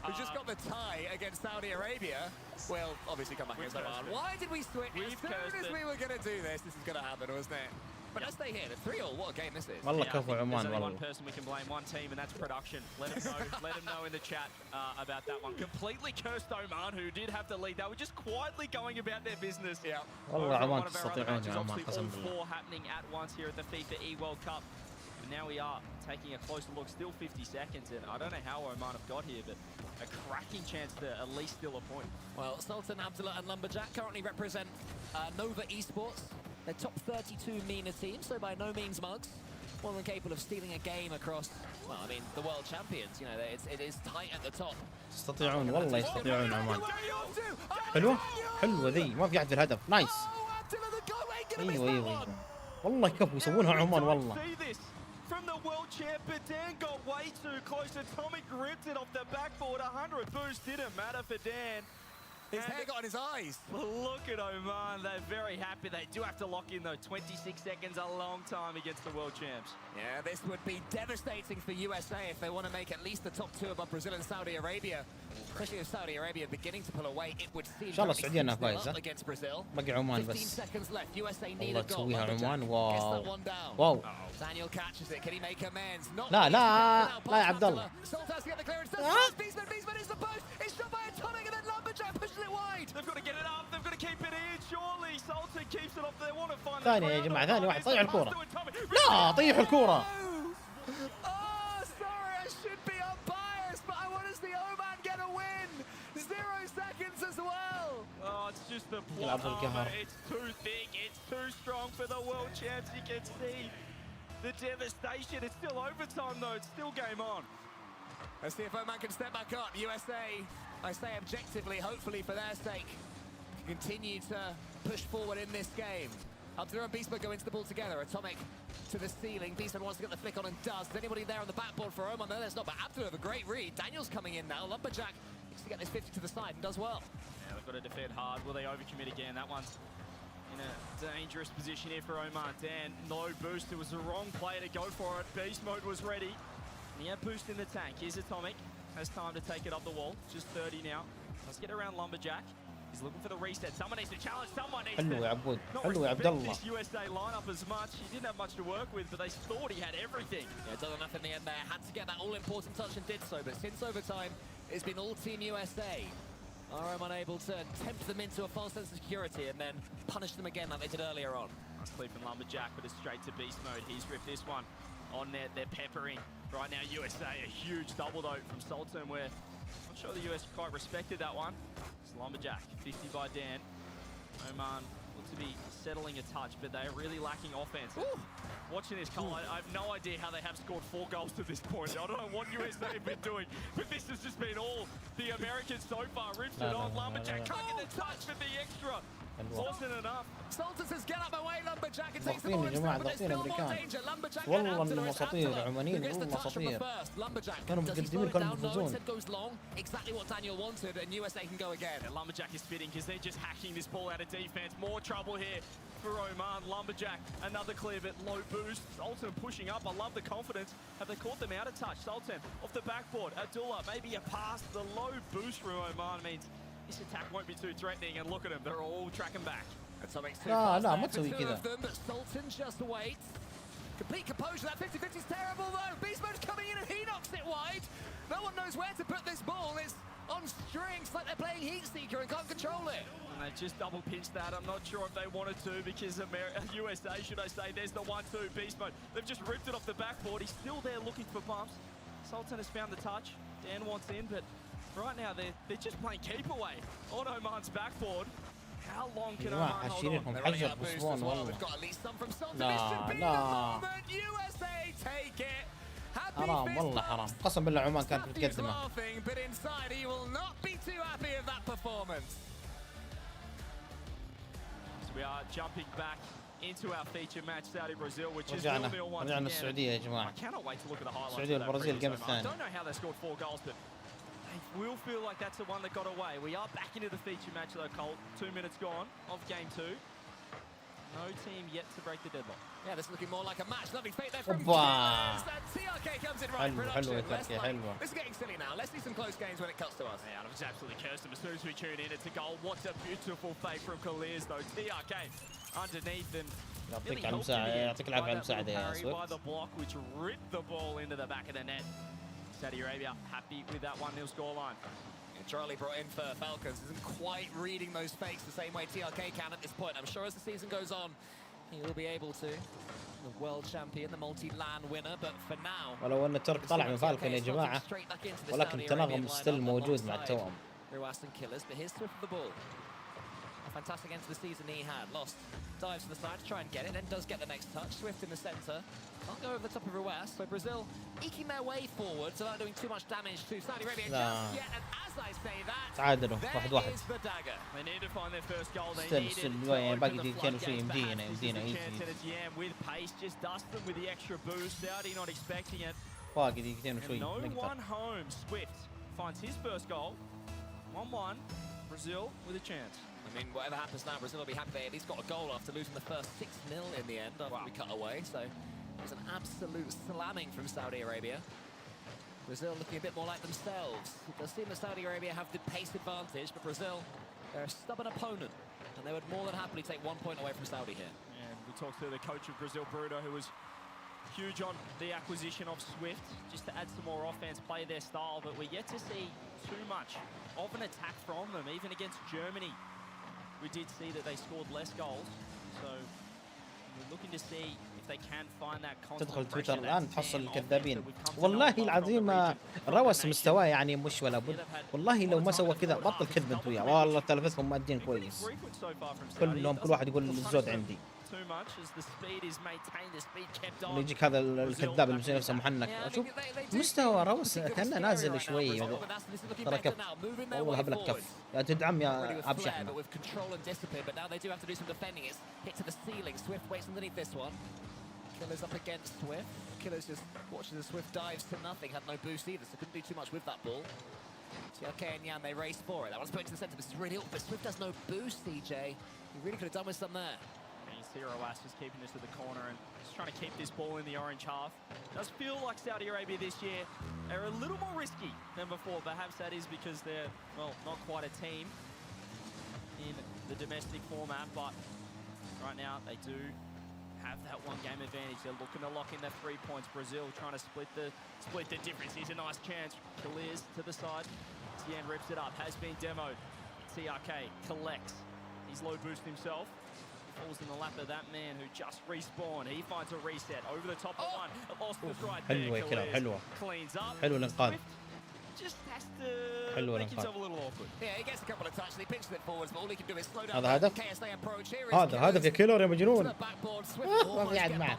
who just got the tie against Saudi Arabia, will obviously come back here. Why did we switch? As soon as we were going to do this is going to happen, wasn't it? But let's stay here. The 3-all. What a game this is. والله كفو عمان There's only والله. one person we can blame, one team, and that's production. Let them know. Let them know in the chat about that one. Completely cursed Oman, who did have the lead. They were just quietly going about their business. Yeah. والله عمان تستطيعون يا عمان قسم بالله. All happening at once here at the FIFA E World Cup. And now we are taking a closer look. Still 50 seconds, and I don't know how Oman have got here, but a cracking chance to at least steal a point. Well, Sultan, Abdullah, and Lumberjack currently represent Nova Esports. They're top 32 MENA team, so by no means mugs. More than capable of stealing a game across, well, I mean, the world champions. You know, it is tight at the top. يستطيعون والله يستطيعون عمان. حلوة حلوة ذي ما في أحد في الهدف. نايس. أيوة. والله كفو يسوونها عمان والله. From the world champ, but Dan got way too close. Atomic ripped it off the backboard. 100 boost didn't matter for Dan. His hair got in his eyes. Look at Oman. They're very happy. They do have to lock in, though. 26 seconds, a long time against the world champs. Yeah, this would be devastating for USA if they want to make at least the top 2 above Brazil and Saudi Arabia. Especially with Saudi Arabia beginning to pull away, it would seem to against Brazil. باقي عمان 15 بس. seconds left. USA need والله a goal. تسويها عمان. Gets that واو. one down. واو. Daniel catches it. Can he make amends? Not لا يا عبد الله. Sultan has to get the clearance. Beastman is the post. It's shot by Atomic and then Lumberjack pushes it wide. They've got to get it up. They've got to keep it in. Surely Sultan keeps it off. They want to find ثانية يا جماعة ثانية واحد طيح الكورة. لا طيحوا الكورة. Oh, sorry, I should be unbiased, but I want to see Oman get a win. 0 seconds as well. Oh, it's just the plot armor. It's too thick. It's too strong for the world champs. You can see the devastation. It's still overtime, though. It's still game on. Let's see if Oman can step back up. USA, I say objectively, hopefully for their sake, continue to push forward in this game. Abdullah and Beastman go into the ball together. Atomic to the ceiling. Beastman wants to get the flick on and does. Is anybody there on the backboard for Oman? No, there's not. But Abdullah with a great read. Daniel's coming in now. Lumberjack needs to get this 50 to the side and does well. Yeah, they've got to defend hard. Will they overcommit again? That one's in a dangerous position here for Oman. Dan, no boost. It was the wrong play to go for it. Beast mode was ready. And he had boost in the tank. Here's Atomic. Has time to take it up the wall. Just 30 now. Let's get around Lumberjack. He's looking for the reset. Someone needs to challenge. Someone needs حلو يا عبود. حلو يا عبد الله. This USA lineup as much. He didn't have much to work with, but they thought he had everything. Yeah, done enough in the end there. Had to get that all-important touch and did so. But since overtime, it's been all Team USA. Are unable to tempt them into a false sense of security and then punish them again like they did earlier on. Nice clear from Lumberjack, but it's straight to beast mode. He's ripped this one on net. They're peppering. Right now, USA, a huge double dope from Sultan, where I'm not sure the US quite respected that one. It's Lumberjack, 50 by Dan. Oman looks to be settling a touch, but they're really lacking offense. Watching this, Cole, I have no idea how they have scored 4 goals to this point. I don't know what USA have been doing, but this has just been all the Americans so far. Rips it on. Lumberjack can't get the touch for the extra. Wasn't enough. Sultan says get up away, Lumberjack. It takes the ضاغطين ball يا جماعة but there's ضاغطين still more الأمريكان. danger. Lumberjack والله إنهم أساطير العمانيين والله أساطير. كانوا مقدمين كانوا بيفوزون. Goes long, exactly what Daniel wanted, and USA can go again. And Lumberjack is spitting because they're just hacking this ball out of defense. More trouble here for Oman. Lumberjack, another clear, but low boost. Sultan pushing up. I love the confidence. Have they caught them out of touch? Sultan off the backboard. Abdullah, maybe a pass. The low boost from Oman means this attack won't be too threatening. And look at them, they're all tracking back. لا ما تسوي كذا. But Sultan just waits. Complete composure. That 50-50 is terrible though. Beast mode's coming in and he knocks it wide. No one knows where to put this ball. It's on strings like they're playing Heat Seeker and can't control it. And they just double pinched that. I'm not sure if they wanted to because USA, should I say, there's the 1-2 beast mode. They've just ripped it off the backboard. He's still there looking for bumps. Sultan has found the touch. Dan wants in, but right now they're just playing keep away on Oman's backboard. How long can Oman hold on? They're running out of boost as well. We've got at least some from Sultan. لا لا. USA take it. حرام والله حرام. قسم بالله عمان كانت متقدمة. But inside he will not be too happy with that performance. So we are jumping back into our feature match, Saudi Brazil, which is 0-0 once رجعنا again. السعودية يا جماعة. I cannot wait to look at the highlights. السعودية والبرازيل الجيم الثاني. I don't know how they scored 4 goals, but they will feel like that's the one that got away. We are back into the feature match though, Colt. 2 minutes gone of game 2. No team yet to break the deadlock. Yeah, this is looking more like a match. Lovely fake there from Opa. Killers, and TRK comes in right in production. This is getting silly now. Let's see some close games when it cuts to us. Yeah, I've just absolutely cursed him as soon as we tune in. It's a goal. What a beautiful fake from Killers, though. TRK underneath and يعطيك على المساعدة يعطيك العافية على المساعدة يا by سويفت. the block, which ripped the ball into the back of the net. Saudi Arabia happy with that 1-0 scoreline. Charlie brought in for Falcons isn't quite reading those fakes the same way TRK can at this point. I'm sure as the season goes on, he will be able to. The world champion, the multi-LAN winner, but for now. ولو ان الترك طلع من فالكون يا جماعة، ولكن التناغم ستيل موجود مع التوأم. Killers, but here's Swift with the ball. A fantastic end to the season he had. Lost, dives to the side to try and get it, then does get the next touch. Swift in the centre. Can't go over the top of Ruas. So Brazil eking their way forward without doing too much damage to Saudi Arabia just yet. And as I say that, تعادلوا 1-1. is the dagger. They need to find their first goal. They Still needed باقي دقيقتين وشوي يمدينا easy. With pace, just dust them with the extra boost. Saudi not expecting it. باقي دقيقتين وشوي. No one home. Swift finds his first goal. 1-1. Brazil with a chance. I mean, whatever happens now, Brazil will be happy they at least got a goal after losing the first 6-0 in the end after we cut away. So it was an absolute slamming from Saudi Arabia. Brazil looking a bit more like themselves. It does seem that Saudi Arabia have the pace advantage, but Brazil, they're a stubborn opponent, and they would more than happily take 1 point away from Saudi here. And we talked to the coach of Brazil, Bruno, who was huge on the acquisition of Swift, just to add some more offense, play their style, but we're yet to see too much of an attack from them. Even against Germany, we did see that they scored less goals, so we're looking to see if they can find that constant. تدخل تويتر الآن تحصل الكذابين. والله العظيم روس مستواه يعني مش ولا بد. والله لو ما سوى كذا بطل كذب انت وياه. والله تلفتهم مادين كويس. كلهم كل واحد يقول الزود عندي. يجيك هذا الكذاب اللي مسوي نفسه محنك. شوف مستوى روس كأنه نازل شوي. ترى كف. والله هبلك كف. يا تدعم يا أبشح. Killers up against Swift. Killers just watching the Swift dives to nothing. Had no boost either, so couldn't do too much with that ball. TRK and Yan, they race for it. That one's put into the centre. This is really awkward, but Swift has no boost, CJ. He really could have done with some there. Zero Ass is keeping this to the corner and just trying to keep this ball in the orange half. Does feel like Saudi Arabia this year are a little more risky than before. Perhaps that is because they're, well, not quite a team in the domestic format, but right now they do have that one game advantage. They're looking to lock in their 3 points. Brazil trying to split the difference. Here's a nice chance. Clears to the side. Tien rips it up. Has been demoed. TRK collects. He's low boost himself. Falls in the lap of that man who just respawned. He finds a reset over the top of one. Lost the right there. حلوة. Cleans up. حلو الانقاذ. Just has to make himself a little awkward. Yeah, he gets a couple of touches. He pinches it forwards, but all he can do is slow down. هذا هدف. KSA approach here. هذا هدف يا كيلر يا مجنون. ما في عاد معه.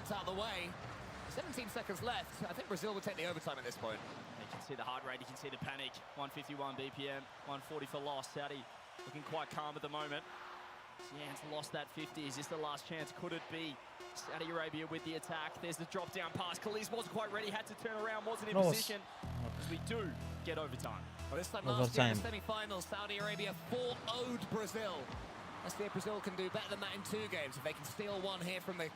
17 seconds left. I think Brazil will take the overtime at this point. You can see the heart rate. You can see the panic. 151 BPM. 140 for loss. Saudi looking quite calm at the moment. Jan's lost that 50. Is this the last chance? Could it be? Saudi Arabia with the attack. There's the drop down pass. Khalid wasn't quite ready. Had to turn around. Wasn't in position. Because we do get overtime. Well, this time last year in the semi-finals, Saudi Arabia 4-0'd Brazil. Let's see if Brazil can do better than that in 2 games. If they can steal one here from the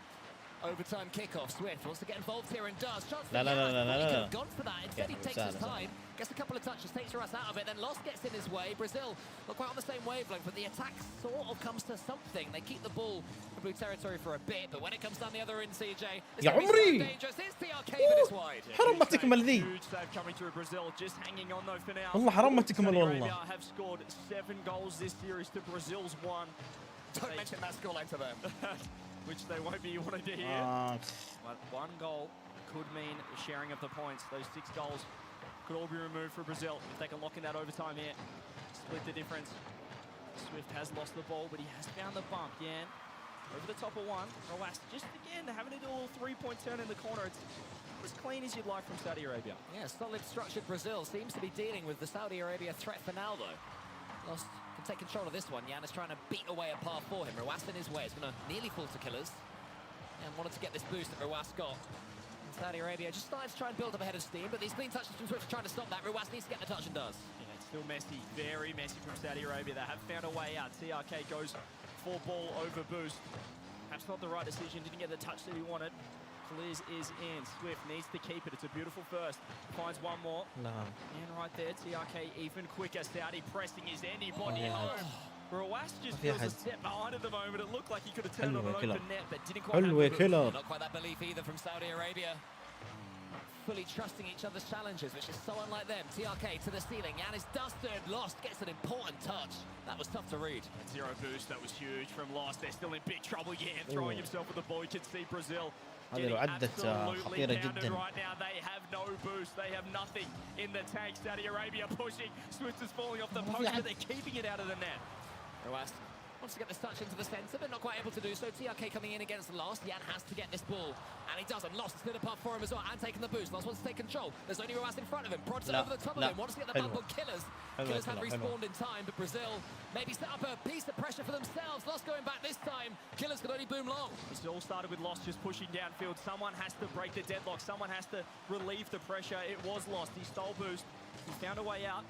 overtime kickoff. Swift wants to get involved here and does. Chance for he could have gone for that. Instead he takes his time, gets a couple of touches, takes Russ out of it, then Lost gets in his way. Brazil not quite on the same wavelength, but the attack sort of comes to something. They keep the ball in blue territory for a bit, but when it comes down the other end, CJ, it's dangerous. Here's TRK, but it's wide. حرام ما تكمل ذي. Huge save coming through Brazil, just hanging on though for now. والله حرام ما تكمل والله. Arabia have scored 7 goals this series to Brazil's 1. Don't mention that scoreline to them. Which they won't be wanting to hear. But 1 goal could mean the sharing of the points. Those 6 goals could all be removed for Brazil if they can lock in that overtime here. Split the difference. Swift has lost the ball, but he has found the bump. Yan over the top of one. Roas just again having to do a little 3-point turn in the corner. It's as clean as you'd like from Saudi Arabia. Yeah, solid structured Brazil seems to be dealing with the Saudi Arabia threat for now, though. Lost can take control of this one. Yan is trying to beat away a path for him. Ruas in his way. It's going to nearly fall to Killers. And wanted to get this boost that Ruas got. And Saudi Arabia just started to try and build up a head of steam, but these clean touches from Swift are trying to stop that. Ruas needs to get the touch and does. Yeah, it's still messy. Very messy from Saudi Arabia. They have found a way out. TRK goes for ball over boost. Perhaps not the right decision, didn't get the touch that he wanted. Liz is in. Swift needs to keep it. It's a beautiful first. Finds one more. No. And right there, TRK even quicker. Saudi pressing his anybody home. Rawas just feels a step behind at the moment. It looked like he could have turned on an open net, but didn't quite have it. Not quite that belief either from Saudi Arabia. Fully trusting each other's challenges, which is so unlike them. TRK to the ceiling. Jan is dusted. Lost gets an important touch. That was tough to read. Zero boost. That was huge from Lost. They're still in big trouble. Yeah, throwing himself with the ball. You can see Brazil. هذه لو عدت خطيرة جدا. Right now they have no boost. They have nothing in the tank. Saudi Arabia pushing. Swift is falling off the post, but they're keeping it out of the net. Rawas wants to get this touch into the centre, but not quite able to do so. TRK coming in against Lost. Jan has to get this ball, and he doesn't. Lost is in the path for him as well, and taking the boost. Lost wants to take control. There's only Rawas in front of him. Prods it over the top of him. Wants to get the bump on Killers. Killers have respawned in time, but Brazil maybe set up a piece of pressure for themselves. Lost going back this time. Killers could only boom long. This all started with Lost just pushing downfield. Someone has to break the deadlock. Someone has to relieve the pressure. It was Lost. He stole boost. He found a way out.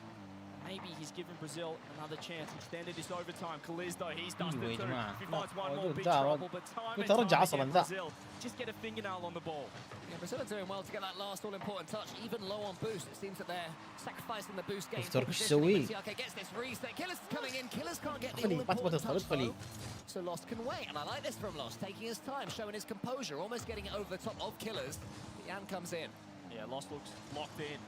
Maybe he's given Brazil another chance. Extended this overtime. Kaliz though, he's dusted too. If he finds one more, big trouble. But time and time again, Brazil just get a fingernail on the ball. Yeah, Brazil are doing well to get that last all-important touch. Even low on boost, it seems that they're sacrificing the boost game. TRK gets this reset. Killers is coming in. Killers can't get the all-important touch though. So Lost can wait, and I like this from Lost, taking his time, showing his composure, almost getting it over the top of Killers. Jan comes in. Yeah, Lost looks locked in.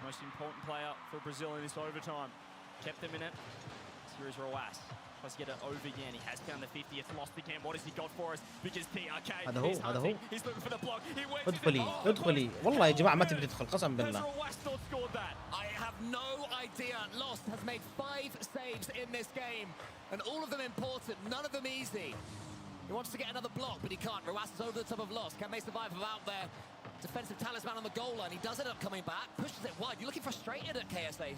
Most important player for Brazil in this overtime. Kept them in it. Here is Rawas. Tries to get it over again. He has found the 50th. Lost again. What has he got for us? Because TRK is hunting. He's looking for the block. He went ادخلي والله يا جماعة ما تقدر تدخل قسم بالله. I have no idea. Lost has made 5 saves in this game, and all of them important, none of them easy. He wants to get another block, but he can't. Rawas is over the top of Lost. Can they survive without their defensive talisman on the goal line? He does end up coming back, pushes it wide. You're looking frustrated at KSA,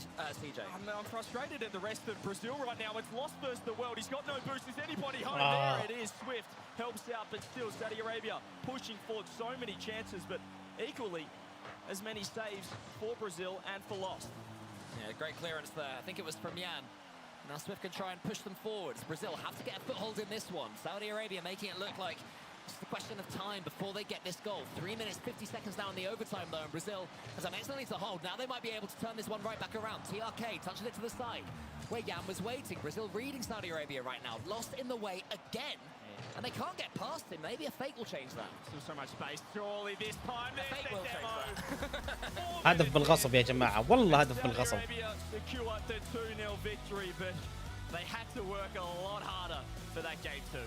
CJ. I'm frustrated at the rest of Brazil right now. It's Lost versus the world. He's got no boost. Is anybody home? There it is. Swift helps out, but still Saudi Arabia pushing forward. So many chances, but equally as many saves for Brazil and for Lost. Yeah, great clearance there. I think it was from Jan. Now Swift can try and push them forwards. Brazil have to get a foothold in this one. Saudi Arabia making it look like it's a question of time before they get this goal. 3 minutes, 50 seconds now in the overtime though, and Brazil has excellently to hold. Now they might be able to turn this one right back around. TRK touching it to the side, where Jan was waiting. Brazil reading Saudi Arabia right now. Lost in the way again. And they can't get past him. Maybe a fake will change that. Still so much space. Surely this time a fake will change that. هدف بالغصب يا جماعة. والله هدف بالغصب. Secured the 2-0 victory, but they had to work a lot harder for that game too.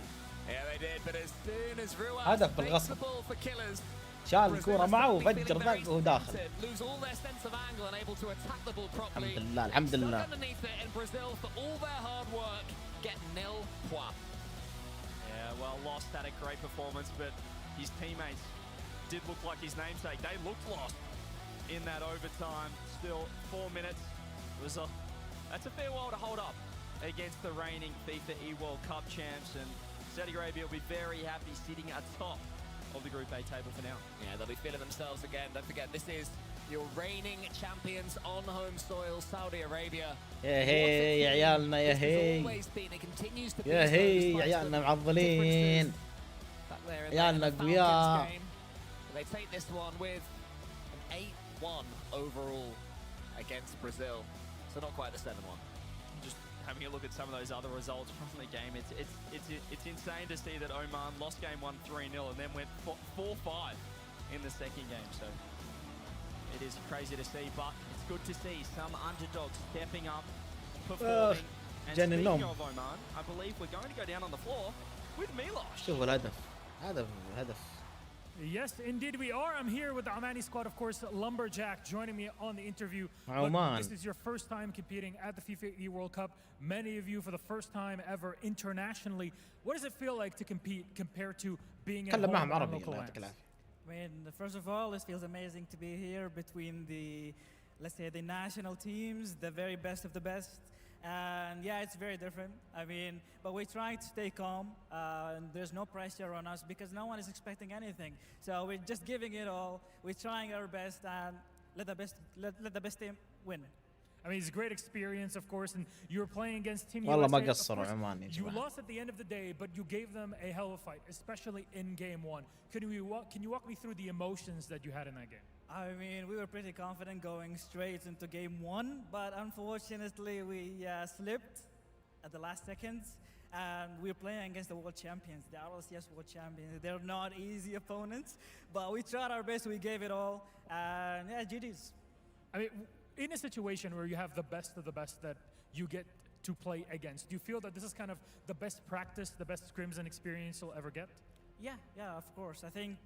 Yeah, they did, but as soon as Ruas هدف بالغصب. شال الكورة معه وفجر ذاك وهو داخل. Lose all their sense of angle and able to attack the ball properly. الحمد لله الحمد لله. Underneath it in Brazil for all their hard work, get 0 points. Yeah, well, Lost had a great performance, but his teammates did look like his namesake. They looked lost in that overtime. Still 4 minutes. That's a fair while to hold up against the reigning FIFA E-World Cup champs, and Saudi Arabia will be very happy sitting atop of the Group A table for now. Yeah, they'll be feeling themselves again. Don't forget, this is your reigning champions on home soil, Saudi Arabia. يا هي يا عيالنا يا هي يا هي يا عيالنا معضلين عيالنا قوياء. They take this one with an 8-1 overall against Brazil, so not quite the 7-1. Just having a look at some of those other results from the game, it's insane to see that Oman lost game 1 3-0 and then went 4-5 in the second game. So it is crazy to see, but it's good to see some underdogs stepping up, performing. And speaking of Oman, I believe we're going to go down on the floor with Milosh. شوفوا الهدف هدف. Yes, indeed we are. I'm here with the Omani squad, of course, Lumberjack joining me on the interview. Oman. This is your first time competing at the FIFA E-World Cup. Many of you for the first time ever internationally. What does it feel like to compete compared to being at home on local lands? I mean, first of all, it feels amazing to be here between the, let's say, the national teams, the very best of the best. And yeah, it's very different. I mean, but we try to stay calm. And there's no pressure on us because no one is expecting anything. So we're just giving it all. We're trying our best and let the best team win. I mean, it's a great experience, of course, and you were playing against Team والله ما USA. قصروا عمان يا You جماعة. lost at the end of the day, but you gave them a hell of a fight, especially in game one. Can you walk me through the emotions that you had in that game? I mean, we were pretty confident going straight into game one, but unfortunately we slipped at the last seconds. And we're playing against the world champions, the RLCS world champions. They're not easy opponents, but we tried our best. We gave it all, and yeah, GG's. I mean, in a situation where you have the best of the best that you get to play against, do you feel that this is kind of the best practice, the best scrims and experience you'll ever get? Yeah, of course. I think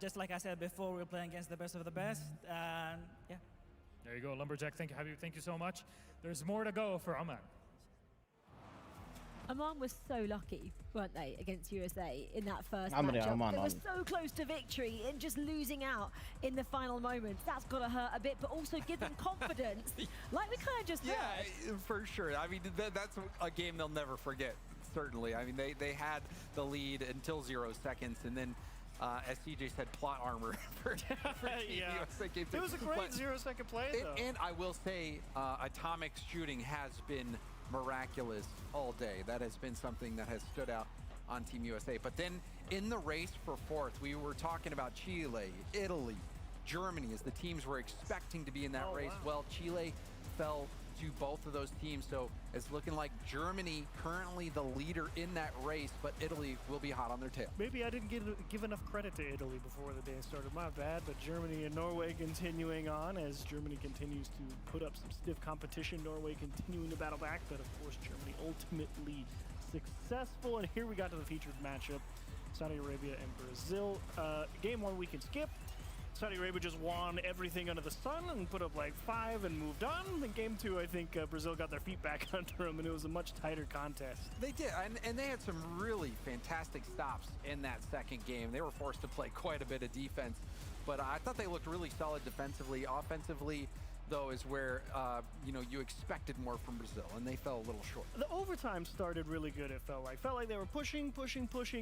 just like I said before, we're playing against the best of the best, and yeah. There you go, Lumberjack. Thank you, Habib. Thank you so much. There's more to go for Oman. Oman was so lucky, weren't they, against USA in that first Oman, matchup. They were so close to victory and just losing out in the final moments. That's got to hurt a bit, but also give them confidence, like we kind of just heard. For sure. I mean, that's a game they'll never forget, certainly. I mean, they had the lead until 0 seconds, and then as CJ said, plot armor for Team USA Game 2. It was a great 0-second play, though. And I will say, Atomic's shooting has been miraculous all day. That has been something that has stood out on Team USA. But then in the race for fourth, we were talking about Chile, Italy, Germany as the teams were expecting to be in that race. Wow. Well, Chile fell to both of those teams, so it's looking like Germany currently the leader in that race, but Italy will be hot on their tail. Maybe I didn't give enough credit to Italy before the day started. My bad, but Germany and Norway continuing on as Germany continues to put up some stiff competition. Norway continuing to battle back, but of course Germany ultimately successful. And here we got to the featured matchup, Saudi Arabia and Brazil. Game one we can skip. Saudi Arabia just won everything under the sun and put up like 5 and moved on. In game 2, I think Brazil got their feet back under them, and it was a much tighter contest. They did, and they had some really fantastic stops in that second game. They were forced to play quite a bit of defense, but I thought they looked really solid defensively. Offensively, though, is where you expected more from Brazil, and they fell a little short. The overtime started really good, it felt like they were pushing,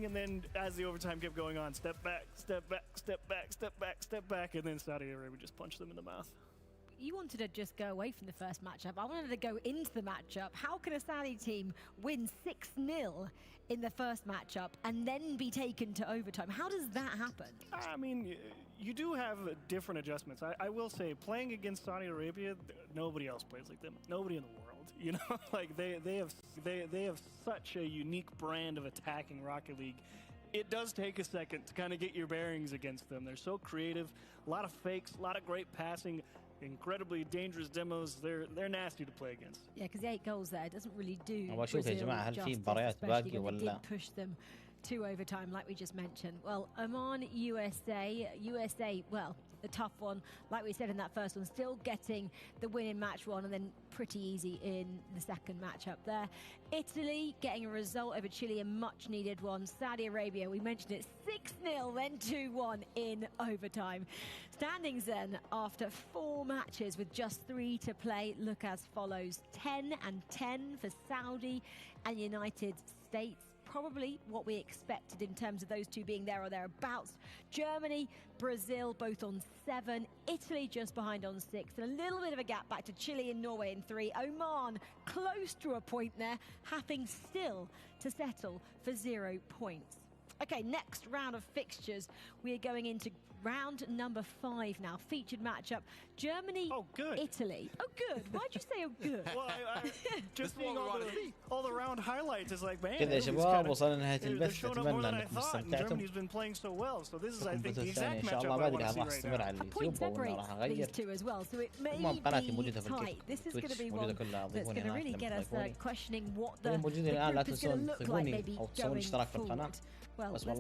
and then as the overtime kept going on, step back, step back, step back, step back, step back, and then Saudi Arabia just punched them in the mouth. You wanted to just go away from the first matchup. I wanted to go into the matchup. How can a Saudi team win 6-0 in the first matchup and then be taken to overtime? How does that happen? I mean, you do have different adjustments. I will say, playing against Saudi Arabia, nobody else plays like them. Nobody in the world. You know, like they have such a unique brand of attacking Rocket League. It does take a second to kind of get your bearings against them. They're so creative, a lot of fakes, a lot of great passing, incredibly dangerous demos. They're nasty to play against. Yeah, because the 8 goals there doesn't really do Brazil justice, especially when they did push them to overtime, like we just mentioned. Well, Oman, USA, well, the tough one, like we said in that first one, still getting the win in match 1 and then pretty easy in the second matchup there. Italy getting a result over Chile, a much needed one. Saudi Arabia, we mentioned it, 6-0, then 2-1 in overtime. Standings then after 4 matches with just 3 to play look as follows: 10 and 10 for Saudi and United States. Probably what we expected in terms of those two being there or thereabouts. Germany, Brazil both on 7, Italy just behind on 6, and a little bit of a gap back to Chile and Norway in 3. Oman close to a point there, having still to settle for 0 points. Okay, next round of fixtures, we are going into round number 5 now. Featured matchup, Germany, Italy. Oh, good. Why'd you say oh, good? Well, just seeing all the round highlights is like, man, كذا يا شباب وصلنا لنهاية البث. أتمنى أنكم استمتعتم. Germany's been playing so well, so this is, I think, the الثاني exact إن شاء matchup الله I ما want أدري to هل see راح right استمر now. على A point اليوتيوب ولا راح separates أغير. these two as well, so it المهم may قناتي be موجودة في tight. This is going to be one موجودة كلها. that's going to really get us questioning what the موجودين الآن لا group is going to تنسون look like تضيفوني maybe أو تسوون going اشتراك في القناة. forward. Well, بس